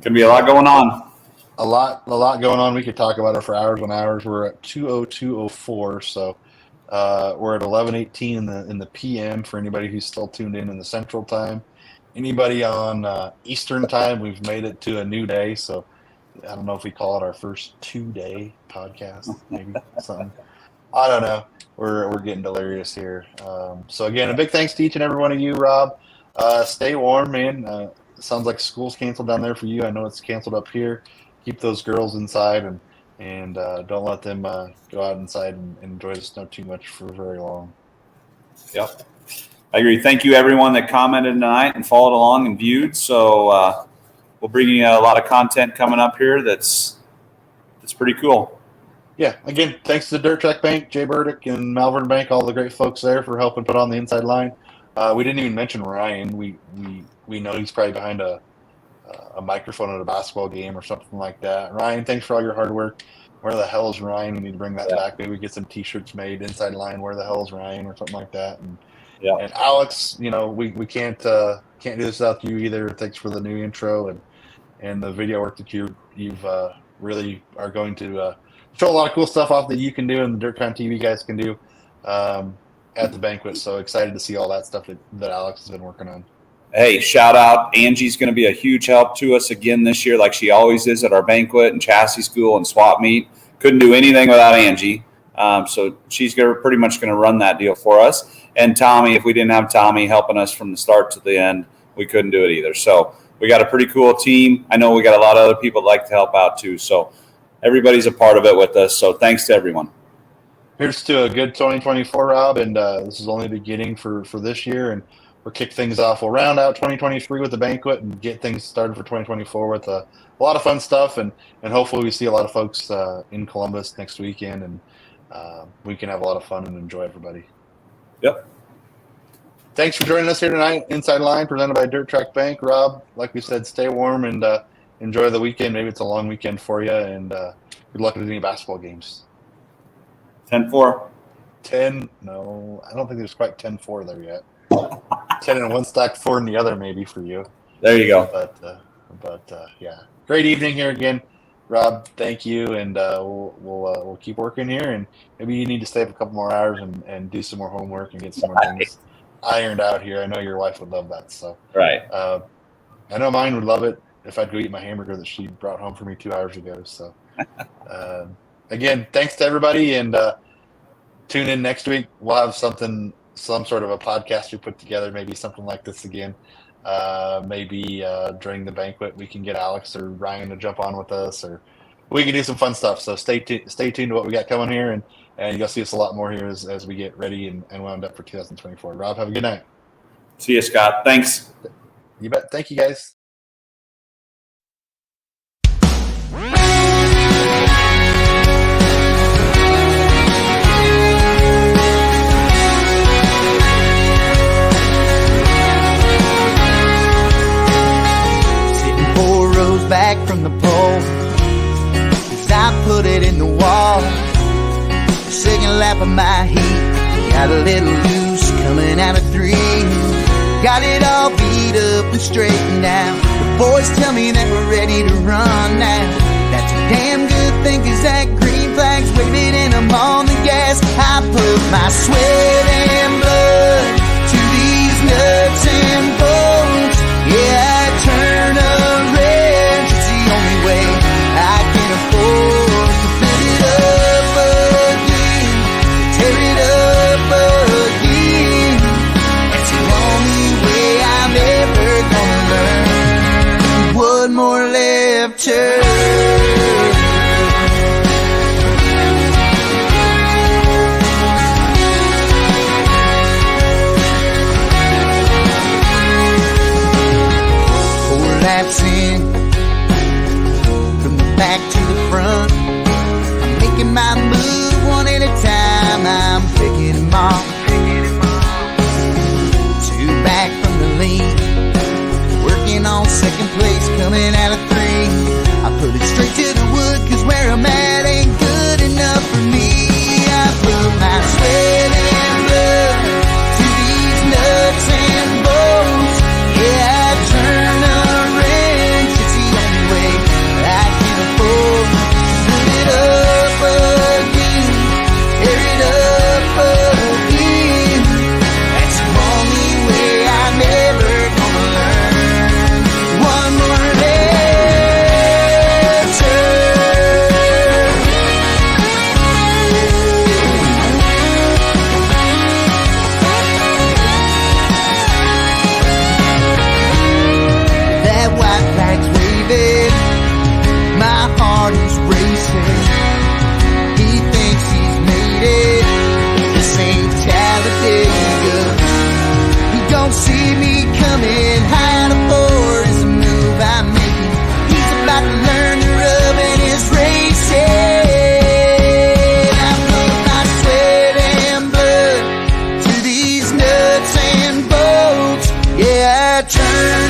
Could be a lot going on. A lot going on. We could talk about it for hours and hours. We're at 2:02:04, so we're at 11:18 in the PM for anybody who's still tuned in the Central Time. Anybody on Eastern Time, we've made it to a new day. So I don't know if we call it our first 2-day podcast, maybe something. I don't know. We're getting delirious here. So again, a big thanks to each and every one of you, Rob. Stay warm, man. Sounds like school's canceled down there for you. I know it's canceled up here. Keep those girls inside and don't let them go out inside and enjoy the snow too much for very long. Yep. I agree. Thank you, everyone that commented tonight and followed along and viewed. So we'll bring you a lot of content coming up here that's pretty cool. Yeah, again, thanks to the Dirt Track Bank, Jay Burdick and Malvern Bank, all the great folks there for helping put on the inside line. We didn't even mention Ryan. We know he's probably behind a microphone at a basketball game or something like that. Ryan, thanks for all your hard work. Where the hell is Ryan? We need to bring that back. Maybe we get some T-shirts made, inside line, where the hell is Ryan, or something like that. And Alex, you know, we can't do this without you either. Thanks for the new intro and the video work that you've really are going to show a lot of cool stuff off that you can do and the Dirt Crown TV guys can do at the banquet. So excited to see all that stuff that Alex has been working on. Hey, shout out. Angie's going to be a huge help to us again this year, like she always is at our banquet and chassis school and swap meet. Couldn't do anything without Angie. So she's pretty much going to run that deal for us. And Tommy, if we didn't have Tommy helping us from the start to the end, we couldn't do it either. So we got a pretty cool team. I know we got a lot of other people that like to help out too. So everybody's a part of it with us. So thanks to everyone. Here's to a good 2024, Rob. And this is only the beginning for this year. And we'll kick things off. We'll round out 2023 with the banquet and get things started for 2024 with a lot of fun stuff. And hopefully we see a lot of folks in Columbus next weekend. And we can have a lot of fun and enjoy everybody. Yep. Thanks for joining us here tonight. Inside Line presented by Dirt Track Bank. Rob, like we said, stay warm and enjoy the weekend. Maybe it's a long weekend for you. And good luck at any basketball games. 10-4. 10? No, I don't think there's quite 10-4 there yet. 10 in one stack, 4 in the other, maybe for you. There you go. But yeah, great evening here again, Rob. Thank you, and we'll keep working here. And maybe you need to stay up a couple more hours and do some more homework and get some more things ironed out here. I know your wife would love that. So right. I know mine would love it. if I'd go eat my hamburger that she brought home for me 2 hours ago. So, again, thanks to everybody, and tune in next week. We'll have some sort of a podcast we put together, maybe something like this again. Maybe during the banquet, we can get Alex or Ryan to jump on with us, or we can do some fun stuff. So stay tuned to what we got coming here, and you'll see us a lot more here as we get ready and wound up for 2024. Rob, have a good night. See you, Scott. Thanks. You bet. Thank you, guys. Sitting 4 rows back from the pole, 'cause I put it in the wall. Second lap of my heat, got a little loose coming out of 3. Got it all beat up and straightened out. The boys tell me that we're ready to run now. That's a damn good thing, 'cause that green flag's waving and I'm on the gas. I put my sweat and blood to these nuts and bolts. Yeah, I turn a wrench. It's the only way I can afford to fill it up again, tear it up again. It's the only way I'm ever gonna learn. One more left turn. Laps in, from the back to the front. I'm making my move one at a time. I'm picking them off. 2 back from the lead, working on second place, coming out of 3. I put it straight to the wood, 'cause where I'm at ain't good enough for me. I put my sweat and blood to these nuts and bolts. Yeah, I turn up. See me coming, high to 4 is the move I'm making. He's about to learn to rub in his racing. I put my sweat and blood to these nuts and bolts. Yeah, I turn